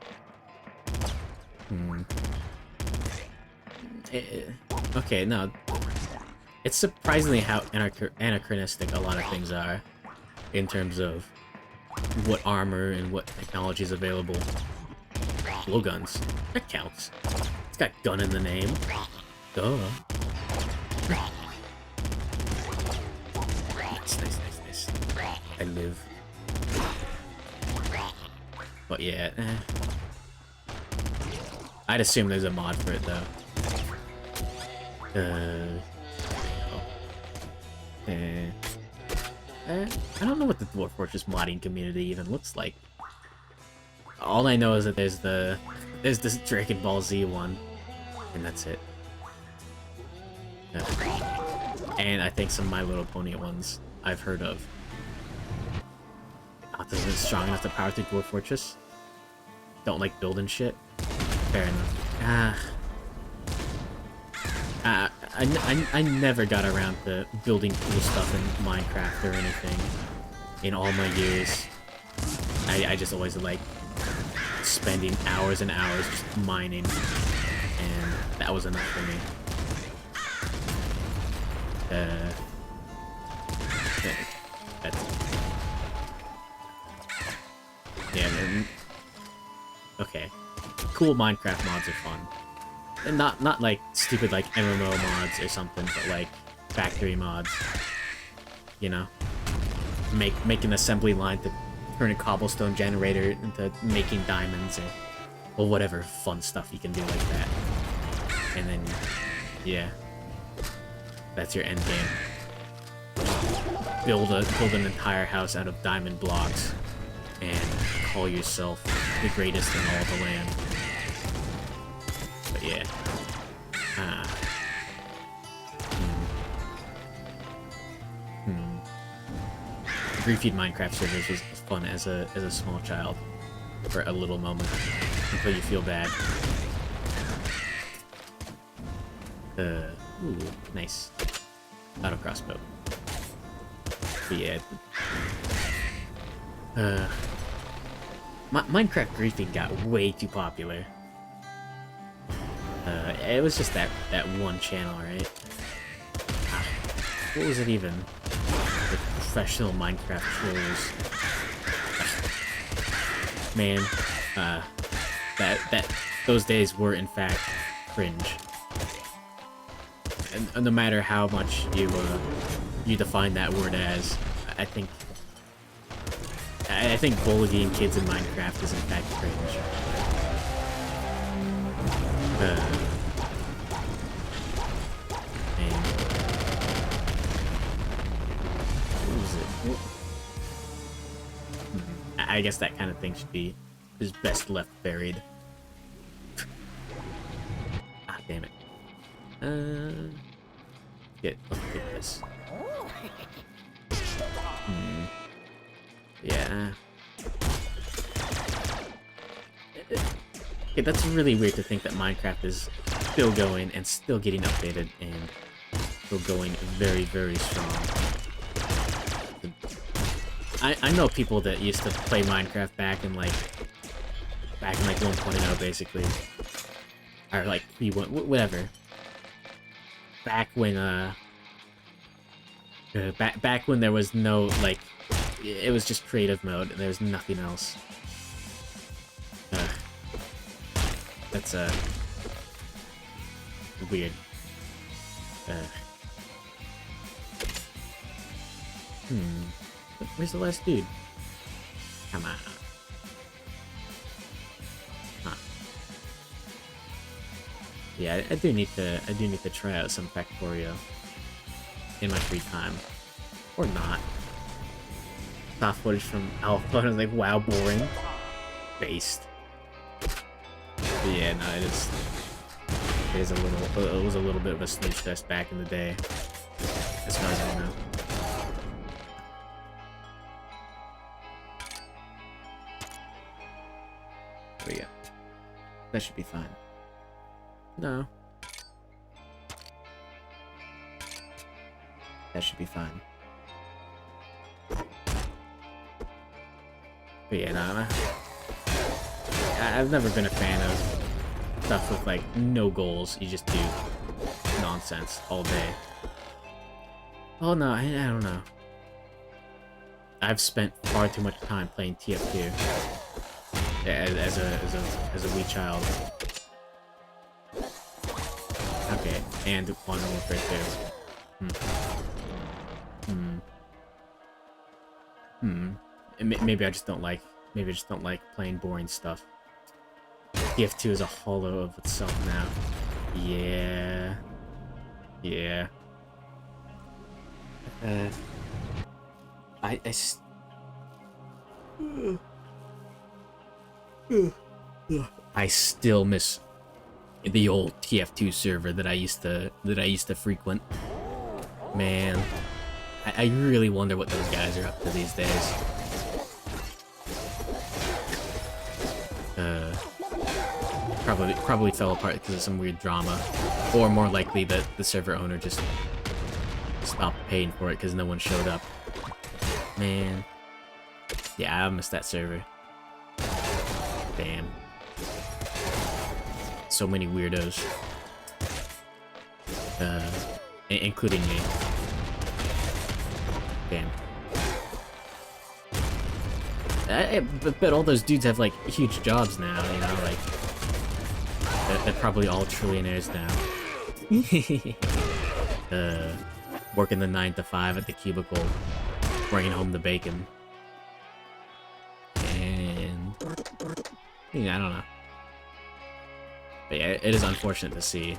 Okay, no. It's surprisingly how anachronistic a lot of things are in terms of what armor and what technology is available. Blowguns. That counts. It's got gun in the name. Duh. Nice. I live. But yeah, I'd assume there's a mod for it though. I don't know what the Dwarf Fortress modding community even looks like. All I know is that there's this Dragon Ball Z one, and that's it. And I think some My Little Pony ones I've heard of. Autism is strong enough to power through Dwarf Fortress. Don't like building shit. Fair enough. I never got around to building cool stuff in Minecraft or anything in all my years. I just always like spending hours and hours just mining, and that was enough for me. Yeah, man. Okay. Cool Minecraft mods are fun. And not like stupid like MMO mods or something, but like factory mods. You know? Make an assembly line to turn a cobblestone generator into making diamonds or whatever fun stuff you can do like that. And then, yeah. That's your end game. Build an entire house out of diamond blocks and call yourself the greatest in all the land. But yeah. Refeed Minecraft servers was fun as a small child for a little moment until you feel bad. Ooh, nice. Auto crossbow. But yeah. Minecraft griefing got way too popular. It was just that one channel, right? What was it even? The professional Minecraft trolls. Man, those days were in fact cringe. And no matter how much you define that word as, I think bullying kids in Minecraft is in fact cringe. I guess that kind of thing is best left buried. Ah, damn it. Let's get this. Yeah. Yeah, that's really weird to think that Minecraft is still going and still getting updated and still going very, very strong. I know people that used to play Minecraft back in like 1.0 basically. Or like whatever. Back when back when there was no like it was just creative mode and there was nothing else. That's weird. Where's the last dude? Come on. Huh. Yeah, I do need to try out some Factorio in my free time, or not. Soft footage from Alpha, and I was like, wow, boring. Based. But yeah, no, it was a little bit of a snooze fest back in the day, as far as I know. But yeah, that should be fine. No. That should be fine. But yeah, no, I've never been a fan of stuff with, like, no goals. You just do nonsense all day. Oh, no, I don't know. I've spent far too much time playing TF2 as a wee child. Okay, and Modern Warfare 2. Maybe I just don't like playing boring stuff. TF2 is a hollow of itself now. Yeah. Yeah. I still miss the old TF2 server that I used to frequent. Man, I really wonder what those guys are up to these days. Probably fell apart because of some weird drama, or more likely that the server owner just stopped paying for it because no one showed up. Man, yeah, I missed that server. Damn. So many weirdos. Including me. Damn. I bet all those dudes have, like, huge jobs now, you know, like... They're probably all trillionaires now. Working the 9 to 5 at the cubicle, bringing home the bacon. And... yeah, I don't know. But yeah, it is unfortunate to see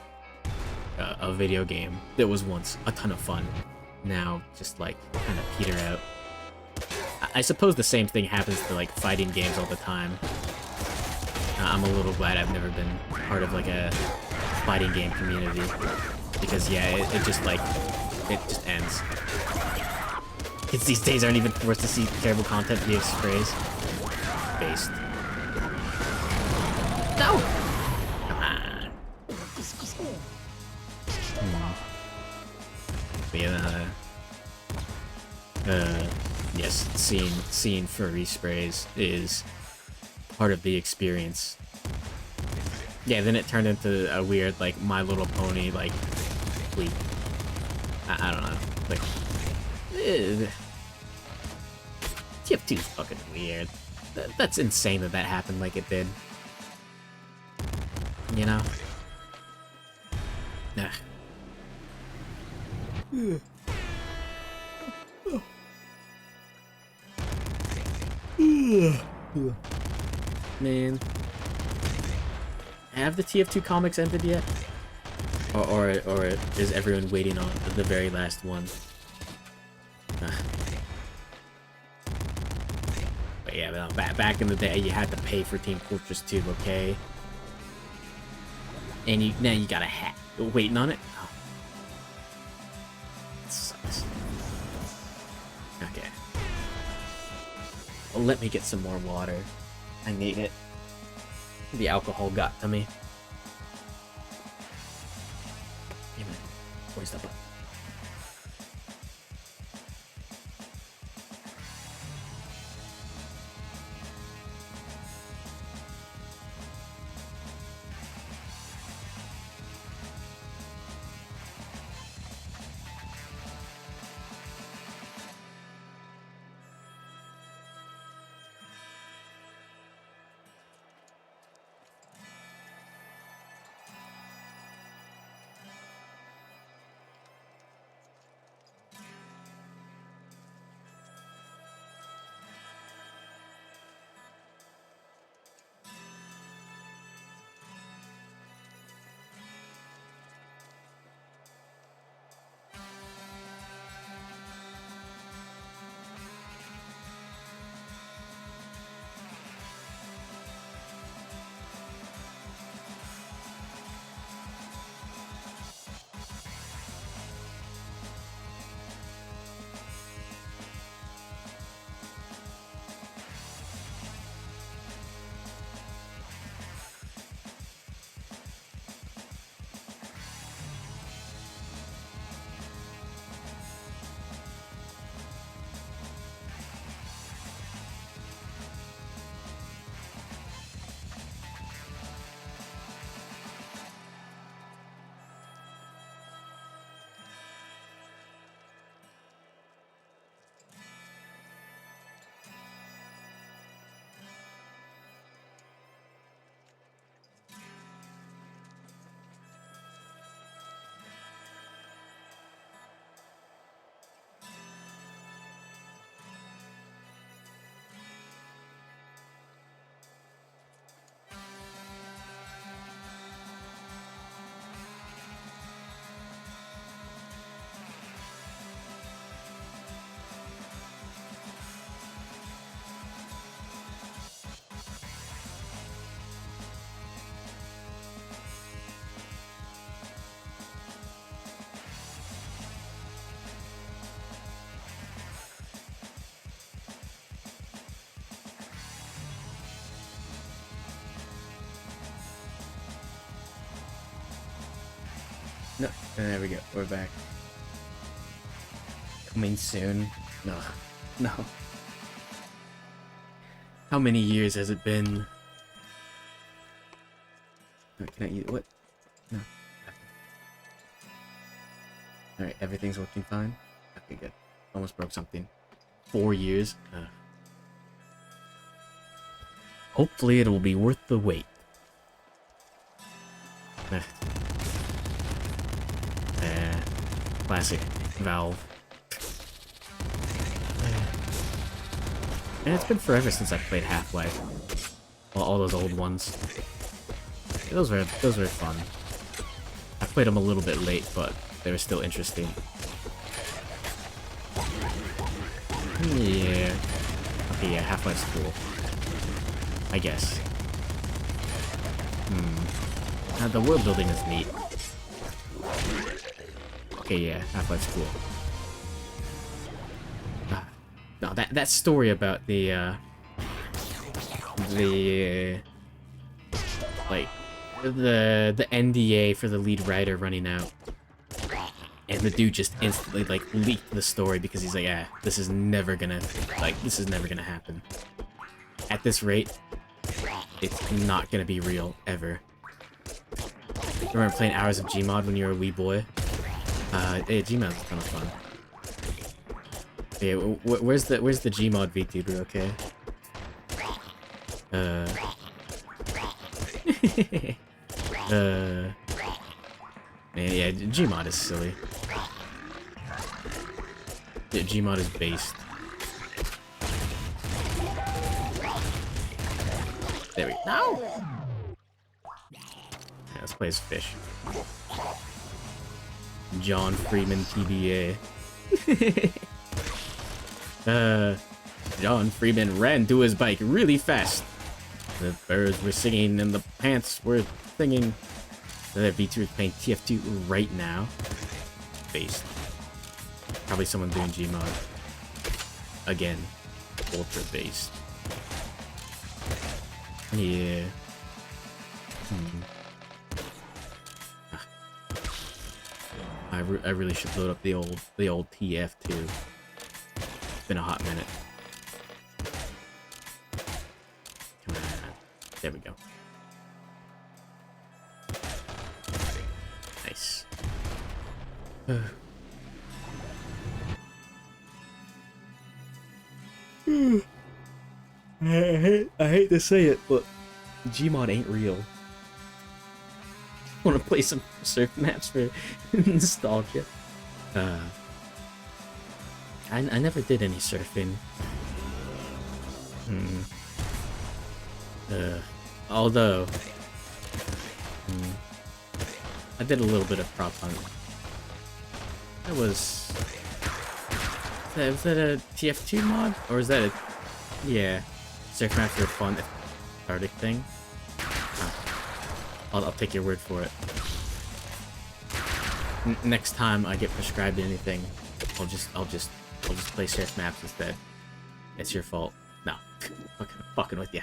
a video game that was once a ton of fun now just, like, kind of peter out. I suppose the same thing happens to, like, fighting games all the time. I'm a little glad I've never been part of, like, a fighting game community. Because, yeah, it just, like, it just ends. Kids these days aren't even forced to see terrible content via sprays. Based. No! Come on. But yeah, yes, seeing furry sprays is part of the experience. Yeah, then it turned into a weird, like, My Little Pony, like, tweet. I don't know. Like, TF2's fucking weird. That's insane that that happened like it did. You know? Nah. Man. Have the TF2 comics ended yet? Or is everyone waiting on the very last one? But yeah, no, back in the day, you had to pay for Team Fortress 2, okay? And now you got a hat. Waiting on it? Oh. It sucks. Okay. Well, let me get some more water. I need it. The alcohol got to me. Damn it. Where's the button? No, there we go. We're back. Coming soon. No. No. How many years has it been? No, can I eat what? No. Alright, everything's working fine? Okay, good. Almost broke something. 4 years? Hopefully it will be worth the wait. Classic Valve. And it's been forever since I played Half-Life. Well, all those old ones. Those were fun. I played them a little bit late, but they were still interesting. Yeah. Okay, yeah, Half-Life's cool. I guess. The world building is neat. Okay, yeah, Half-Life's cool. No, that story about the NDA for the lead writer running out, and the dude just instantly like leaked the story because he's like, yeah, this is never gonna happen. At this rate, it's not gonna be real ever. Remember playing hours of Gmod when you were a wee boy? Yeah, Gmod was kind of fun. Yeah, where's the Gmod VTuber? Okay. Yeah, Gmod is silly. Yeah, Gmod is based. There we go. No! Yeah, let's play as Fish. John Freeman TBA. John Freeman ran to his bike really fast. The birds were singing and the pants were singing. The VTuber is playing TF2 right now. Based. Probably someone doing Gmod. Again. Ultra based. Yeah. Hmm. Ah. I really should load up the old TF too. It's been a hot minute. Come on. There we go. Nice. I hate to say it, but Gmod ain't real. Want to play some surf maps for nostalgia? I never did any surfing. Although, I did a little bit of prop hunt. Was that a TF2 mod? Or is that a... Yeah. Surf map for a fun Arctic thing? I'll take your word for it. Next time I get prescribed anything, I'll just play surf maps instead. It's your fault. No. Fucking with you.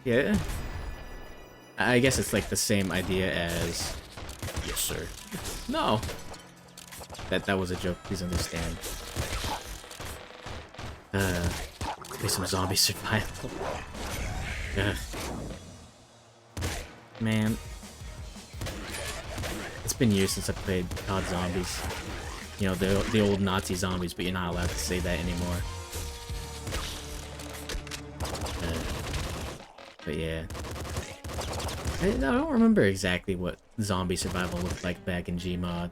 Yeah. I guess it's like the same idea as... Yes, sir. No! That was a joke, please understand. Play some zombie survival. Man. It's been years since I played COD Zombies. You know, the old Nazi zombies, but you're not allowed to say that anymore. But yeah. I don't remember exactly what zombie survival looked like back in Gmod.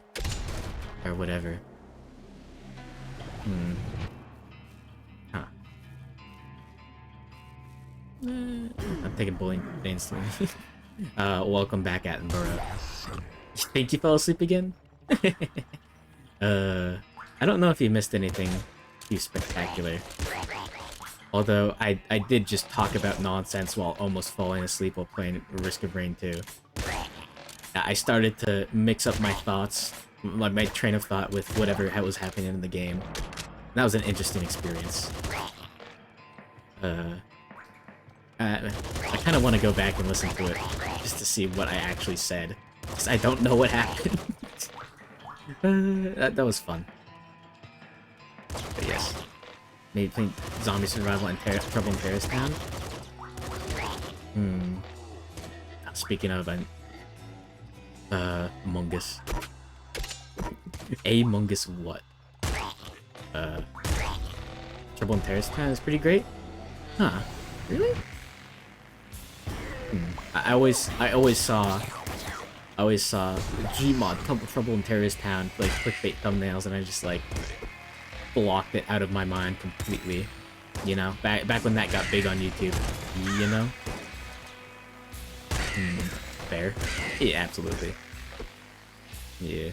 Or whatever. Huh. I'm taking bullying instantly. Welcome back, Attenborough. You think you fell asleep again? I don't know if you missed anything too spectacular. Although, I did just talk about nonsense while almost falling asleep while playing Risk of Rain 2. I started to mix up my thoughts, my train of thought with whatever was happening in the game. That was an interesting experience. I kind of want to go back and listen to it, just to see what I actually said. Because I don't know what happened. That was fun. But yes. Maybe playing Zombie Survival and Trouble in Terrorist Town? Speaking of, Among Us. Among Us what? Trouble in Terrorist Town is pretty great? Huh. Really? I always saw Gmod Trouble in Terrorist Town like clickbait thumbnails, and I just like blocked it out of my mind completely. You know, back when that got big on YouTube. You know. Fair. Yeah, absolutely. Yeah.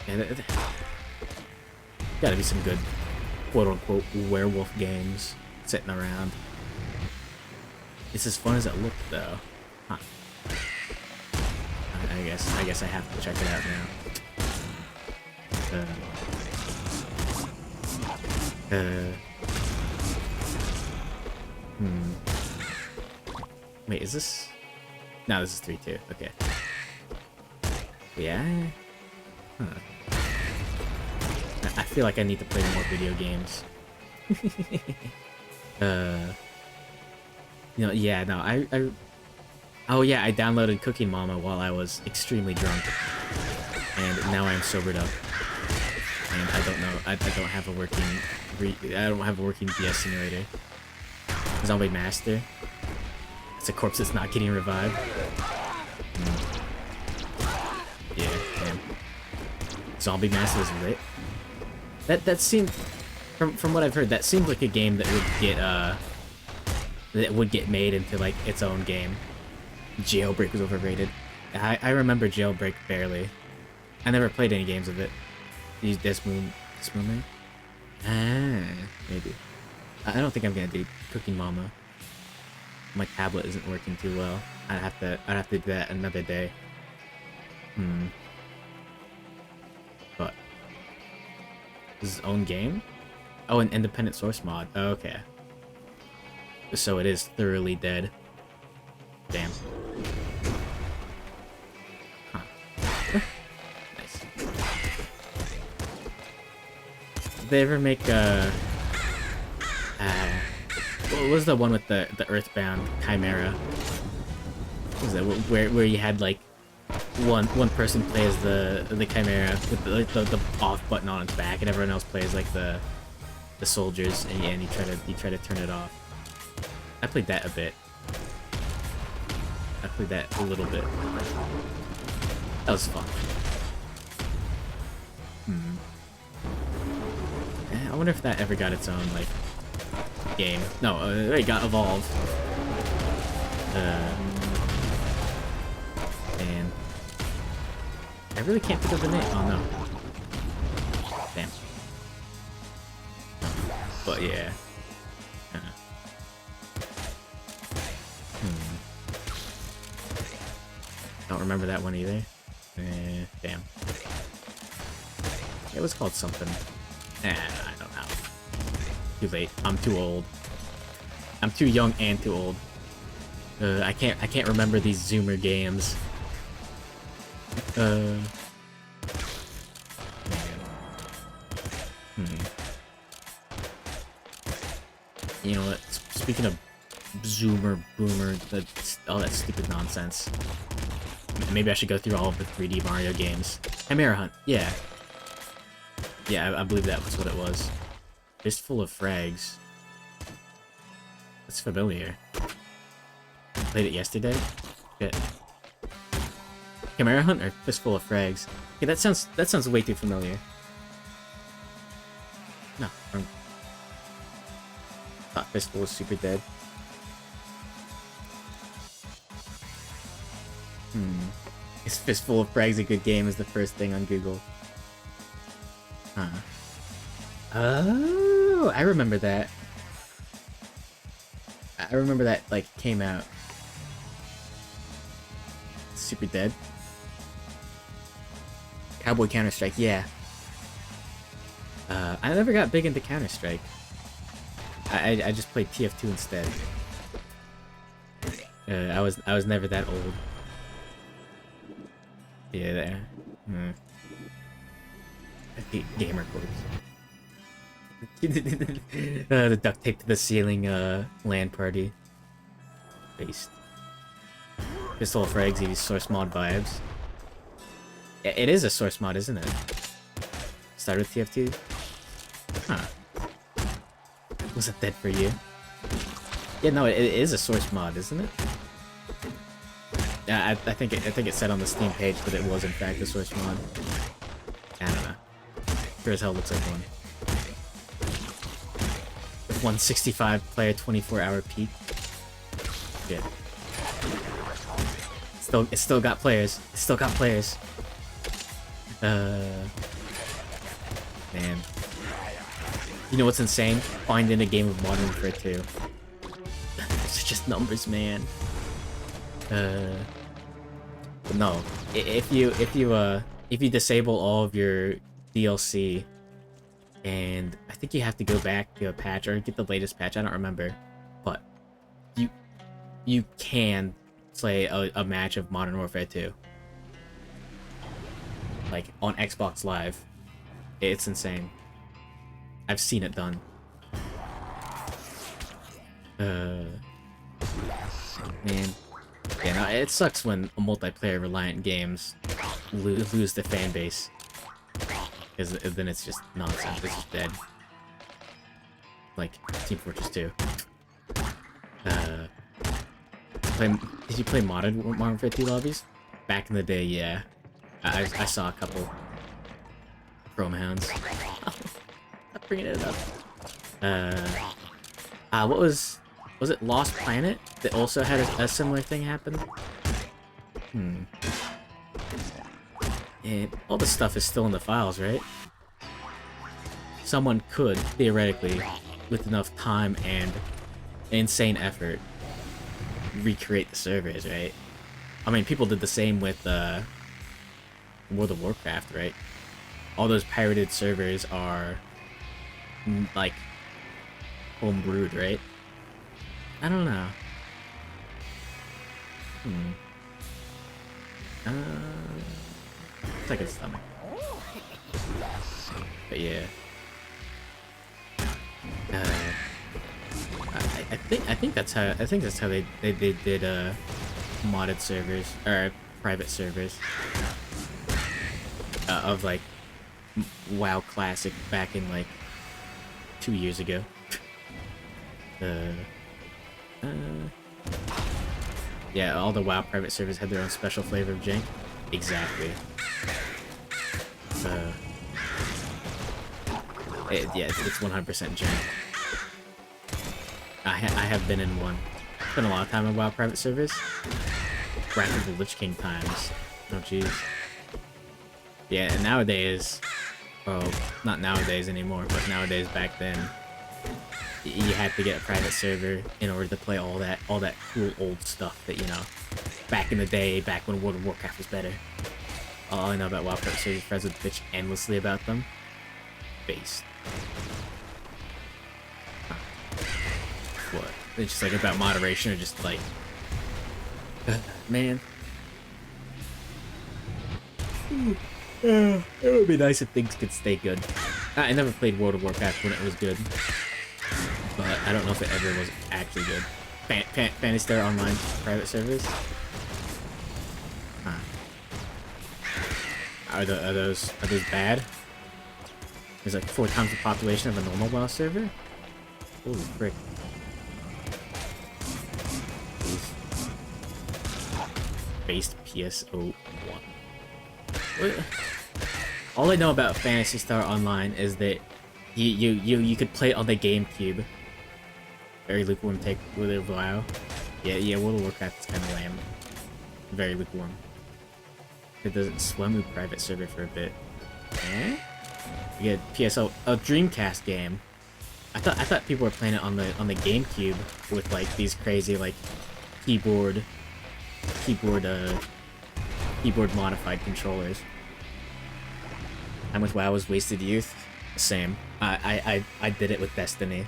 Yeah, gotta be some good quote-unquote werewolf games sitting around. It's as fun as it looked, though. Huh. I guess I have to check it out now. Wait, is this... No, this is 3-2. Okay. Yeah? Huh. I feel like I need to play more video games. You know, yeah, no, oh yeah, I downloaded Cooking Mama while I was extremely drunk. And now I'm sobered up. And I don't know, I don't have a working DS simulator. Zombie Master. It's a corpse that's not getting revived. Yeah, damn. Zombie Master is lit. That seemed, from what I've heard, that seemed like a game that would get made into like its own game. Jailbreak was overrated. I remember Jailbreak barely. I never played any games of it. Use Desmoon Maybe. I don't think I'm gonna do Cooking Mama. My tablet isn't working too well. I'd have to do that another day. But His own game? Oh, an independent source mod. Oh, okay. So it is thoroughly dead. Damn. Huh. Nice. Did they ever make what was the one with the Earthbound Chimera? What was that where you had like one person plays the Chimera with the off button on its back, and everyone else plays like the soldiers, and you try to turn it off. I played that a bit. I played that a little bit. That was fun. I wonder if that ever got its own like game. No, it got evolved. And I really can't think of the name. Oh no. Damn. But yeah. Don't remember that one either. Damn. It was called something. I don't know. Too late. I'm too old. I'm too young and too old. I can't remember these Zoomer games. You know what? Speaking of Zoomer, Boomer, all that stupid nonsense. Maybe I should go through all of the 3D Mario games. Chimera Hunt, yeah. Yeah, I believe that was what it was. Fistful of Frags. That's familiar. Played it yesterday? Shit. Chimera Hunt or Fistful of Frags? Okay, that sounds way too familiar. No, wrong. Thought Fistful was super dead. Is Fistful of Frags a good game is the first thing on Google. Huh. Oh, I remember that. I remember that, like, came out. Super dead. Cowboy Counter-Strike, yeah. I never got big into Counter-Strike. I just played TF2 instead. I was never that old. Yeah, there. Gamer cords. The duct tape to the ceiling LAN party. Based. Pistol of Frags, these source mod vibes. It is a source mod, isn't it? Start with TF2? Huh. Was it dead for you? Yeah, no, it is a source mod, isn't it? Yeah, I think it said on the Steam page that it was in fact a source mod. I don't know. Sure as hell looks like one. 165 player 24-hour peak. Yeah. It's still got players. It's still got players. Man. You know what's insane? Finding a game of Modern Warfare 2. It's just numbers, man. But no. If you disable all of your DLC, and I think you have to go back to a patch or get the latest patch, I don't remember, but you can play a match of Modern Warfare 2. Like, on Xbox Live. It's insane. I've seen it done. Man. Yeah, no, it sucks when multiplayer-reliant games lose the fan base. Because then it's just nonsense. It's just dead. Like Team Fortress 2. Did you play Modern Warfare 2 lobbies? Back in the day, yeah. I saw a couple. Chrome Hounds. I'm bringing it up. What was it Lost Planet that also had a similar thing happen? And all this stuff is still in the files, right? Someone could, theoretically, with enough time and insane effort, recreate the servers, right? I mean, people did the same with World of Warcraft, right? all those pirated servers are like homebrewed, right? I don't know. Second stomach. But yeah. I think that's how they did modded servers or private servers of like WoW Classic back in like 2 years ago. Yeah, all the WoW private servers had their own special flavor of jank. Exactly. Yeah, it's 100% jank. I have been in one. Spent a lot of time in WoW private servers. Wrath of the Lich King times. Oh jeez. Yeah, and nowadays, well, not nowadays anymore, but nowadays back then, you had to get a private server in order to play all that cool old stuff that, you know, back in the day, back when World of Warcraft was better. All I know about WoW private servers, friends would bitch endlessly about them. Based. What? It's just like about moderation or just like... man. It would be nice if things could stay good. I never played World of Warcraft when it was good. But I don't know if it ever was actually good. Phantasy Star Online private servers? Huh. Are those bad? There's like 4 times the population of a normal WoW server? Holy frick. Based PSO1. All I know about Phantasy Star Online is that you could play it on the GameCube. Very lukewarm take with a WoW. Yeah, World of Warcraft is kind of lame. Very lukewarm. It doesn't Swemu private server for a bit. Eh? You get PSO, a Dreamcast game. I thought people were playing it on the GameCube with like these crazy like keyboard modified controllers. I'm with WoW was wasted youth. Same. I did it with Destiny,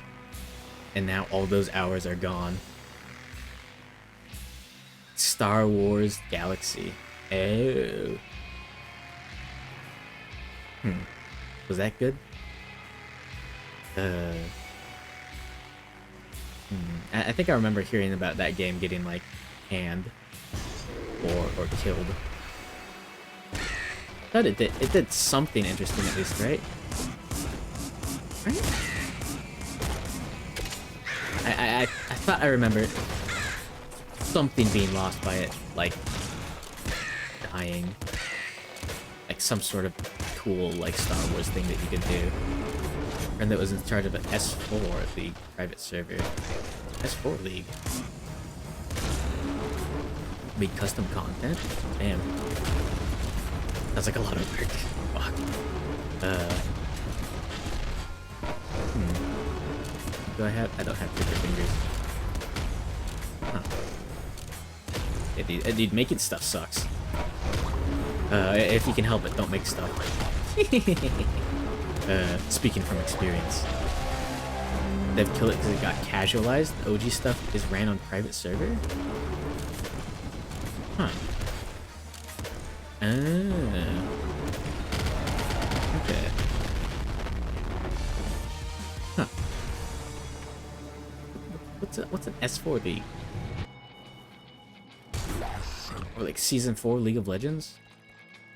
and now all those hours are gone. Star Wars Galaxy. Oh. Was that good? I think I remember hearing about that game getting like canned or killed. I thought it did something interesting at least, right? Right? I thought I remembered something being lost by it, like dying. Like some sort of cool like Star Wars thing that you could do. And that was in charge of an S4 League private server. S4 League. Made custom content? Damn. That's like a lot of work. Fuck. Do I have? I don't have trigger fingers. Huh. Dude, making stuff sucks. If you can help it, don't make stuff. Speaking from experience. They've killed it because it got casualized. The OG stuff is ran on private server? Huh. Okay. Huh. What's an S4 League? Or like Season 4 League of Legends? Is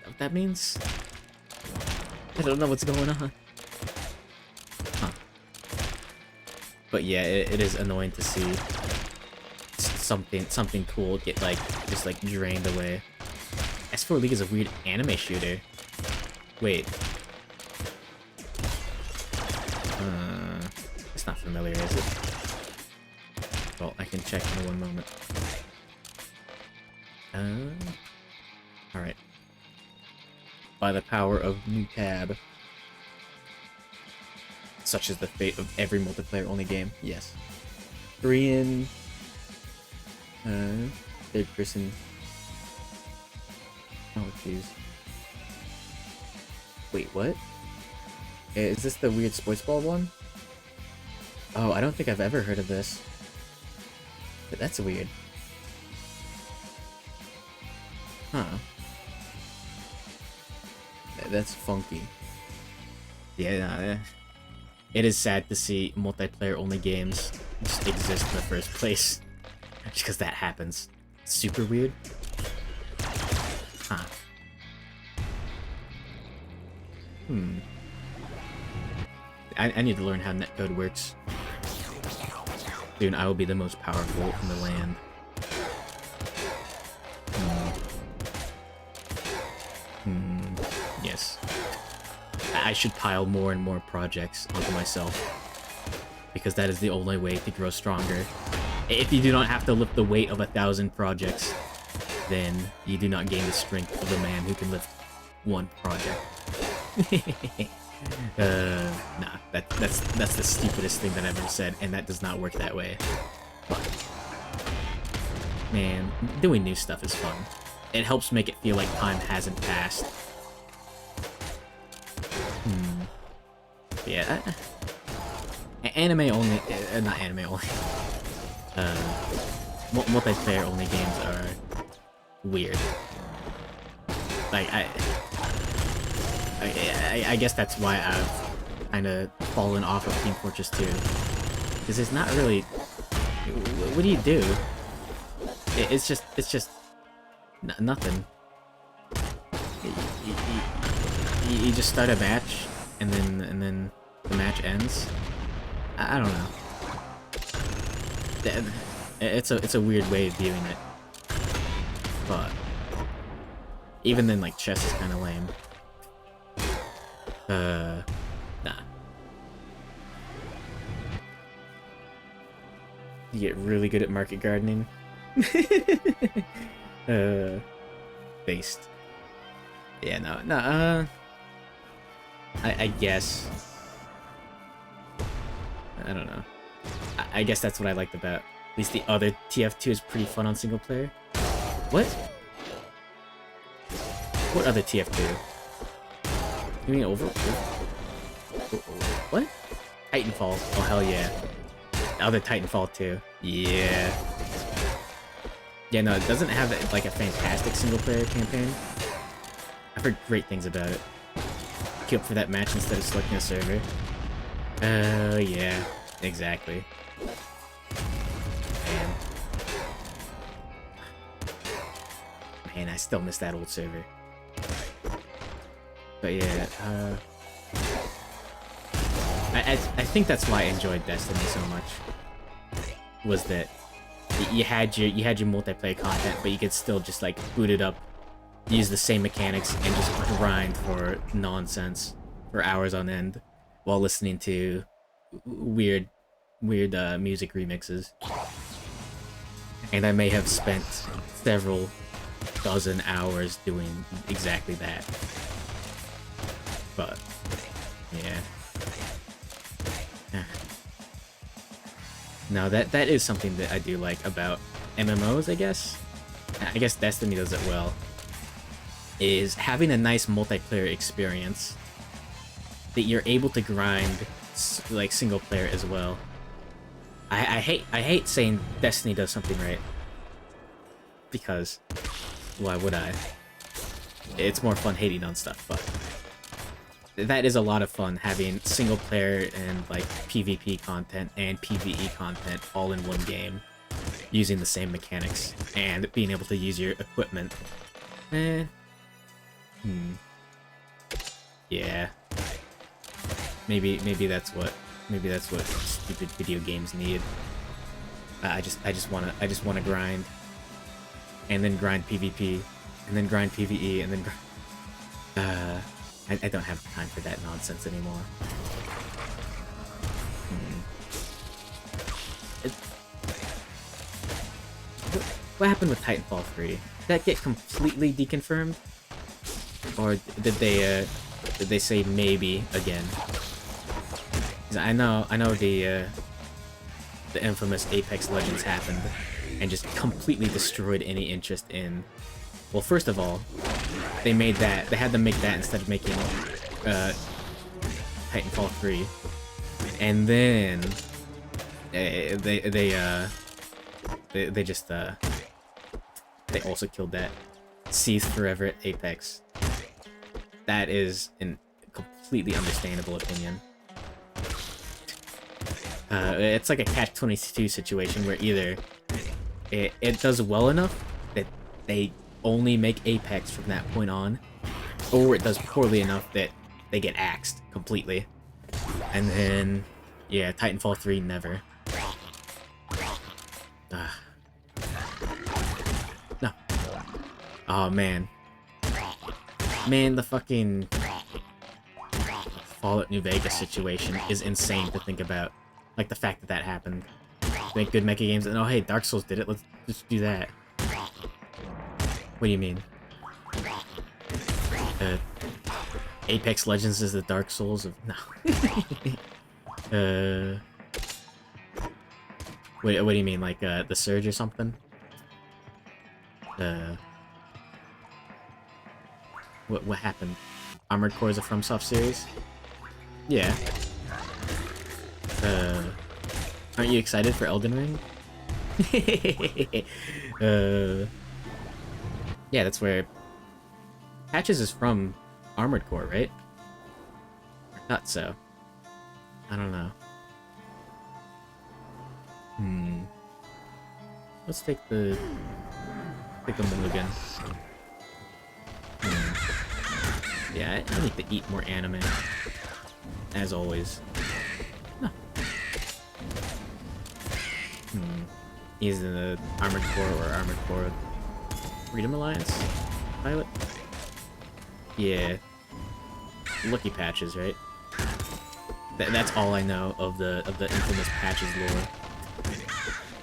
that what that means? I don't know what's going on. Huh. But yeah, it is annoying to see something cool get like just like drained away. S4 League is a weird anime shooter. Wait. It's not familiar, is it? Well, I can check in one moment. Alright. By the power of new tab. Such is the fate of every multiplayer-only game. Yes. Korean... third person... Oh, jeez. Wait, what? Is this the weird sports ball one? Oh, I don't think I've ever heard of this. But that's weird. Huh. That's funky. Yeah, nah, it is sad to see multiplayer-only games just exist in the first place. Just because that happens. Super weird. Huh. I need to learn how netcode works. Soon I will be the most powerful in the land. Yes. I should pile more and more projects onto myself. Because that is the only way to grow stronger. If you do not have to lift the weight of 1,000 projects, then you do not gain the strength of a man who can lift one project. Nah, that's the stupidest thing that I've ever said, and that does not work that way. But, man, doing new stuff is fun. It helps make it feel like time hasn't passed. Yeah, anime only, not anime only. Multiplayer only games are weird. Like I guess that's why I've kind of fallen off of Team Fortress 2, because it's not really. What do you do? It's just nothing. You just start a match, and then the match ends. I don't know. It's a weird way of viewing it, but even then, like, chess is kind of lame. Nah. You get really good at market gardening. Based. Yeah, no, I guess. I don't know. I guess that's what I liked about. At least the other TF2 is pretty fun on single player. What? What other TF2? You mean over? What? Titanfall. Oh, hell yeah. The other Titanfall too. Yeah. Yeah, no, it doesn't have like a fantastic single player campaign. I've heard great things about it. Queue up for that match instead of selecting a server. Yeah. Exactly. Man, I still miss that old server. But yeah, I think that's why I enjoyed Destiny so much. Was that you had your multiplayer content, but you could still just like boot it up, use the same mechanics, and just grind for nonsense for hours on end while listening to weird music remixes. And I may have spent several dozen hours doing exactly that. But yeah. No, that is something that I do like about MMOs, I guess. I guess Destiny does it well. Is having a nice multiplayer experience that you're able to grind like single player as well. I hate saying Destiny does something right, because why would I? It's more fun hating on stuff, but that is a lot of fun having single player and like PvP content and PvE content all in one game, using the same mechanics and being able to use your equipment. Yeah. Maybe that's what stupid video games need. I just wanna grind, and then grind PvP, and then grind PvE, and then I don't have time for that nonsense anymore. What happened with Titanfall 3? Did that get completely deconfirmed? Or did they say maybe again? 'Cause I know the infamous Apex Legends happened and just completely destroyed any interest in. Well, first of all, they had to make that instead of making Titanfall 3, and then they just they also killed that Cease Forever at Apex. That is a completely understandable opinion. It's like a catch-22 situation where either it does well enough that they only make Apex from that point on, or it does poorly enough that they get axed completely. And then, yeah, Titanfall 3 never. No. Oh, man. Man, the fucking Fallout New Vegas situation is insane to think about. Like, the fact that that happened. Make good mecha games, and oh hey, Dark Souls did it, let's just do that. What do you mean? Apex Legends is the Dark Souls of... No. What do you mean, like, The Surge or something? What happened? Armored Core is a FromSoft series? Yeah. Aren't you excited for Elden Ring? Yeah, that's where... Patches is from Armored Core, right? I thought so. I don't know. Let's take the... mulligan. Yeah, I need to eat more anime. As always. No. He's in the Armored Core or Armored Core Freedom Alliance pilot? Yeah. Lucky Patches, right? That's all I know of the infamous Patches lore.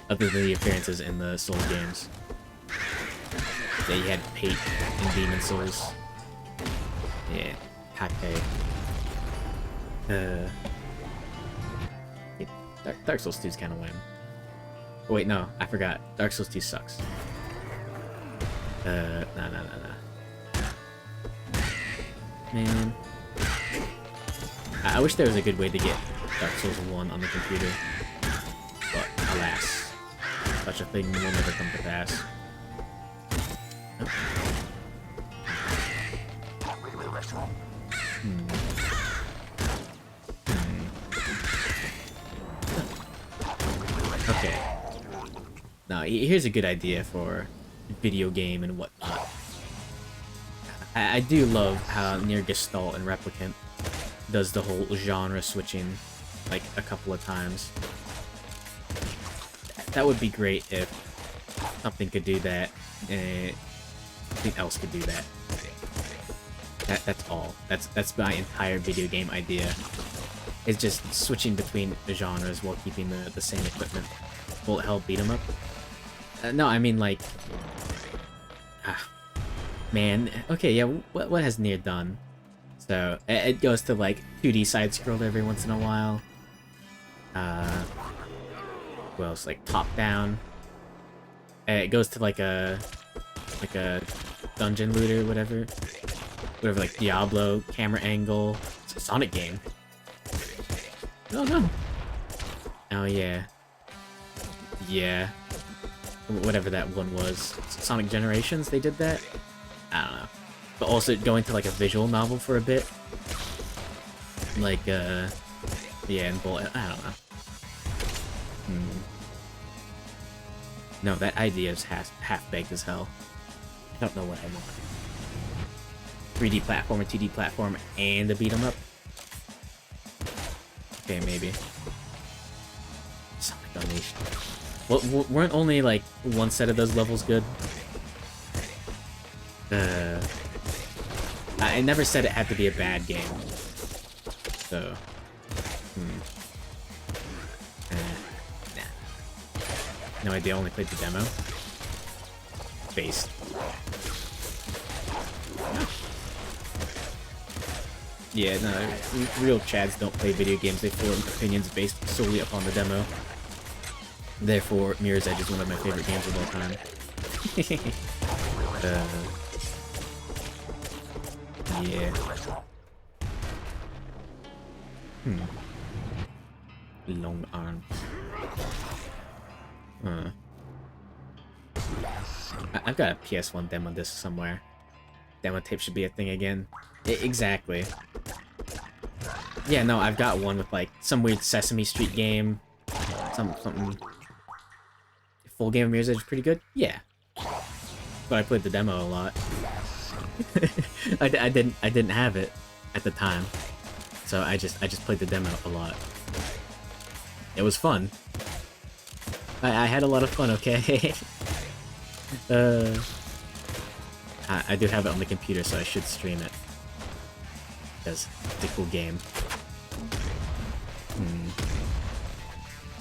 Other than the appearances in the Soul games. That he had Pate in Demon Souls. Yeah, Kake. Yeah, Dark Souls 2 is kind of lame. Oh, wait, no, I forgot. Dark Souls 2 sucks. No. Man. I wish there was a good way to get Dark Souls 1 on the computer. But, alas, such a thing will never come to pass. Okay. Now, here's a good idea for video game and whatnot. I do love how Near Gestalt and Replicant does the whole genre switching, like, a couple of times. That would be great if something could do that, and something else could do that. That's all. That's my entire video game idea. It's just switching between the genres while keeping the same equipment. Bullet Hell beat 'em up? No, I mean like... man, okay, yeah, what has Nier done? So, it goes to like 2D side-scroll every once in a while. What else? Like top-down. It goes to like a dungeon looter, whatever, like Diablo, camera angle. It's a Sonic game. Oh no. Oh yeah. Yeah. Whatever that one was. Sonic Generations, they did that? I don't know. But also going to like a visual novel for a bit. Like, yeah, and Bullet, I don't know. No, that idea is half-baked as hell. I don't know what I want. 3D platform, 2D platform, and a beat 'em up? Okay, maybe. Sonic Unleashed. Well, weren't only like one set of those levels good? I never said it had to be a bad game. So, nah. No idea, only played the demo. Based. Yeah, no, real Chads don't play video games, they form opinions based solely upon the demo. Therefore, Mirror's Edge is one of my favorite games of all time. Yeah. Long arms. I've got a PS1 demo disc somewhere. Demo tape should be a thing again. Exactly. Yeah, no, I've got one with like some weird Sesame Street game. Something. Full game of Mirror's Edge is pretty good? Yeah. But I played the demo a lot. I didn't have it at the time. So I just played the demo a lot. It was fun. I had a lot of fun, okay? I do have it on the computer, so I should stream it. Because it's a cool game.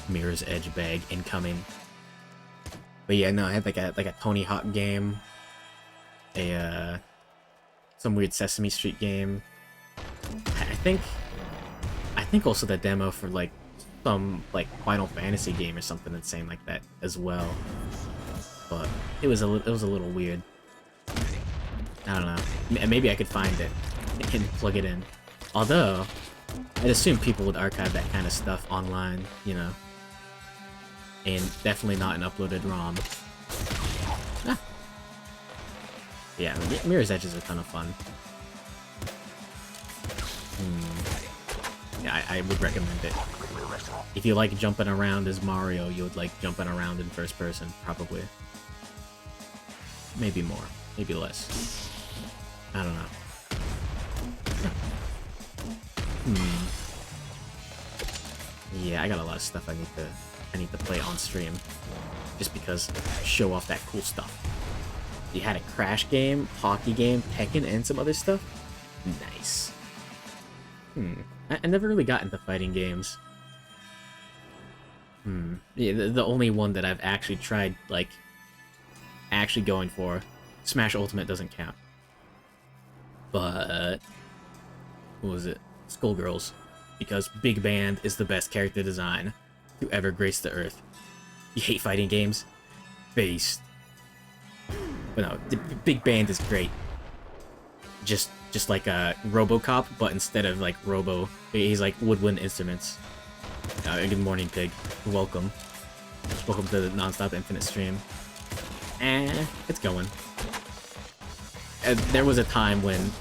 Mirror's Edge bag incoming. But yeah, no, I had like a Tony Hawk game. Some weird Sesame Street game. I think also the demo for like some like Final Fantasy game or something insane like that as well. But it was a little weird. I don't know. Maybe I could find it and plug it in. Although, I'd assume people would archive that kind of stuff online, you know. And definitely not an uploaded ROM. Ah. Yeah, Mirror's Edge is a ton of fun. Yeah, I would recommend it. If you like jumping around as Mario, you would like jumping around in first person, probably. Maybe more, maybe less. I don't know. Yeah, I got a lot of stuff I need to play on stream, just because show off that cool stuff. You had a Crash game, hockey game, Tekken, and some other stuff. Nice. I never really got into fighting games. Yeah, the only one that I've actually tried, like, actually going for, Smash Ultimate doesn't count. But what was it? Skullgirls, because Big Band is the best character design to ever grace the earth. You hate fighting games? Based. But no, the Big Band is great. Just like a RoboCop, but instead of like Robo, he's like woodwind instruments. Good morning, Pig. Welcome. Welcome to the Nonstop Infinite stream. It's going. There was a time when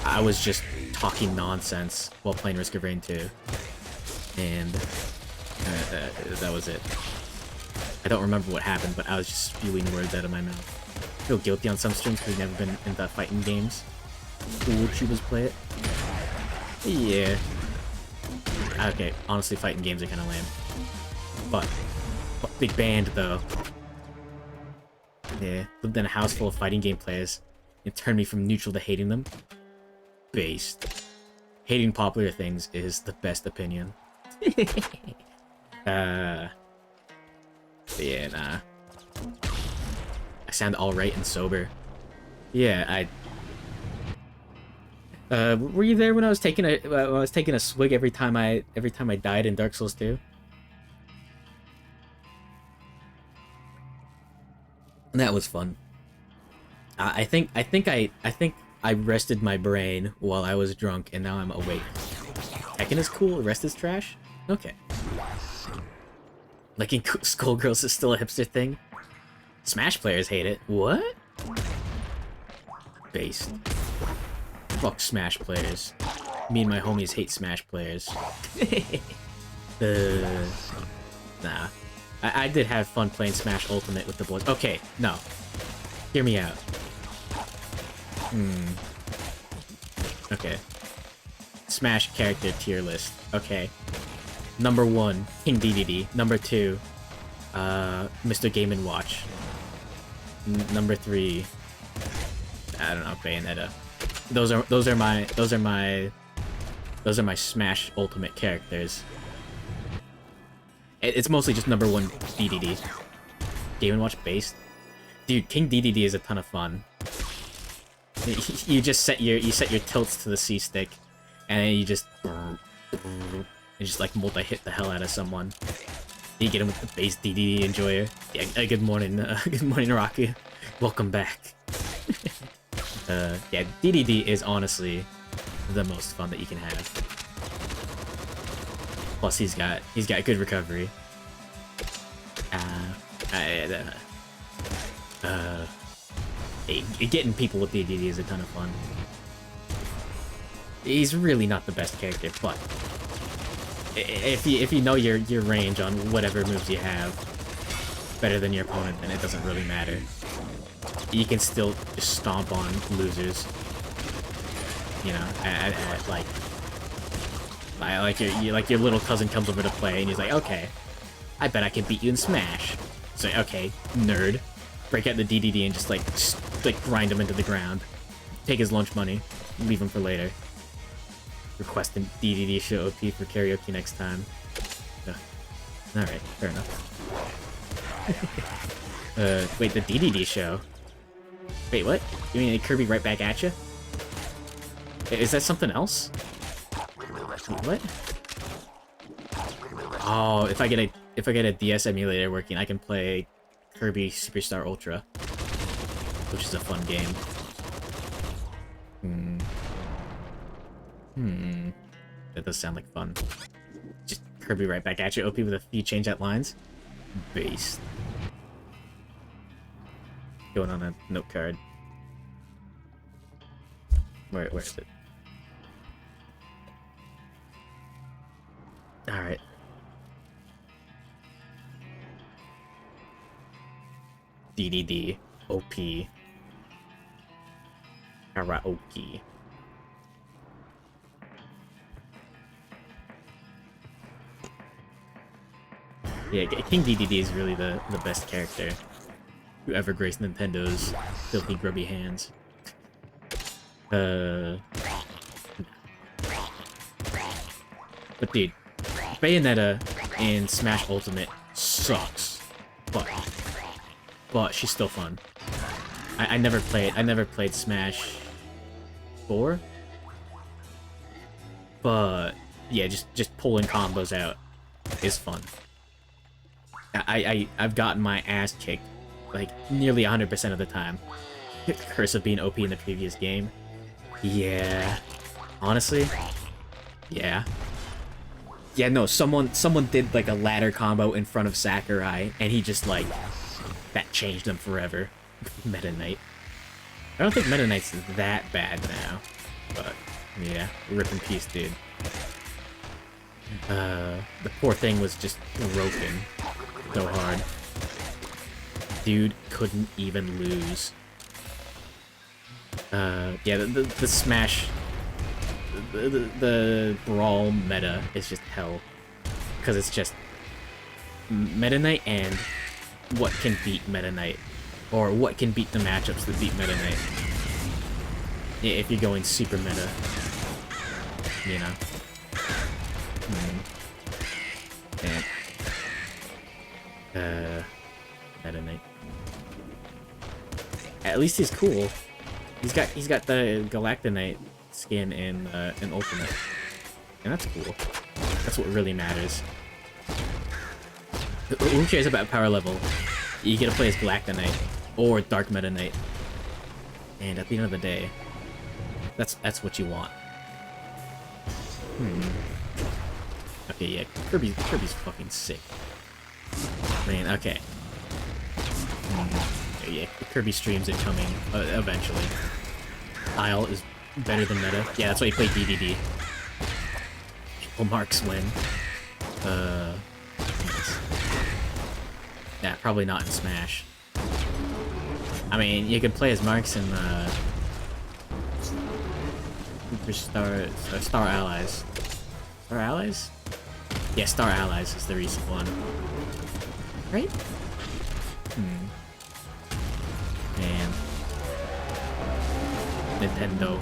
I was just talking nonsense while playing Risk of Rain 2. And that was it. I don't remember what happened, but I was just spewing words out of my mouth. I feel guilty on some streams because I've never been into fighting games. Would YouTubers play it? Yeah. Okay, honestly, fighting games are kind of lame. But Big Band, though. Yeah, lived in a house full of fighting game players. It turned me from neutral to hating them. Based. Hating popular things is the best opinion. Yeah, nah. I sound alright and sober. Yeah, were you there when I was taking a swig every time I died in Dark Souls 2? That was fun. I think I rested my brain while I was drunk, and now I'm awake. Tekken is cool, rest is trash? Okay. Liking Skullgirls is still a hipster thing? Smash players hate it. What? Based. Fuck Smash players. Me and my homies hate Smash players. Nah. I did have fun playing Smash Ultimate with the boys. Okay, no. Hear me out. Okay. Smash character tier list. Okay. Number 1, King Dedede. Number 2, Mr. Game & Watch. Number 3, I don't know, Bayonetta. Those are my Smash Ultimate characters. It's mostly just number 1 Dedede. Game & Watch based. Dude, King Dedede is a ton of fun. You just set your tilts to the C stick, and then you just like multi-hit the hell out of someone. You get him with the base Dedede enjoyer. Yeah, good morning, Raku. Welcome back. Yeah, Dedede is honestly the most fun that you can have. Plus, he's got good recovery. Getting people with DDD is a ton of fun. He's really not the best character, but if you know your range on whatever moves you have better than your opponent, then it doesn't really matter. You can still just stomp on losers. You know, like your little cousin comes over to play and he's like, okay, I bet I can beat you in Smash. It's like, okay, nerd. Break out the DDD and just grind him into the ground. Take his lunch money, leave him for later. Request a DDD show OP for karaoke next time. Alright, fair enough. Wait, the DDD show? Wait, what? You mean Kirby right back at you? Is that something else? Wait, what? Oh, if I get a DS emulator working, I can play Kirby Superstar Ultra, which is a fun game. That does sound like fun. Just Kirby right back at you, OP with a few change-out lines. Based. Going on a note card. Where is it? Alright. DDD. OP. Karaoke. Yeah, King DDD is really the best character who ever graced Nintendo's filthy, grubby hands. But dude, Bayonetta in Smash Ultimate sucks, but she's still fun. I never played Smash 4, but yeah, just pulling combos out is fun. I've gotten my ass kicked like nearly 100% of the time. Curse of being OP in the previous game. Yeah, honestly, yeah. Yeah, no, someone did like a ladder combo in front of Sakurai, and he just like, that changed him forever. Meta Knight. I don't think Meta Knight's that bad now, but yeah, rip in peace, dude. The poor thing was just broken so hard. Dude couldn't even lose. Yeah, the Smash, the Brawl meta is just hell, because it's just Meta Knight and what can beat Meta Knight, or what can beat the matchups that beat Meta Knight. Yeah, if you're going super meta, you know. And Meta Knight. At least he's cool. He's got the Galactonite skin in Ultimate, and that's cool. That's what really matters. Who cares about power level? You get to play as Galactonite or Dark Meta Knight, and at the end of the day, that's what you want. Okay, yeah, Kirby's fucking sick. Man, okay. Yeah, Kirby streams are coming eventually. Isle is better than Meta. Yeah, that's why you play DDD. Well, Marks win. Yeah, probably not in Smash. I mean, you can play as Marks in Star Allies. Star Allies? Yeah, Star Allies is the recent one. Right? Man. Nintendo.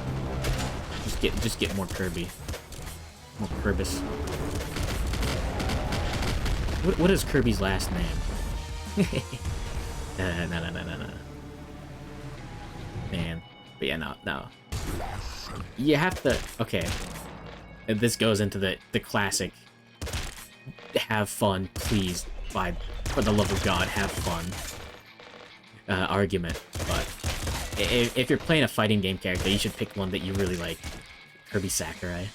Just get more Kirby. More Kirbis. What is Kirby's last name? No. Man. But yeah, no. You have to... Okay. This goes into the classic have fun, please, for the love of God, have fun argument. But if you're playing a fighting game character, you should pick one that you really like. Kirby Sakurai.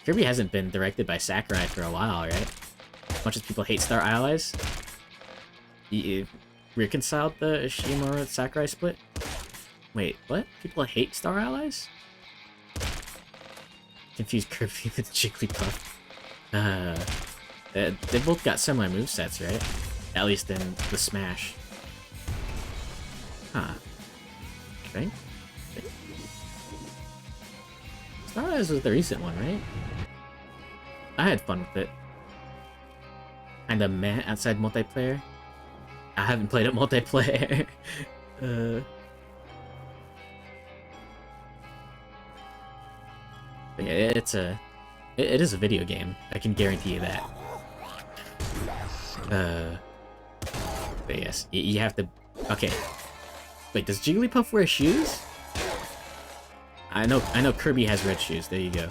Kirby hasn't been directed by Sakurai for a while, right? As much as people hate Star Allies, you reconciled the Ishimura Sakurai split? Wait, what? People hate Star Allies? Confused Kirby with Jigglypuff. They both got similar movesets, right? At least in the Smash. Huh. Right? Star Allies was the recent one, right? I had fun with it. Kinda meh outside multiplayer. I haven't played it multiplayer. But yeah, it is a video game. I can guarantee you that. But yes, you have to. Okay. Wait, does Jigglypuff wear shoes? I know Kirby has red shoes. There you go.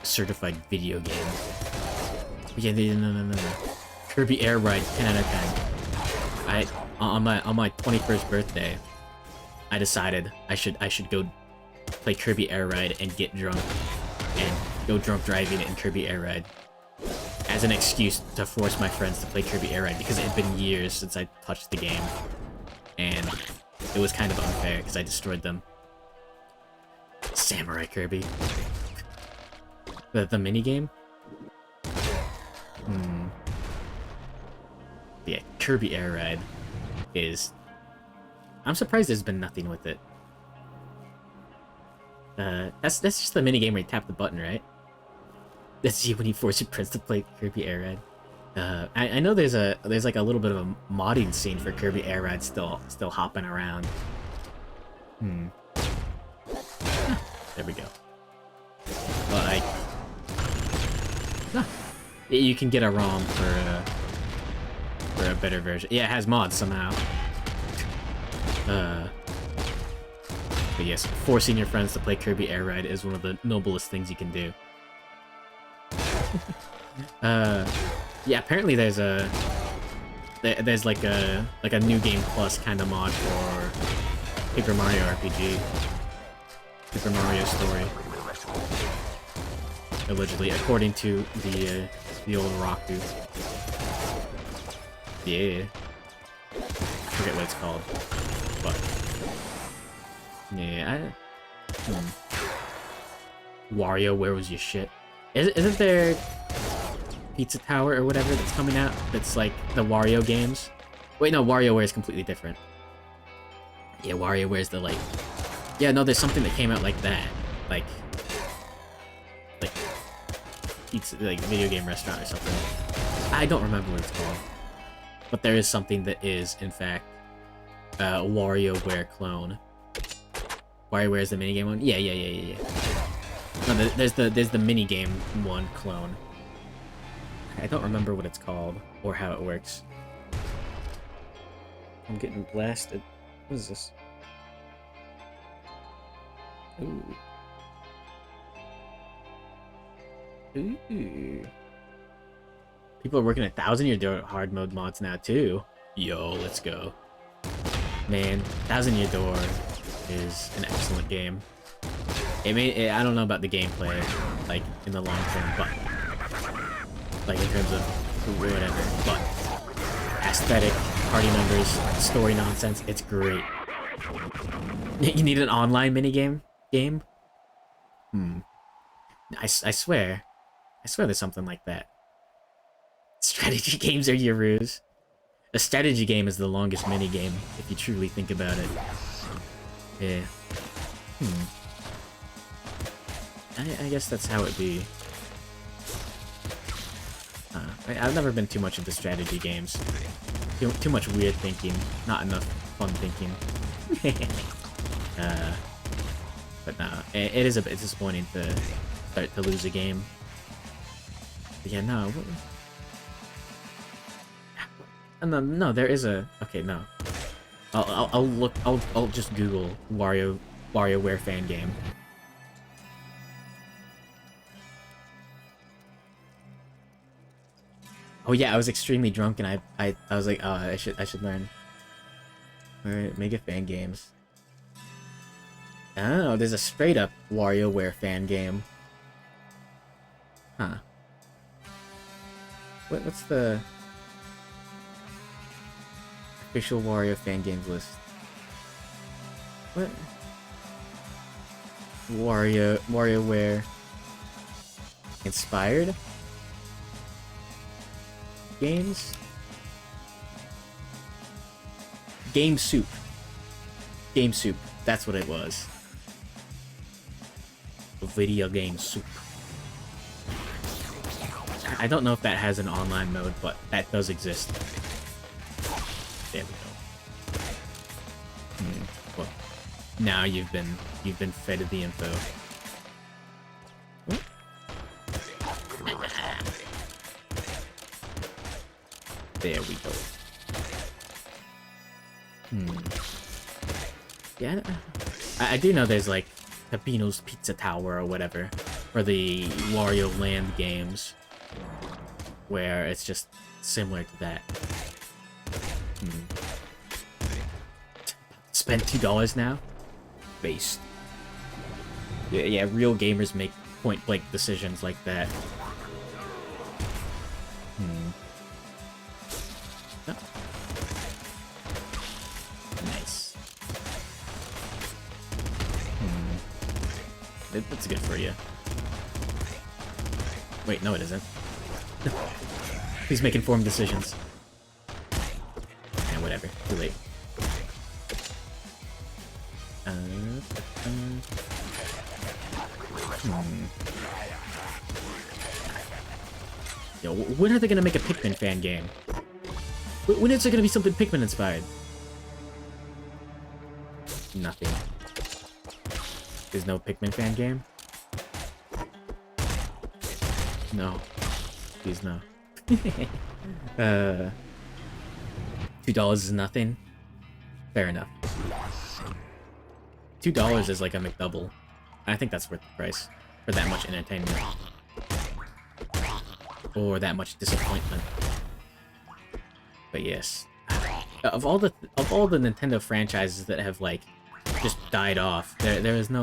Certified video game. Yeah, no. Kirby Air Ride 10 out of 10. On my 21st birthday, I decided I should go play Kirby Air Ride and get drunk and go drunk driving in Kirby Air Ride as an excuse to force my friends to play Kirby Air Ride because it had been years since I touched the game and it was kind of unfair because I destroyed them. Samurai Kirby. The minigame? Yeah, Kirby Air Ride is... I'm surprised there's been nothing with it. That's just the minigame where you tap the button, right? That's you when you force your friends to play Kirby Air Ride. I know there's like a little bit of a modding scene for Kirby Air Ride still hopping around. There we go. But you can get a ROM for a better version. Yeah, it has mods somehow. But yes, forcing your friends to play Kirby Air Ride is one of the noblest things you can do. Yeah, apparently there's like a new game plus kind of mod for Paper Mario RPG. Super Mario Story. Allegedly, according to the old Raku. Yeah. I forget what it's called. But yeah, Wario, where was your shit? Isn't there Pizza Tower or whatever that's coming out that's like the Wario games? Wait, no, WarioWare is completely different. Yeah, WarioWare is the like... Yeah, no, there's something that came out like that. Like pizza, like video game restaurant or something. I don't remember what it's called. But there is something that is, in fact, a WarioWare clone. WarioWare is the minigame one? Yeah. No, there's the minigame one clone. I don't remember what it's called or how it works. I'm getting blasted. What is this? Ooh. People are working 1,000 Year Door hard mode mods now too. Yo, let's go. Man, 1,000 Year Door is an excellent game. I don't know about the gameplay, like in the long term, but like in terms of whatever. But aesthetic, party numbers, story nonsense, it's great. You need an online minigame game? I swear there's something like that. Strategy games are your ruse. A strategy game is the longest minigame, if you truly think about it. Yeah. I guess that's how it be. I've never been too much into strategy games. Too much weird thinking, not enough fun thinking. But no, it is a bit disappointing to start to lose a game. But yeah, no. No, there is a... Okay, no. I'll look... I'll just Google WarioWare fan game. Oh yeah, I was extremely drunk and I was like, oh, I should learn. Alright, Mega Fan Games. Oh, there's a straight up WarioWare fan game. Huh. What's the official Wario fan games list? What? WarioWare inspired games? Game Soup. Game Soup. That's what it was. Video Game Soup. I don't know if that has an online mode, but that does exist. There we go. Well, now you've been fed the info. There we go. Yeah, I do know there's like Peppino's Pizza Tower or whatever for the Wario Land games, where it's just similar to that. Spend $2 now? Based. Yeah, real gamers make point-blank decisions like that. Oh. Nice. That's good for you. Wait, no it isn't. Please make informed decisions. Yeah, whatever. Too late. Yo, when are they gonna make a Pikmin fan game? When is there gonna be something Pikmin inspired? Nothing. There's no Pikmin fan game? No. Please no. $2 is nothing? Fair enough. $2 is like a McDouble. I think that's worth the price for that much entertainment. Or that much disappointment. But yes. Of all the Nintendo franchises that have like just died off, there isn't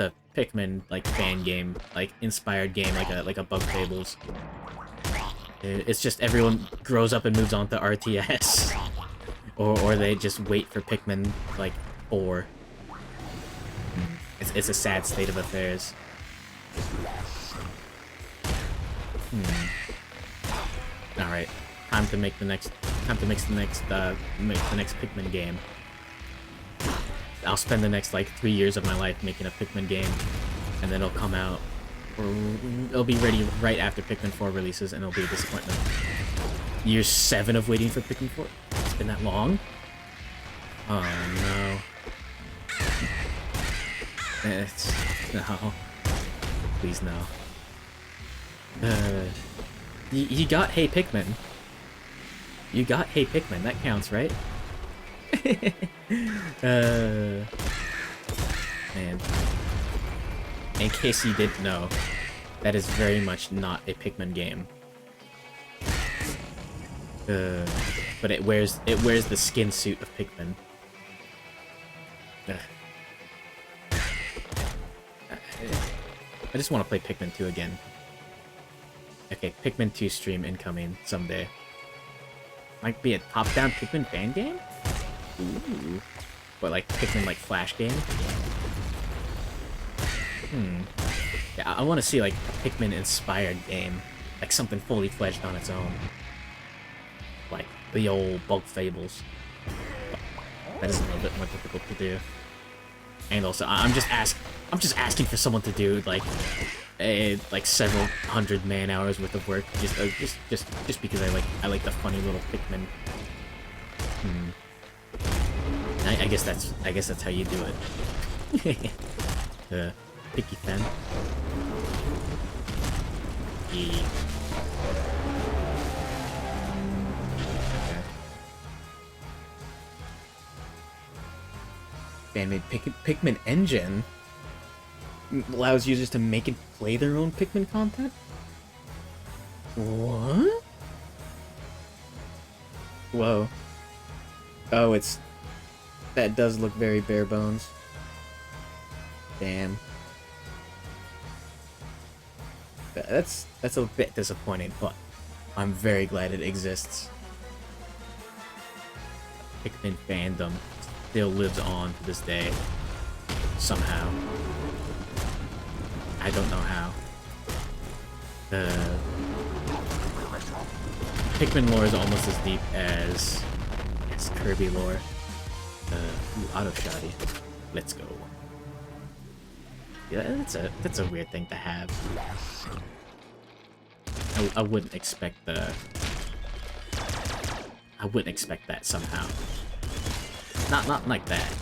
a Pikmin like fan game, like inspired game like a Bug Fables. It's just everyone grows up and moves on to RTS. Or they just wait for Pikmin like 4. It's a sad state of affairs. Alright. Time to make the next Pikmin game. I'll spend the next like 3 years of my life making a Pikmin game, and then it'll come out, or it'll be ready right after Pikmin 4 releases, and it'll be a disappointment. Year 7 of waiting for Pikmin 4? It's been that long? Oh no. No. Please no. You got Hey Pikmin. You got Hey Pikmin, that counts, right? Man. In case you didn't know, that is very much not a Pikmin game. But it wears the skin suit of Pikmin. I just want to play Pikmin 2 again. Okay, Pikmin 2 stream incoming someday. Might be a top-down Pikmin fan game? Ooh. What, like Pikmin like Flash game? Yeah, I want to see like a Pikmin-inspired game. Like something fully fledged on its own. Like the old Bug Fables. But that is a little bit more difficult to do. And also, I'm just asking for someone to do like several hundred man-hours worth of work, just because I like the funny little Pikmin. I guess that's how you do it. Picky fan. Yeah. Fan-made Pikmin engine allows users to make and play their own Pikmin content? What? Whoa. Oh, that does look very bare bones. Damn. That's a bit disappointing, but I'm very glad it exists. Pikmin fandom still lives on to this day. Somehow. I don't know how. Pikmin lore is almost as deep as Kirby lore. Ooh, auto shotty. Let's go. Yeah, that's a weird thing to have. I wouldn't expect I wouldn't expect that somehow. Not like that.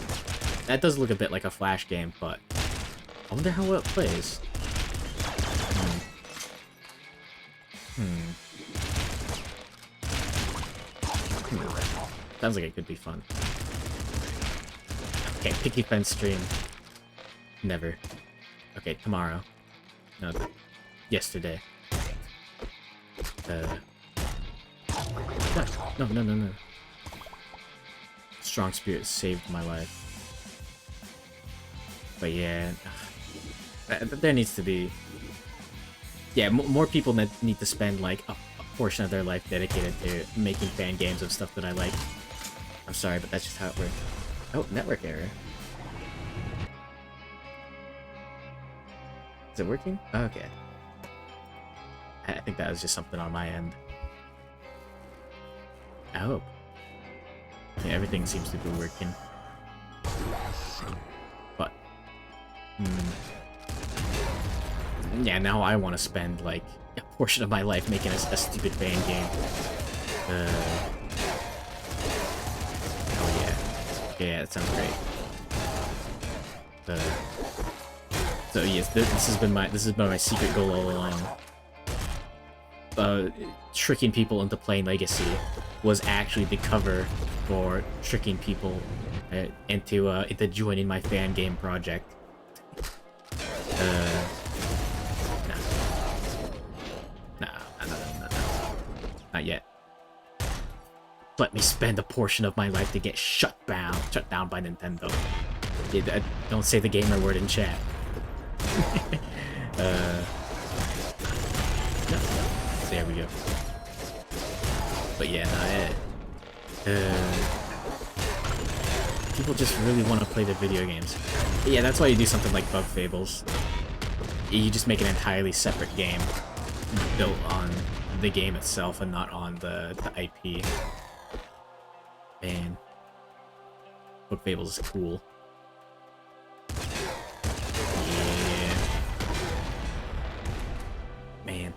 That does look a bit like a Flash game, but I wonder how well it plays. Sounds like it could be fun. Okay, Picky Fence stream. Never. Okay, tomorrow. No, yesterday. No. Strong Spirit saved my life. But yeah, there needs to be... Yeah, more people need to spend like a portion of their life dedicated to making fan games of stuff that I like. I'm sorry, but that's just how it works. Oh, network error. Is it working? Oh, okay. I think that was just something on my end. I hope. Yeah, everything seems to be working. But... yeah, now I want to spend, like, a portion of my life making a stupid fan game. Oh, yeah. Yeah, that sounds great. So, yes, this has been my secret goal all along. Tricking people into playing Legacy was actually the cover for tricking people into joining my fan game project. No. Not yet. Let me spend a portion of my life to get shut down by Nintendo. Yeah, don't say the gamer word in chat. No. There we go. But yeah, people just really want to play the video games. Yeah, that's why you do something like Bug Fables. You just make an entirely separate game built on the game itself and not on the IP. Man, Bug Fables is cool. Yeah. Man.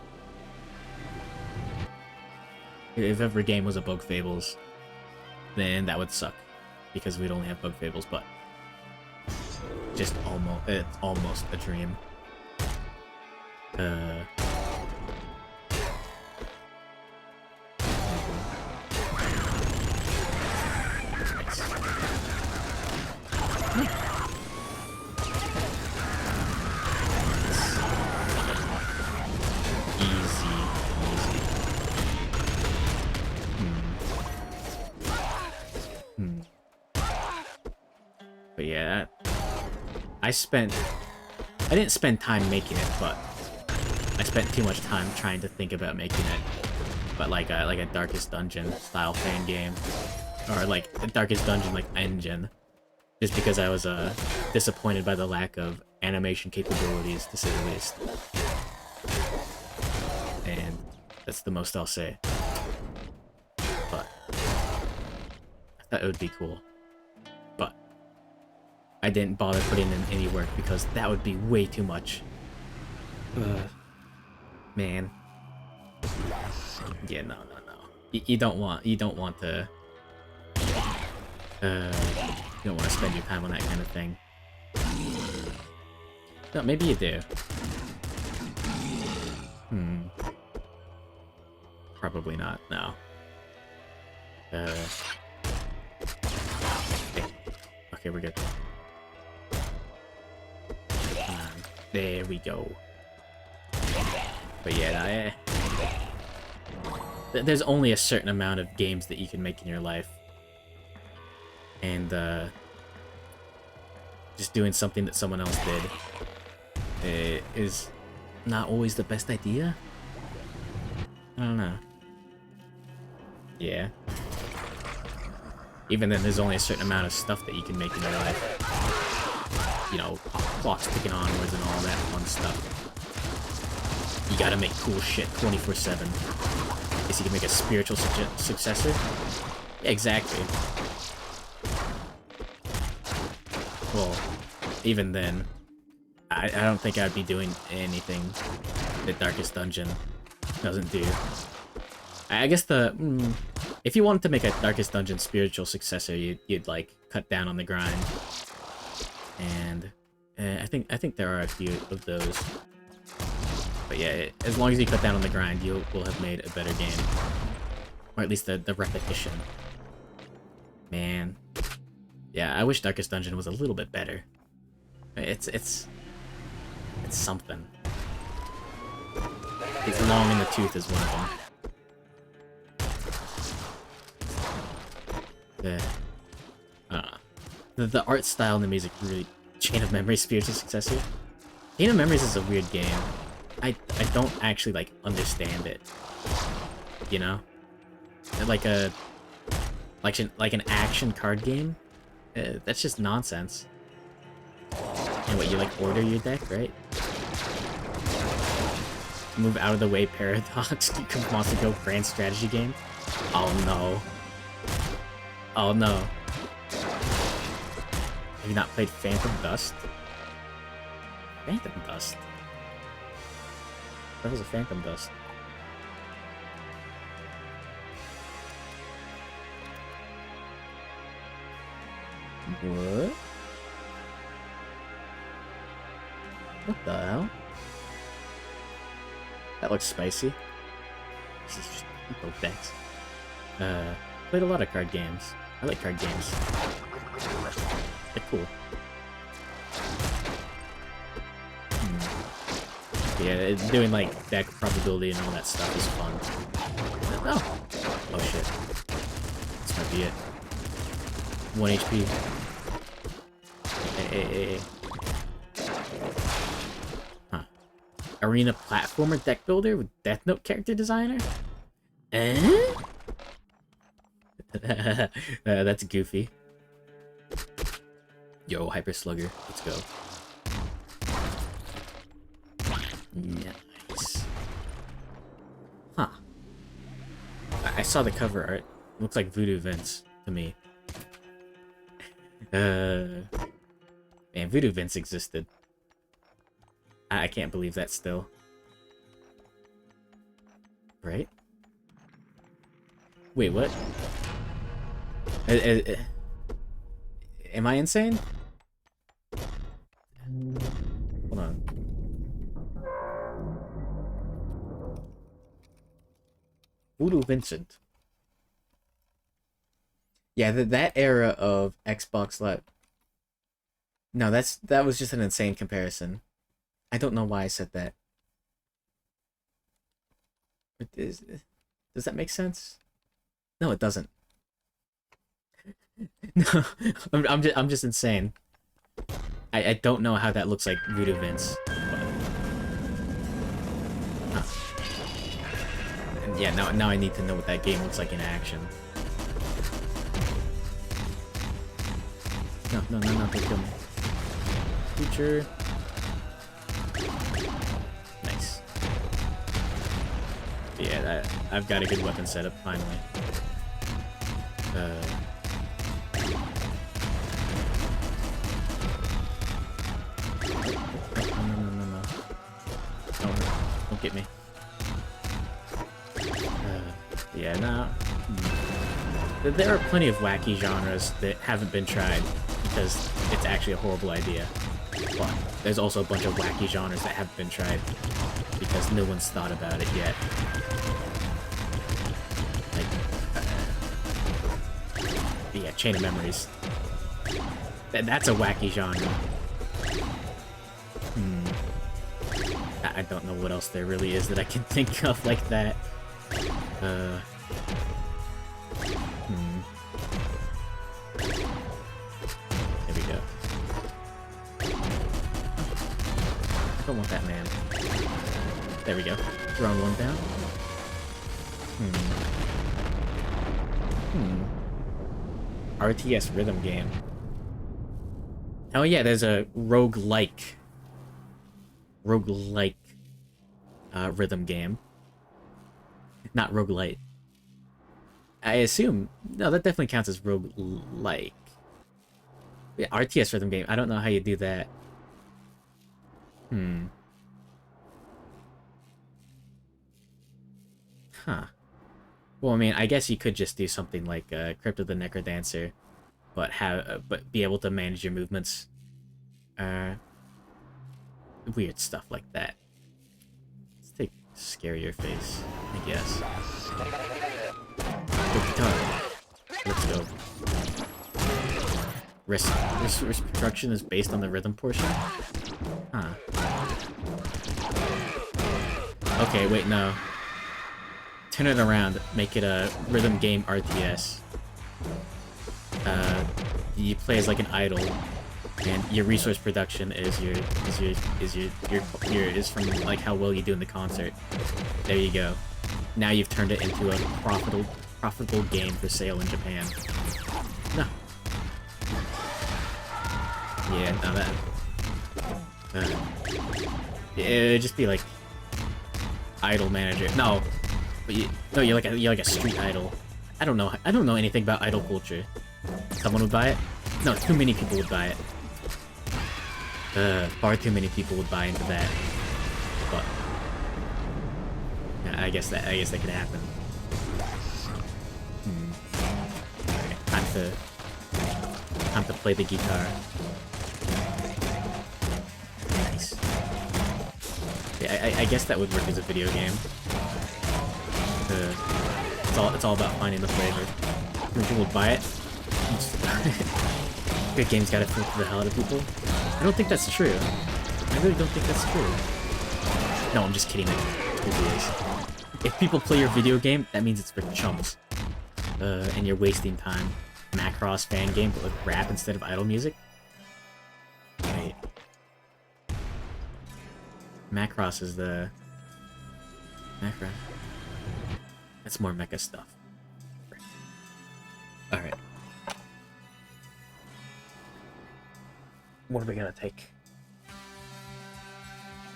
If every game was a Bug Fables, then that would suck, because we'd only have Bug Fables, but just it's almost a dream. But yeah, I didn't spend time making it, but I spent too much time trying to think about making it. But like a Darkest Dungeon style fan game, or like a Darkest Dungeon like engine, just because I was disappointed by the lack of animation capabilities, to say the least. And that's the most I'll say. But I thought it would be cool. But I didn't bother putting in any work because that would be way too much. Man. Yeah, no. You don't want to you don't want to spend your time on that kind of thing. No, maybe you do. Probably not, no. Okay, we're good. There we go. But yeah, there's only a certain amount of games that you can make in your life. And, just doing something that someone else did is not always the best idea? I don't know. Yeah. Even then, there's only a certain amount of stuff that you can make in your life. You know, clocks ticking onwards and all that fun stuff. You gotta make cool shit 24/7. Guess you can make a spiritual successor? Yeah, exactly. Well, even then, I don't think I'd be doing anything that Darkest Dungeon doesn't do. I guess if you wanted to make a Darkest Dungeon spiritual successor, you'd like cut down on the grind, and I think there are a few of those. But yeah, as long as you cut down on the grind, you will have made a better game, or at least the repetition. Man, yeah, I wish Darkest Dungeon was a little bit better. It's something. It's long in the tooth is one of them. The art style and the music really... Chain of Memories spiritual successor? Chain of Memories is a weird game. I don't actually, like, understand it. You know? Like an action card game? That's just nonsense. And what, you, like, order your deck, right? Move out of the way Paradox wants to go grand strategy game? Oh no. Oh no. Have you not played Phantom Dust? Phantom Dust? That was a Phantom Dust. What? What the hell? That looks spicy. This is just both decks. Played a lot of card games. I like card games. They're cool. Yeah, doing like deck probability and all that stuff is fun. Oh! Oh shit. This might be it. 1 HP. Hey. Huh. Arena platformer deck builder with Death Note character designer? Eh? That's goofy. Yo, Hyper Slugger, let's go. Nice. Huh. I saw the cover art. Looks like Voodoo Vince to me. Man, Voodoo Vince existed. I can't believe that still. Right? Wait, what? Am I insane? Hold on. Voodoo Vincent. Yeah, that era of Xbox Live. No, that was just an insane comparison. I don't know why I said that. Does that make sense? No, it doesn't. No, I'm just insane. I don't know how that looks like Voodoo Vince. Huh. And yeah, now I need to know what that game looks like in action. No, don't kill me. Future. Nice. Yeah, I've got a good weapon setup finally. No. Don't get me. Yeah, no. There are plenty of wacky genres that haven't been tried because it's actually a horrible idea. But there's also a bunch of wacky genres that haven't been tried because no one's thought about it yet. Like, yeah, Chain of Memories. That's a wacky genre. I don't know what else there really is that I can think of like that. There we go. I don't want that man. There we go. Round 1 down. RTS rhythm game. Oh yeah, there's a roguelike rhythm game. Not roguelite. I assume... No, that definitely counts as roguelike. Yeah, RTS rhythm game. I don't know how you do that. Huh. Well, I mean, I guess you could just do something like Crypt of the Necrodancer, but be able to manage your movements. Weird stuff like that. Let's take Scarier Face, I guess. The guitar. Let's go. Risk Production is based on the rhythm portion? Huh. Okay, wait, no. Turn it around. Make it a rhythm game RTS. You play as like an idol, and your resource production is from like how well you do in the concert. There you go. Now you've turned it into a profitable game for sale in Japan. No. Yeah, now that. It'd just be like idol manager. No, but you're like a street idol. I don't know anything about idol culture. Someone would buy it? No, too many people would buy it. Far too many people would buy into that. But yeah, I guess that could happen. Okay, time to play the guitar. Nice. Yeah, I guess that would work as a video game. It's all about finding the flavor. People would buy it. Good games gotta filter the hell out of people. I don't think that's true. I really don't think that's true. No, I'm just kidding. It is. If people play your video game, that means it's for chumps. And you're wasting time. Macross fan game, but with rap instead of idol music? Wait. Macross is the... Macross. That's more mecha stuff. Alright. What are we gonna take?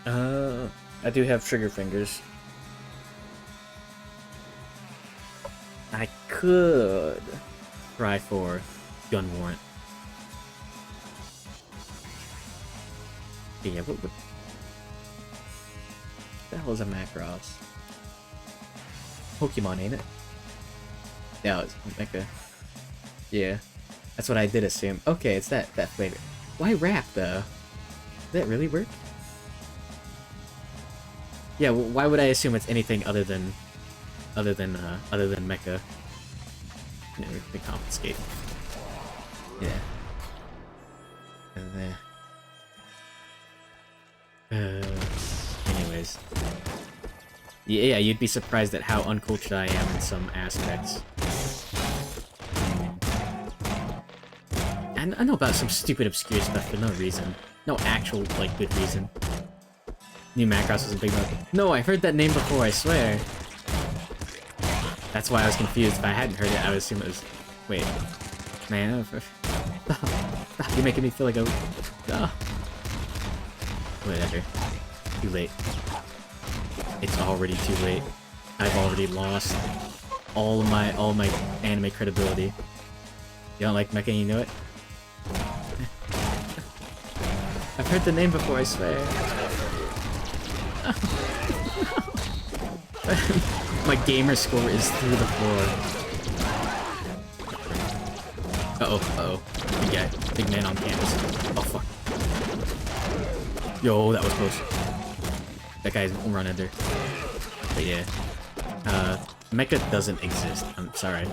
I do have trigger fingers. I could try for gun warrant. Yeah, what the hell is a Macross? Pokemon, ain't it? Yeah, it's mecha. Yeah, that's what I did assume. Okay, it's that flavor. Why rap though? Did that really work? Yeah, well, why would I assume it's anything other than mecha? You know, they confiscate. Yeah. And anyways. Yeah, you'd be surprised at how uncultured I am in some aspects. I know about some stupid, obscure stuff for no reason. No actual, like, good reason. New Macross was a big one. No, I heard that name before, I swear. That's why I was confused. If I hadn't heard it, I would assume it was... Wait. Man, stop. You're making me feel like a... Whatever. Too late. It's already too late. I've already lost all my anime credibility. You don't like mecha and you know it? I've heard the name before, I swear. My gamer score is through the floor. Uh-oh. Big guy. Big man on campus. Oh, fuck. Yo, that was close. That guy's run under. But yeah. Mecha doesn't exist. I'm sorry.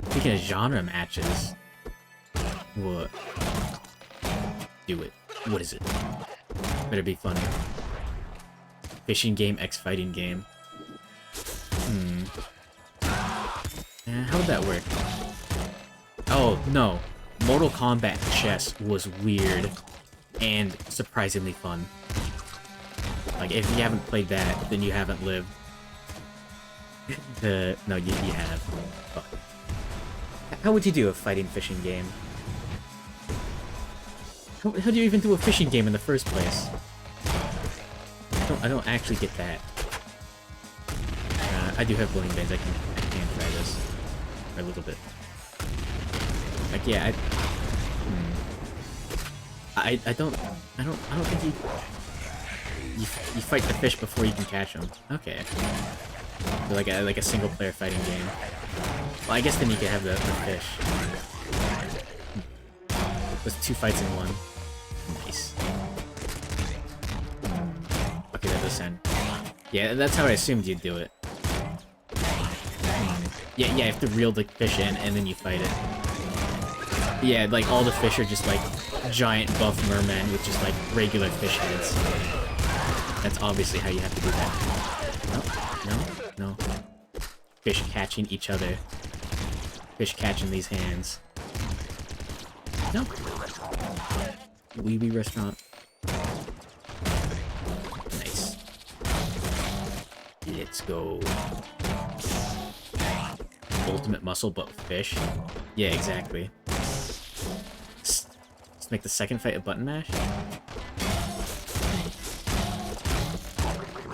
Speaking of genre matches... What? Do it. What is it? Better be fun. Fishing game, X-fighting game. How would that work? Oh, no. Mortal Kombat chess was weird and surprisingly fun. Like, if you haven't played that, then you haven't lived. No, you have. Fuck. How would you do a fighting fishing game? How do you even do a fishing game in the first place? I don't actually get that. I do have glowing veins. I can try this for a little bit. Like, yeah, I don't think you fight the fish before you can catch them. Okay. So like a single player fighting game. Well, I guess then you could have the fish. There's 2 fights in one. Nice. Okay, that does sound. Yeah, that's how I assumed you'd do it. Yeah, you have to reel the fish in and then you fight it. Yeah, like all the fish are just like giant buff mermen with just like regular fish heads. That's obviously how you have to do that. No. Fish catching each other. Fish catching these hands. No. Wee Wee Restaurant. Nice. Let's go. Ultimate muscle, but with fish? Yeah, exactly. Let's make the second fight a button mash?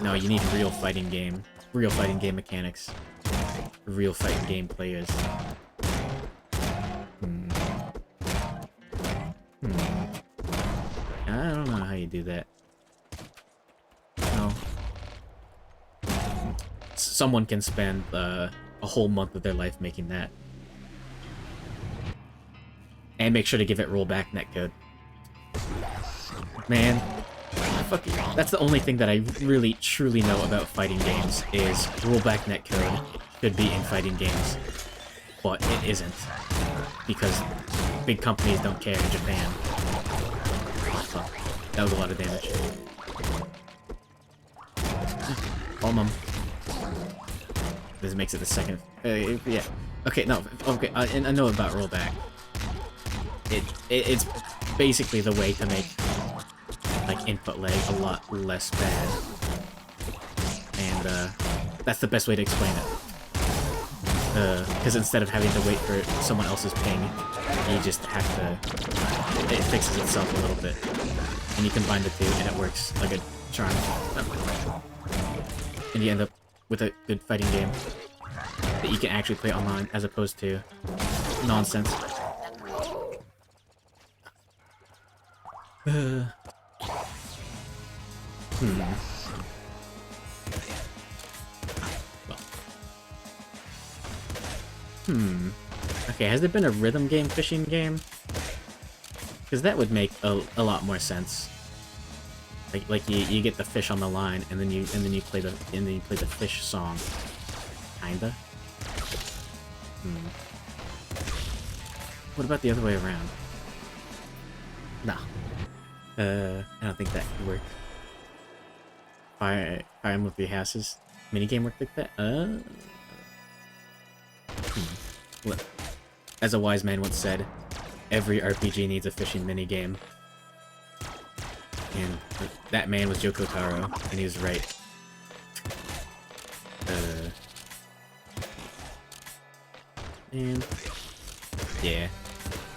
No, you need real fighting game. Real fighting game mechanics. Real fighting game players. I don't know how you do that. No. Someone can spend a whole month of their life making that. And make sure to give it rollback netcode. Man. Fuck you. That's the only thing that I really, truly know about fighting games, is rollback netcode should be in fighting games. But it isn't. Because big companies don't care in Japan. Oh, fuck. That was a lot of damage. Bomb him. This makes it the second. Yeah. Okay, no. Okay, I know about rollback. It's basically the way to make like input lag a lot less bad, and that's the best way to explain it. Because instead of having to wait for someone else's ping, you just have to. It fixes itself a little bit, and you combine the two, and it works like a charm. And you end up with a good fighting game that you can actually play online, as opposed to nonsense. Okay, has there been a rhythm game fishing game? Because that would make a lot more sense. Like you get the fish on the line, and then you play the fish song. Kinda. What about the other way around? No. I don't think that could work. Fire Emblem Three Houses minigame work like that? What? As a wise man once said, every RPG needs a fishing minigame. And that man was Yoko Taro, and he was right. And yeah.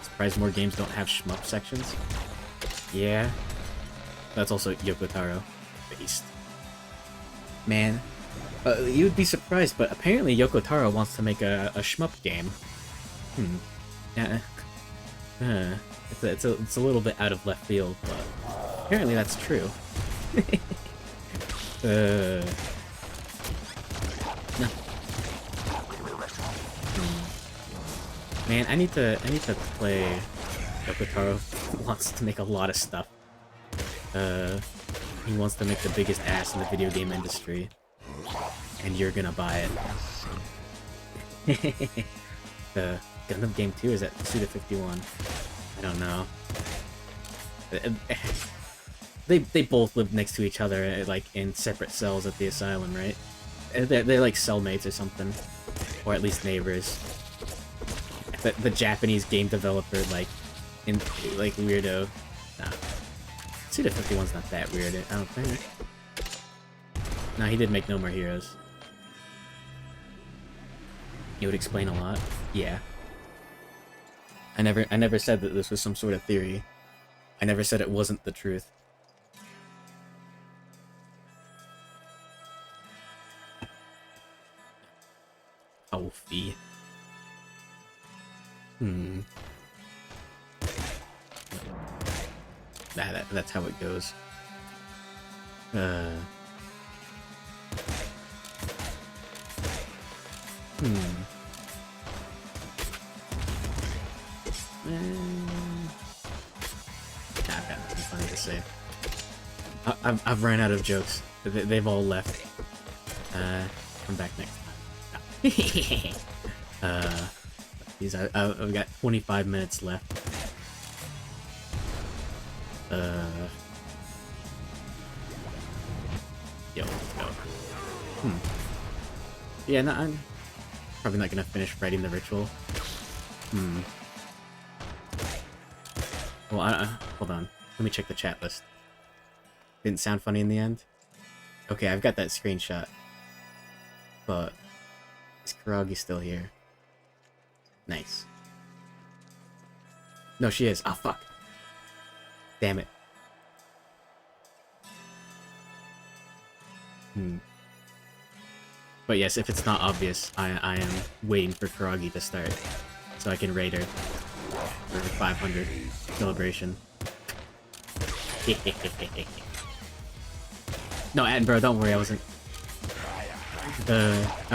Surprised more games don't have shmup sections. Yeah. That's also Yoko Taro. Based. Man. You would be surprised, but apparently Yoko Taro wants to make a shmup game. Yeah. It's a little bit out of left field, but apparently that's true. No. Man, I need to play. Yoko Taro wants to make a lot of stuff. He wants to make the biggest ass in the video game industry. And you're gonna buy it. The Gundam Game 2 is at Suda51. I don't know. They both live next to each other, like in separate cells at the asylum, right? They're like cellmates or something, or at least neighbors. The Japanese game developer, like weirdo. Nah. Suda51's not that weird, I don't think. No, he did make No More Heroes. It would explain a lot. Yeah. I never said that this was some sort of theory. I never said it wasn't the truth. Alfie. That's how it goes. I've got nothing funny to say. I've ran out of jokes. They've all left. Come back next time. I've got 25 minutes left. Yo, let's go. Yeah, no, I'm probably not gonna finish writing the ritual. Well, hold on. Let me check the chat list. Didn't sound funny in the end? Okay, I've got that screenshot. But is Kuragi still here? Nice. No, she is. Oh, fuck. Damn it. But yes, if it's not obvious, I am waiting for Kuragi to start. So I can raid her. For 500 celebration. No, Attenborough, don't worry, I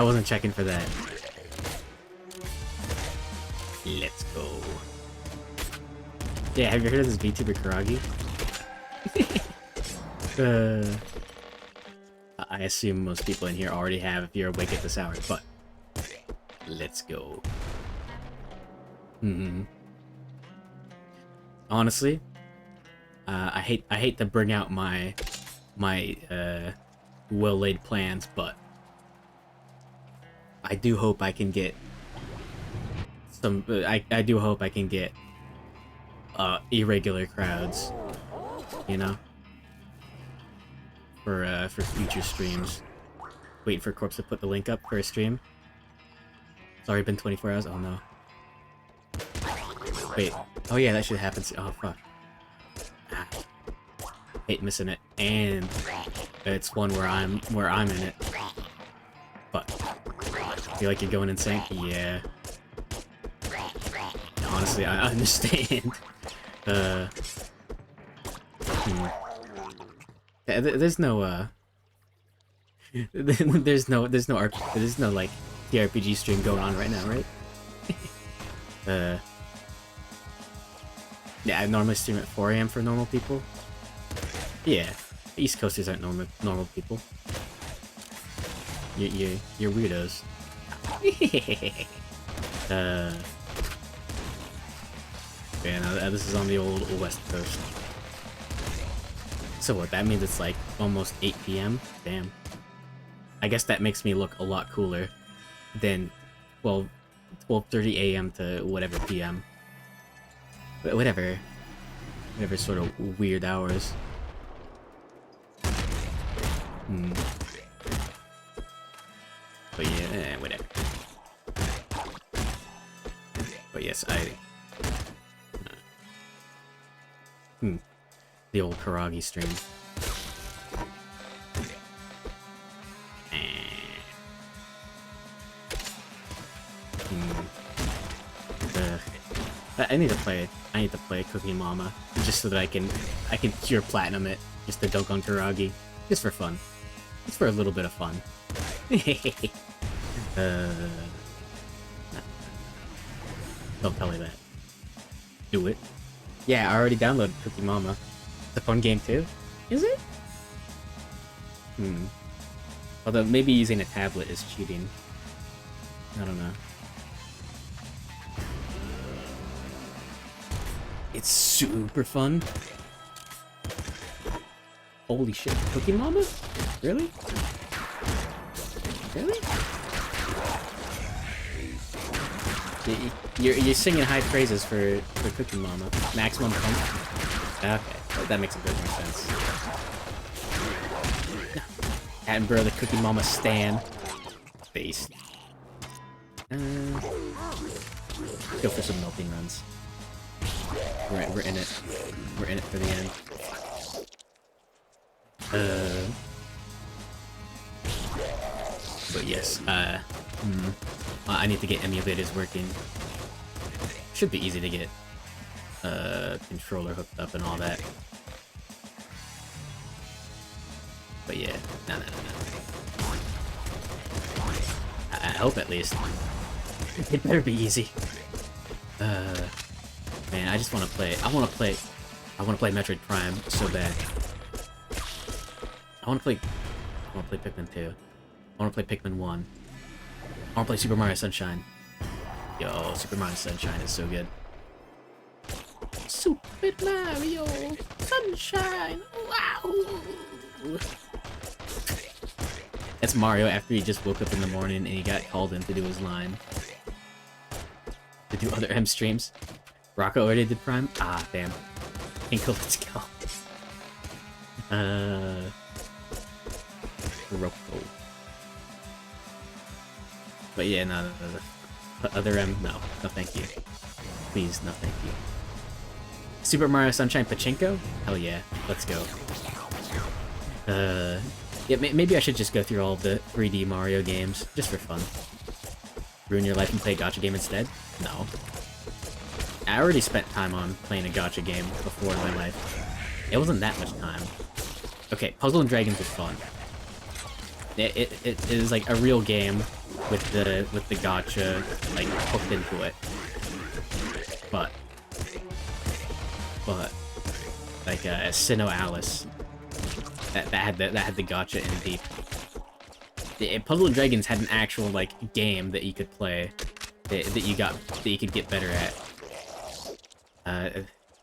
wasn't checking for that. Let's go. Yeah, have you heard of this VTuber Kuragi? I assume most people in here already have if you're awake at this hour, but let's go. Honestly, I hate to bring out my well-laid plans, but I do hope I can get some. I do hope I can get irregular crowds, you know, for future streams. Waiting for Corpse to put the link up for a stream. It's already been 24 hours. Oh no. Wait. Oh yeah, that should happen. Oh fuck. Hate missing it, and it's one where I'm in it. But feel like you're going insane. Yeah. Honestly, I understand. There's no there's no like TRPG stream going on right now, right? Yeah, I normally stream at 4 AM for normal people. Yeah, East Coasters aren't normal people. You're weirdos. Yeah, no, this is on the old West Coast. So what, that means it's like almost 8 PM? Damn. I guess that makes me look a lot cooler than 12:30 AM to whatever PM. But whatever sort of weird hours. But yeah, whatever. But yes, the old Kuragi stream. I need to play Cooking Mama just so that I can pure platinum it just to dunk on Kuragi, just for fun, just for a little bit of fun. Don't tell me that. Do it. Yeah, I already downloaded Cookie Mama. It's a fun game too. Is it? Although maybe using a tablet is cheating. I don't know. It's super fun. Holy shit, Cookie Mama? Really? Really? You're singing high praises for Cookie Mama. Maximum Pump? Okay, that makes a bit more sense. Attenborough, the Cookie Mama stan. Face. Go for some melting runs. We're in it. We're in it for the end. But yes, I need to get emulators working. Should be easy to get controller hooked up and all that. But yeah, no. I hope at least. It better be easy. Man, I just want to play. I want to play Metroid Prime so bad. I want to play Pikmin 2. I want to play Pikmin 1. I want to play Super Mario Sunshine. Yo, Super Mario Sunshine is so good. Super Mario Sunshine! Wow! That's Mario after he just woke up in the morning and he got called in to do his line. To do other M streams. Rocco already did Prime? Ah, damn. Inkle, let's go. Rocco. But yeah, no. Other M, no. No thank you. Please, no thank you. Super Mario Sunshine Pachinko? Hell yeah, let's go. Yeah, maybe I should just go through all of the 3D Mario games, just for fun. Ruin your life and play a gacha game instead? No. I already spent time on playing a gacha game before in my life. It wasn't that much time. Okay, Puzzle and Dragons was fun. It is like a real game with the gacha like hooked into it. But like Sinnoh Alice, that had the gacha in deep. Puzzle and Dragons had an actual like game that you could play that you could get better at.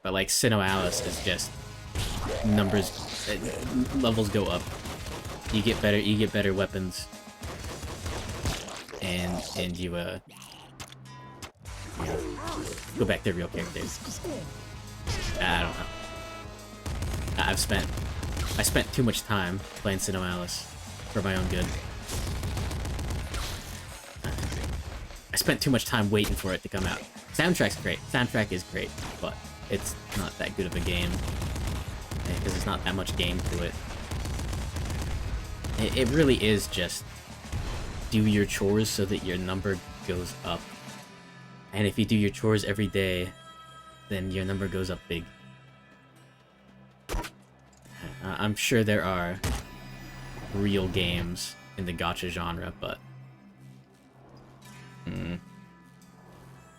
But like Sinnoh Alice is just numbers, levels go up. You get better weapons, and you go back to real characters. I don't know. I spent too much time playing Sinnoh Alice for my own good. I spent too much time waiting for it to come out. Soundtrack's great. Soundtrack is great, but it's not that good of a game because there's not that much game to it. It really is just do your chores so that your number goes up. And if you do your chores every day, then your number goes up big. I'm sure there are real games in the gacha genre, but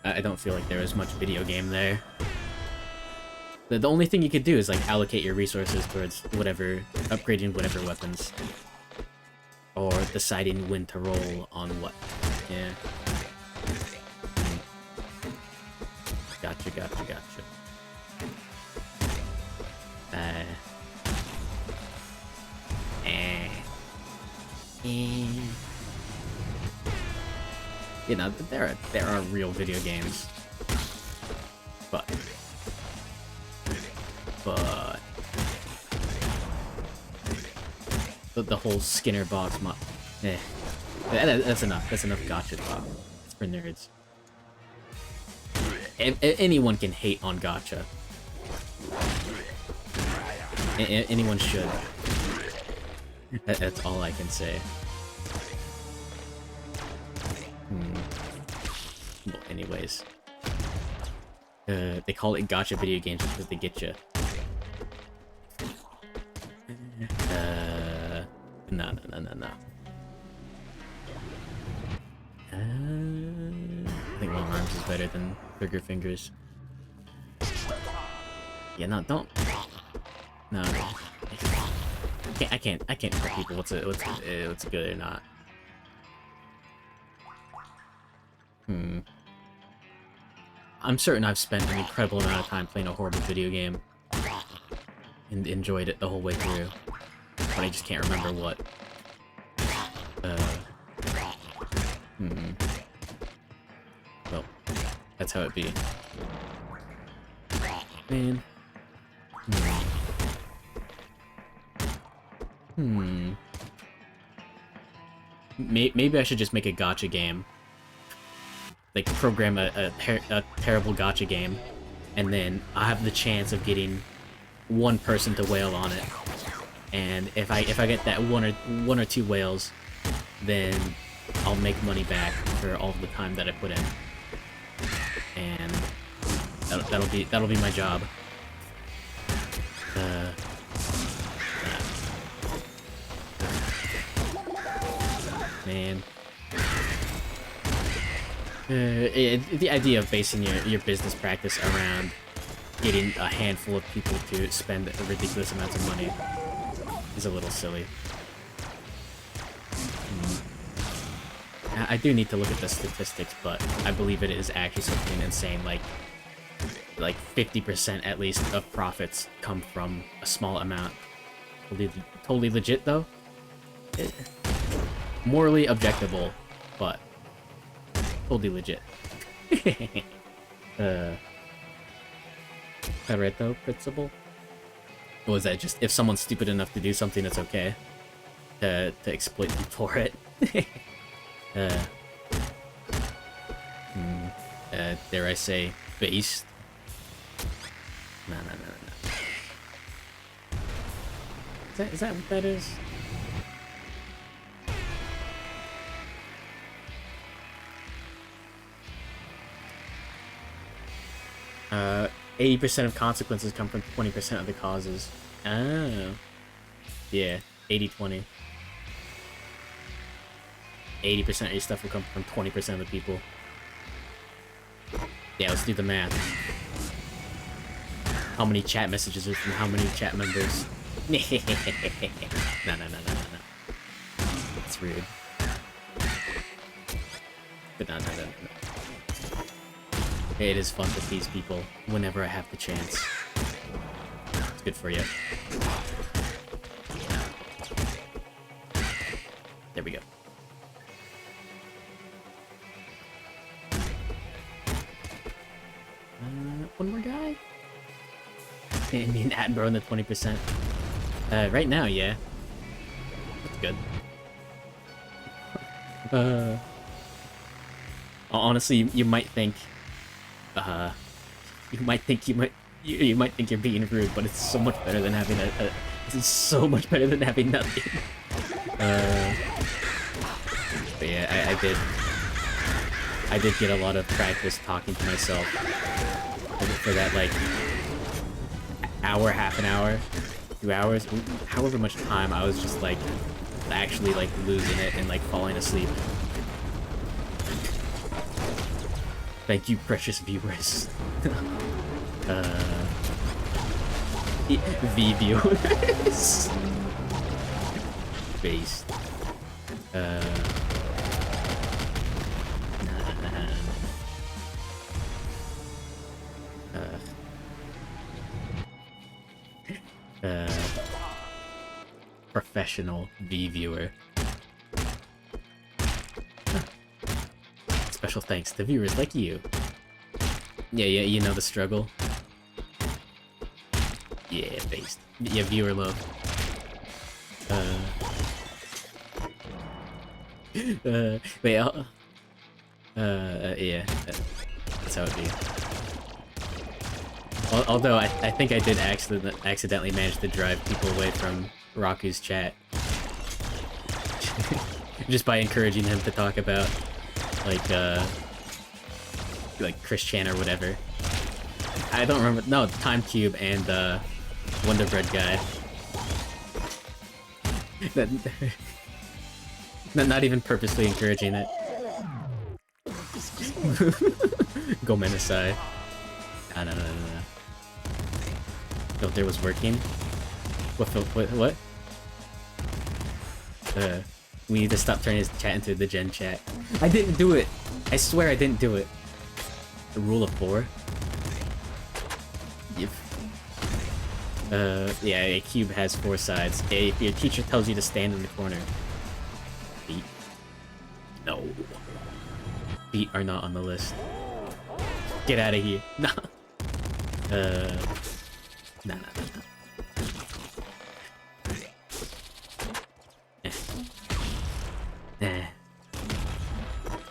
I don't feel like there is much video game there. The only thing you could do is like allocate your resources towards whatever, upgrading whatever weapons. Or deciding when to roll on what. Yeah. Gotcha. You know, there are real video games. But the whole Skinner box mod. That's enough. That's enough gacha talk. It's for nerds. Anyone can hate on gacha. Anyone should. That's all I can say. Well, anyways. They call it gacha video games because they get you. No. I think Long Arms is better than Trigger Fingers. Yeah, no, don't. No. I can't tell people what's good or not. I'm certain I've spent an incredible amount of time playing a horrible video game and enjoyed it the whole way through, but I just can't remember what. Well, that's how it be. Man. maybe I should just make a gacha game. Like, program a terrible gacha game, and then I have the chance of getting one person to whale on it. And if I get that one or two whales, then I'll make money back for all the time that I put in. And that'll be my job. Man. The idea of basing your business practice around getting a handful of people to spend ridiculous amounts of money is a little silly. I do need to look at the statistics, but I believe it is actually something insane. Like 50% at least of profits come from a small amount. Totally legit though. Morally objectable, but totally legit. Pareto principle? Or was that just if someone's stupid enough to do something, it's okay to exploit them for it? Dare I say, based? No. Is that what that is? 80% of consequences come from 20% of the causes. Oh. Yeah, 80-20. 80% of your stuff will come from 20% of the people. Yeah, let's do the math. How many chat messages are from how many chat members? No. That's rude. But no. It is fun to tease people whenever I have the chance. It's good for you. There we go. One more guy? I mean, Attenborough in the 20%. Right now, yeah. That's good. Honestly, you might think you might think you're being rude, but it's so much better than having it's so much better than having nothing. But yeah, I did get a lot of practice talking to myself for that, like, hour, half an hour, 2 hours, however much time I was just, like, actually, like, losing it and, like, falling asleep. Thank you, precious viewers. V-viewers. Based. Professional V-viewer. Special thanks to viewers like you. Yeah, you know the struggle. Yeah, based. Yeah, viewer love. Wait, yeah, that's how it be. Although I think I did accidentally manage to drive people away from Raku's chat. Just by encouraging him to talk about, like Chris Chan or whatever. I don't remember. No, Time Cube and Wonder Bread guy. Not even purposely encouraging it. Gomen aside. No. Filter was working. What? We need to stop turning his chat into the Gen chat. I didn't do it! I swear I didn't do it. The rule of 4? Yep. Yeah, a cube has 4 sides. If your teacher tells you to stand in the corner. Feet? No. Feet are not on the list. Get out of here. No. No. Eh.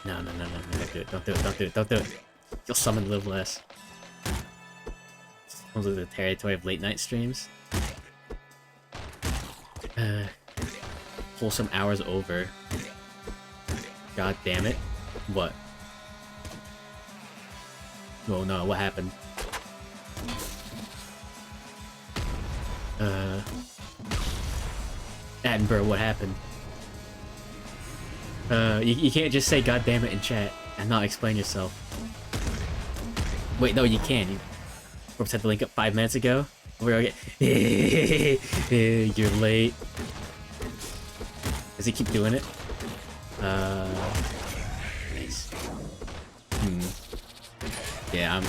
No, no, no, no, no, don't do it, don't do it, don't do it, don't do it. You'll summon Live Less. Comes with the territory of late night streams. Wholesome hours over. God damn it. What? Oh no, what happened? Attenborough, what happened? You can't just say God damn it in chat and not explain yourself. Wait, no, you can. You set the link up 5 minutes ago. We're okay. You're late. Does he keep doing it? Nice. Yeah,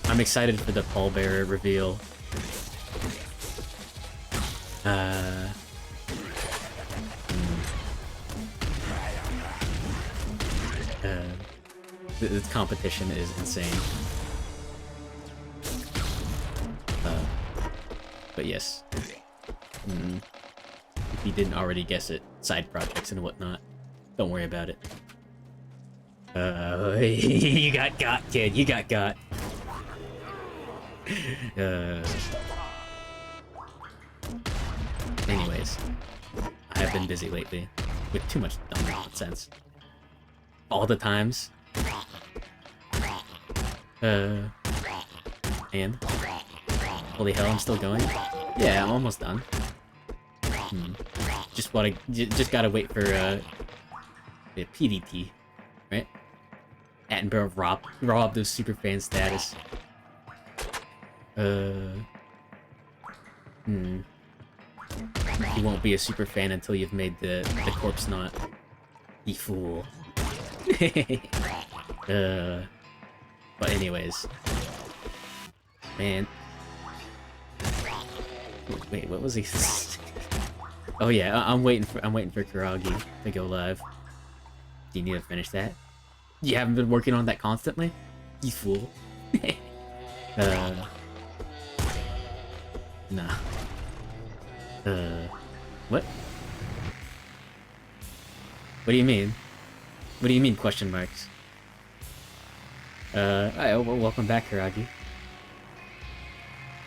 I'm excited for the pallbearer reveal. The competition is insane. But yes. If you didn't already guess it, side projects and whatnot. Don't worry about it. You got, kid. You got. Anyways, I have been busy lately with too much dumb nonsense. All the times. And holy hell, I'm still going. Yeah, I'm almost done. Just gotta wait for PDT, right? Attenborough robbed of superfan status. You won't be a superfan until you've made the corpse knot. You fool. But anyways, man. Wait, what was he? Oh yeah, I'm waiting for Kuragi to go live. Do you need to finish that? You haven't been working on that constantly? You fool. Nah. What? What do you mean? What do you mean, question marks? Alright, well, welcome back, Kuragi.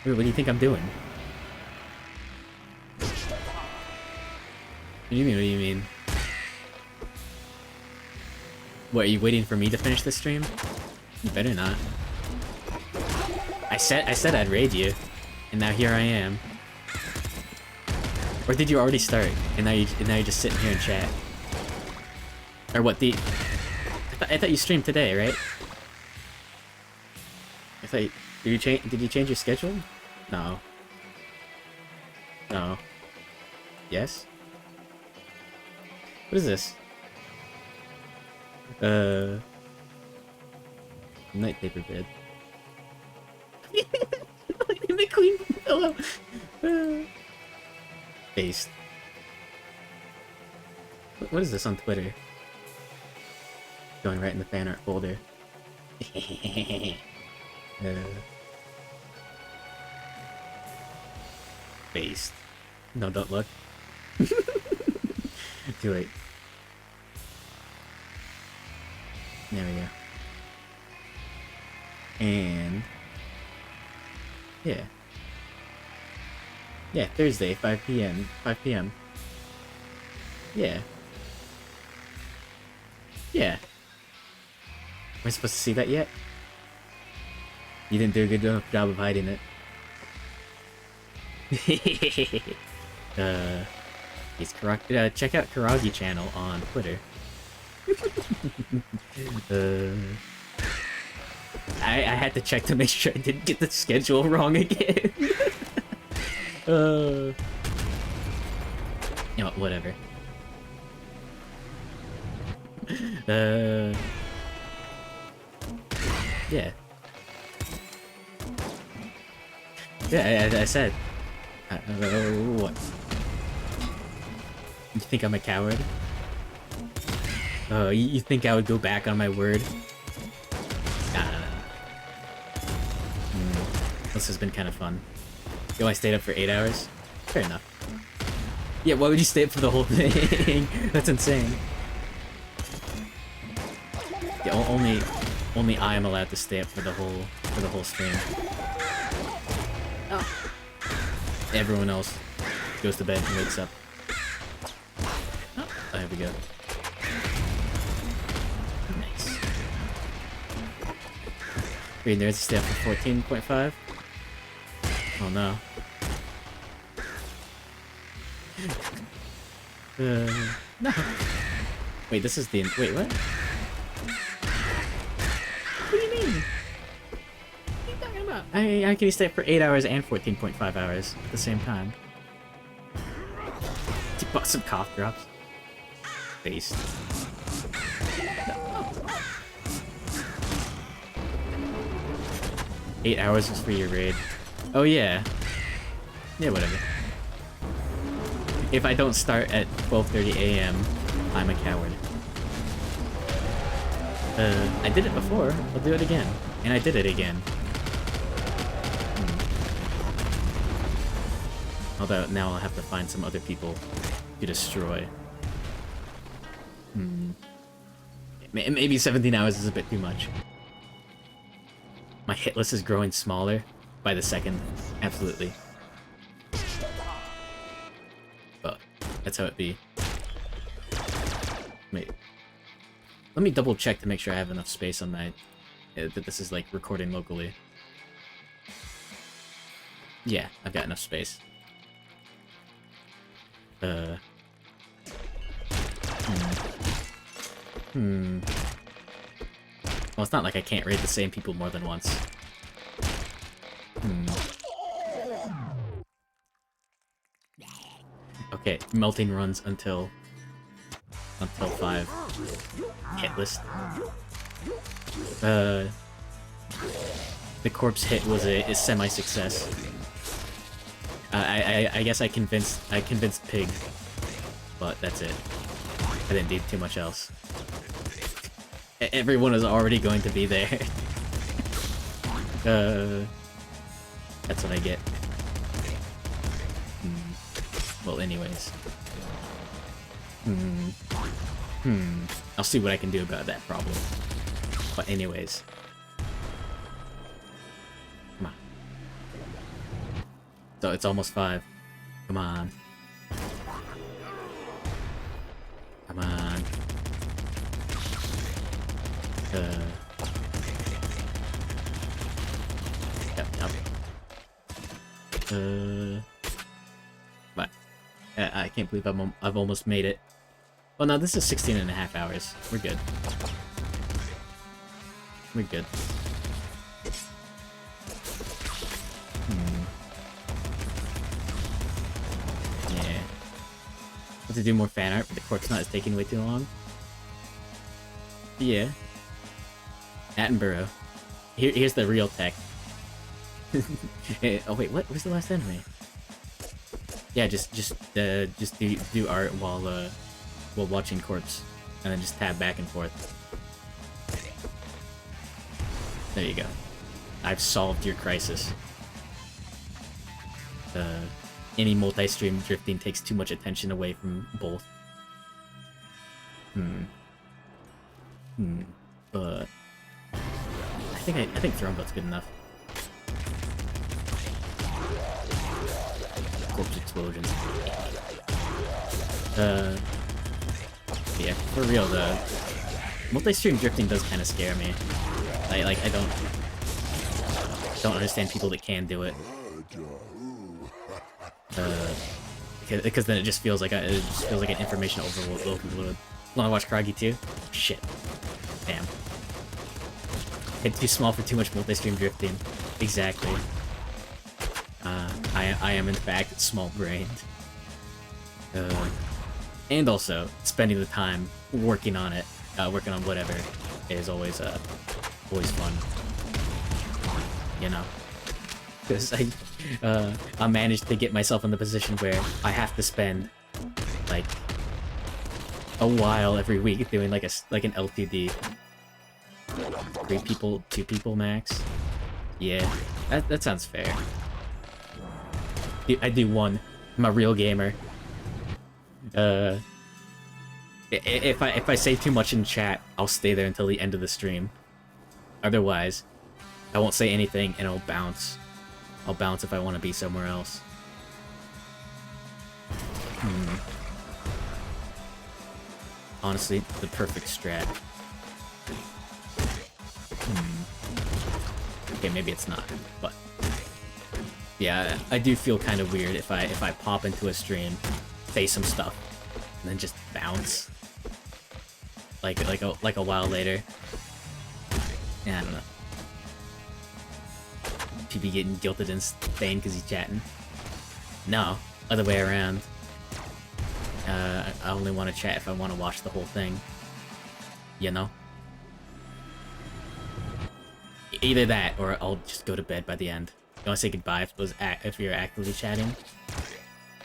Wait, what do you think I'm doing? What do you mean, what do you mean? What, are you waiting for me to finish this stream? You better not. I said I'd raid you, and now here I am. Or did you already start, and now you're just sitting here in chat? Or what, I thought you streamed today, right? Did you change your schedule? No. No. Yes? What is this? Night paper bed. The queen pillow. Based. What is this on Twitter? Going right in the fan art folder. Based. No, don't look. Too late. There we go. And yeah. Yeah, Thursday, 5 p.m. 5 p.m. Yeah. Yeah. Am I supposed to see that yet? You didn't do a good enough job of hiding it. Check out Kuragi channel on Twitter. I had to check to make sure I didn't get the schedule wrong again. You know, whatever. Yeah. Yeah, I said. What? You think I'm a coward? Oh, you think I would go back on my word? Nah. This has been kind of fun. Yo, I stayed up for 8 hours? Fair enough. Yeah, why would you stay up for the whole thing? That's insane. Yeah, only I am allowed to stay up for the whole stream. Oh. Everyone else goes to bed and wakes up. Oh, there we go. Nice. Wait, there's a stay up for 14.5? Oh no. No. Wait, this is the... Wait, what? What do you mean? What are you talking about? I can stay up for 8 hours and 14.5 hours at the same time. You bought some cough drops. Based. No. 8 hours is for your raid. Oh yeah. Yeah, whatever. If I don't start at 12:30 a.m., I'm a coward. I did it before. I'll do it again. And I did it again. Although now I'll have to find some other people to destroy. Maybe 17 hours is a bit too much. My hit list is growing smaller by the second. Absolutely. But that's how it be. Wait. Let me double check to make sure I have enough space on my... that this is like recording locally. Yeah, I've got enough space. Well, it's not like I can't raid the same people more than once. Okay, melting runs until 5. Hit list. The corpse hit was a semi-success. I guess I convinced Pig, but that's it. I didn't do too much else. Everyone is already going to be there. That's what I get. Well, anyways. I'll see what I can do about that problem. But anyways. Come on. So it's almost 5. Come on. Come on. Yep. But I can't believe I've almost made it. Well, no, this is 16.5 hours. We're good. We're good. Yeah. Have to do more fan art, but the corpse knot is taking way too long. Yeah. Attenborough. Here's the real tech. Oh wait, what was the last enemy? Yeah, just do art while watching corpse, and then just tab back and forth. There you go. I've solved your crisis. Any multi-stream drifting takes too much attention away from both. But I think Throneboat's good enough. Corpse explosion. Yeah, for real, the multi-stream drifting does kind of scare me. I don't understand people that can do it. Because then it just feels like an information overload. Wanna watch Kragi too? Shit. Damn. Head too small for too much multi-stream drifting. Exactly. I am in fact small-brained. And also, spending the time working on it, working on whatever, is always fun. You know? Because I managed to get myself in the position where I have to spend, like, a while every week doing, like, an LTD. 3 people, 2 people max? Yeah, that sounds fair. I do 1. I'm a real gamer. Uh, if I say too much in chat, I'll stay there until the end of the stream. Otherwise, I won't say anything and I'll bounce. I'll bounce if I want to be somewhere else. Honestly, the perfect strat. Okay, maybe it's not, but yeah, I do feel kind of weird if I pop into a stream, say some stuff, and then just bounce. Like a while later. Yeah, I don't know. PB getting guilted in Spain because he's chatting. No, other way around. I only want to chat if I want to watch the whole thing. You know? Either that, or I'll just go to bed by the end. You want to say goodbye if you're actively chatting?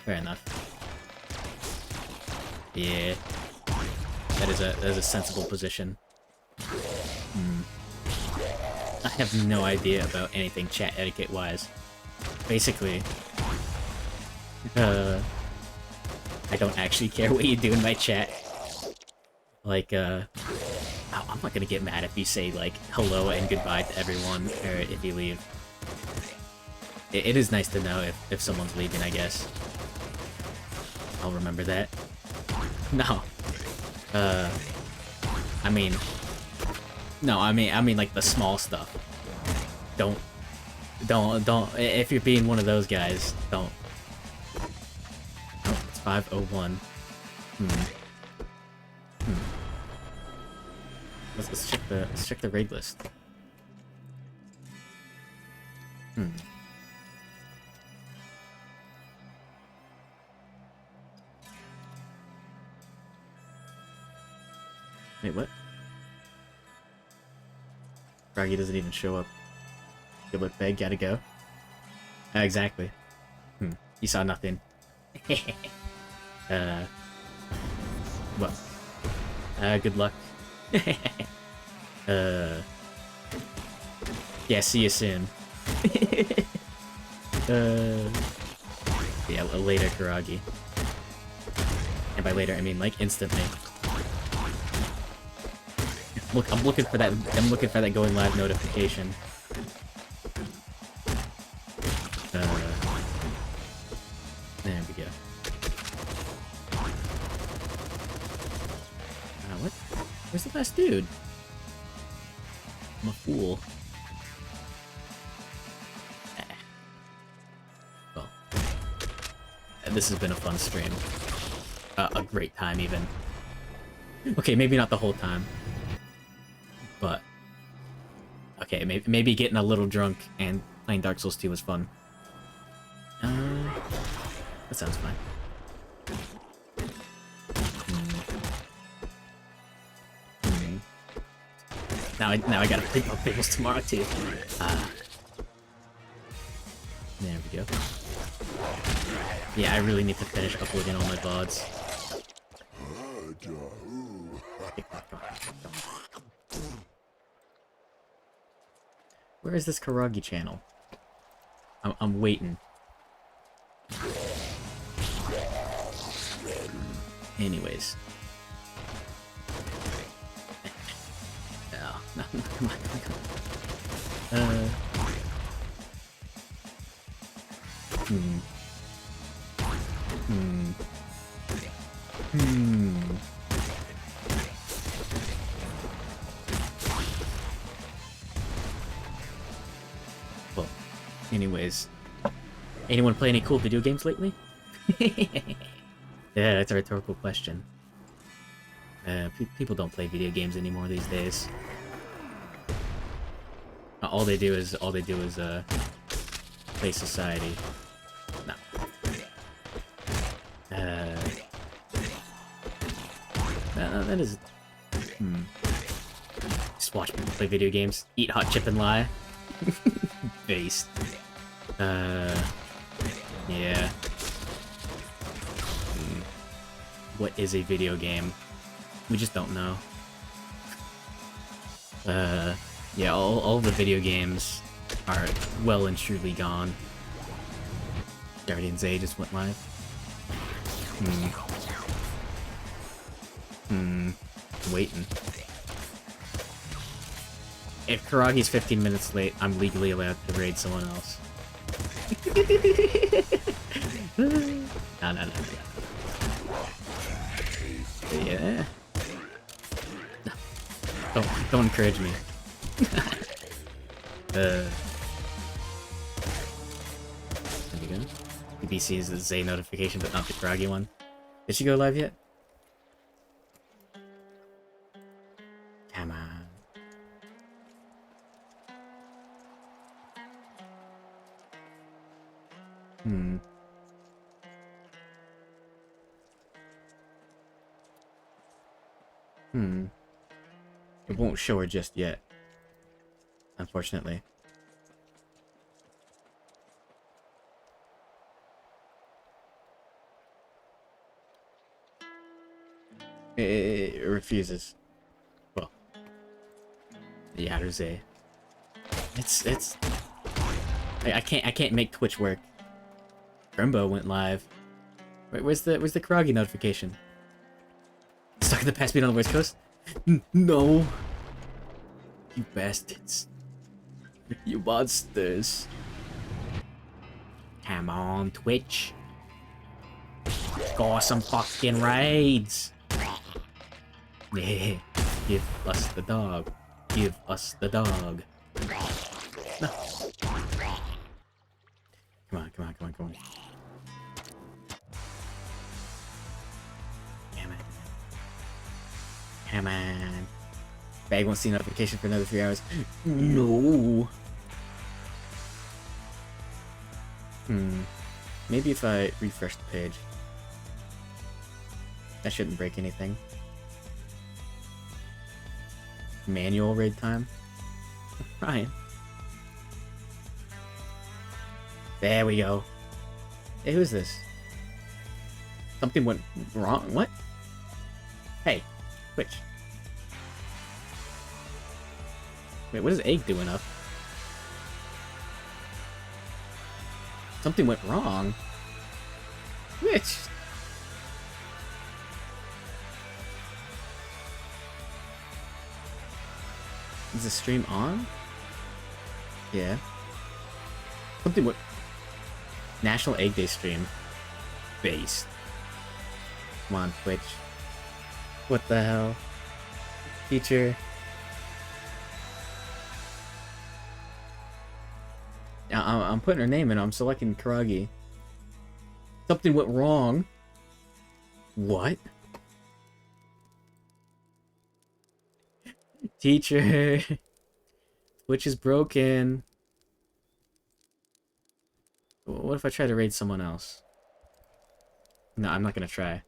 Fair enough. Yeah. That is a sensible position. I have no idea about anything chat etiquette-wise. Basically, I don't actually care what you do in my chat. Like, I'm not gonna get mad if you say, like, hello and goodbye to everyone, or if you leave. It is nice to know if someone's leaving, I guess. I'll remember that. No. I mean... No, I mean like the small stuff. Don't, if you're being one of those guys, don't. Oh, it's 5:01. Let's check the raid list. Wait, what? Froggy doesn't even show up. Good luck, Beg, gotta go. Exactly. You saw nothing. What? Good luck. Yeah, see you soon. Yeah, later, Karagi. And by later, I mean, like, instantly. Look, I'm looking for that going live notification. There we go. What? Where's the last dude? I'm a fool. Well, this has been a fun stream. A great time, even. Okay, maybe not the whole time. But okay, maybe getting a little drunk and playing Dark Souls 2 was fun. That sounds fine. Now I gotta play more Fables tomorrow too. There we go. Yeah, I really need to finish uploading all my VODs. Where is this Karagi channel? I'm waiting. Anyways. Oh, no, come on. Well, anyways. Anyone play any cool video games lately? Yeah, that's a rhetorical question. People don't play video games anymore these days. All they do is play Society. No. That is. Just watch people play video games, eat hot chip and lie. Based. Yeah. What is a video game? We just don't know. Yeah, all the video games are well and truly gone. Guardians A just went live. Waiting. If Karagi's 15 minutes late, I'm legally allowed to raid someone else. No. Yeah. Don't encourage me. There we go. BBC is the Zay notification, but not the Karagi one. Did she go live yet? Come on. It won't show her just yet. Unfortunately. It refuses. Well. Yeah, there's a... It's... I can't make Twitch work. Grimbo went live. Wait, where's the Karagi notification? Stuck in the past beat on the West Coast? No. You bastards. You monsters. Come on, Twitch. Score some fucking raids. Yeah. Give us the dog. Give us the dog. No. Come on. Come on. Come on. Bag won't see notification for another 3 hours. No. Maybe if I refresh the page. That shouldn't break anything. Manual raid time? Ryan. There we go. Hey, who's this? Something went wrong? What? Hey, Twitch. Wait, what is Egg doing up? Something went wrong. Twitch. Is the stream on? Yeah. Something went... National Egg Day stream. Based. Come on, Twitch. What the hell? Teacher. I'm putting her name in. I'm selecting Karagi. Something went wrong. What? Teacher. Twitch is broken. What if I try to raid someone else? No, I'm not gonna try.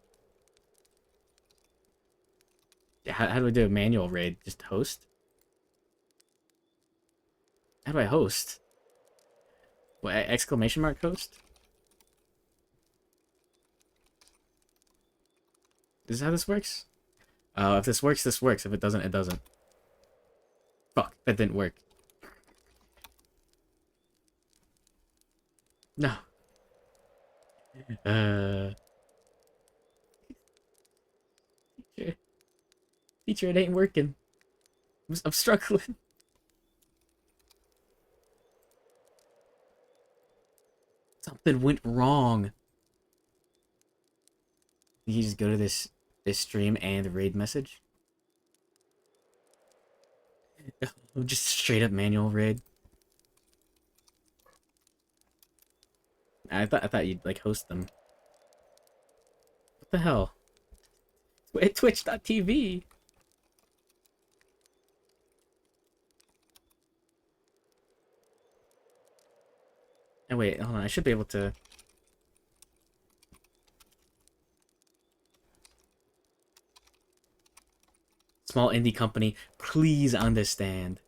How do I do a manual raid? Just host? How do I host? What, exclamation mark host? Is this how this works? If this works, this works. If it doesn't, it doesn't. Fuck, that didn't work. No. Teacher, it ain't working. I'm struggling. Something went wrong. You just go to this stream and raid message. Just straight up manual raid. I thought you'd like host them. What the hell? Twitch.tv. Oh wait, hold on, I should be able to... Small indie company, please understand.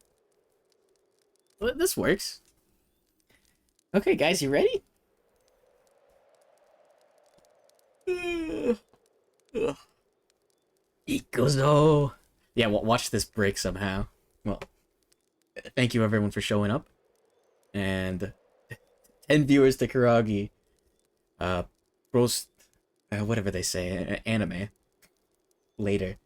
Well, this works. Okay, guys, you ready? Ikuzo! Yeah, watch this break somehow. Well, thank you everyone for showing up. And 10 viewers to Karagi. Roast, whatever they say, anime. later.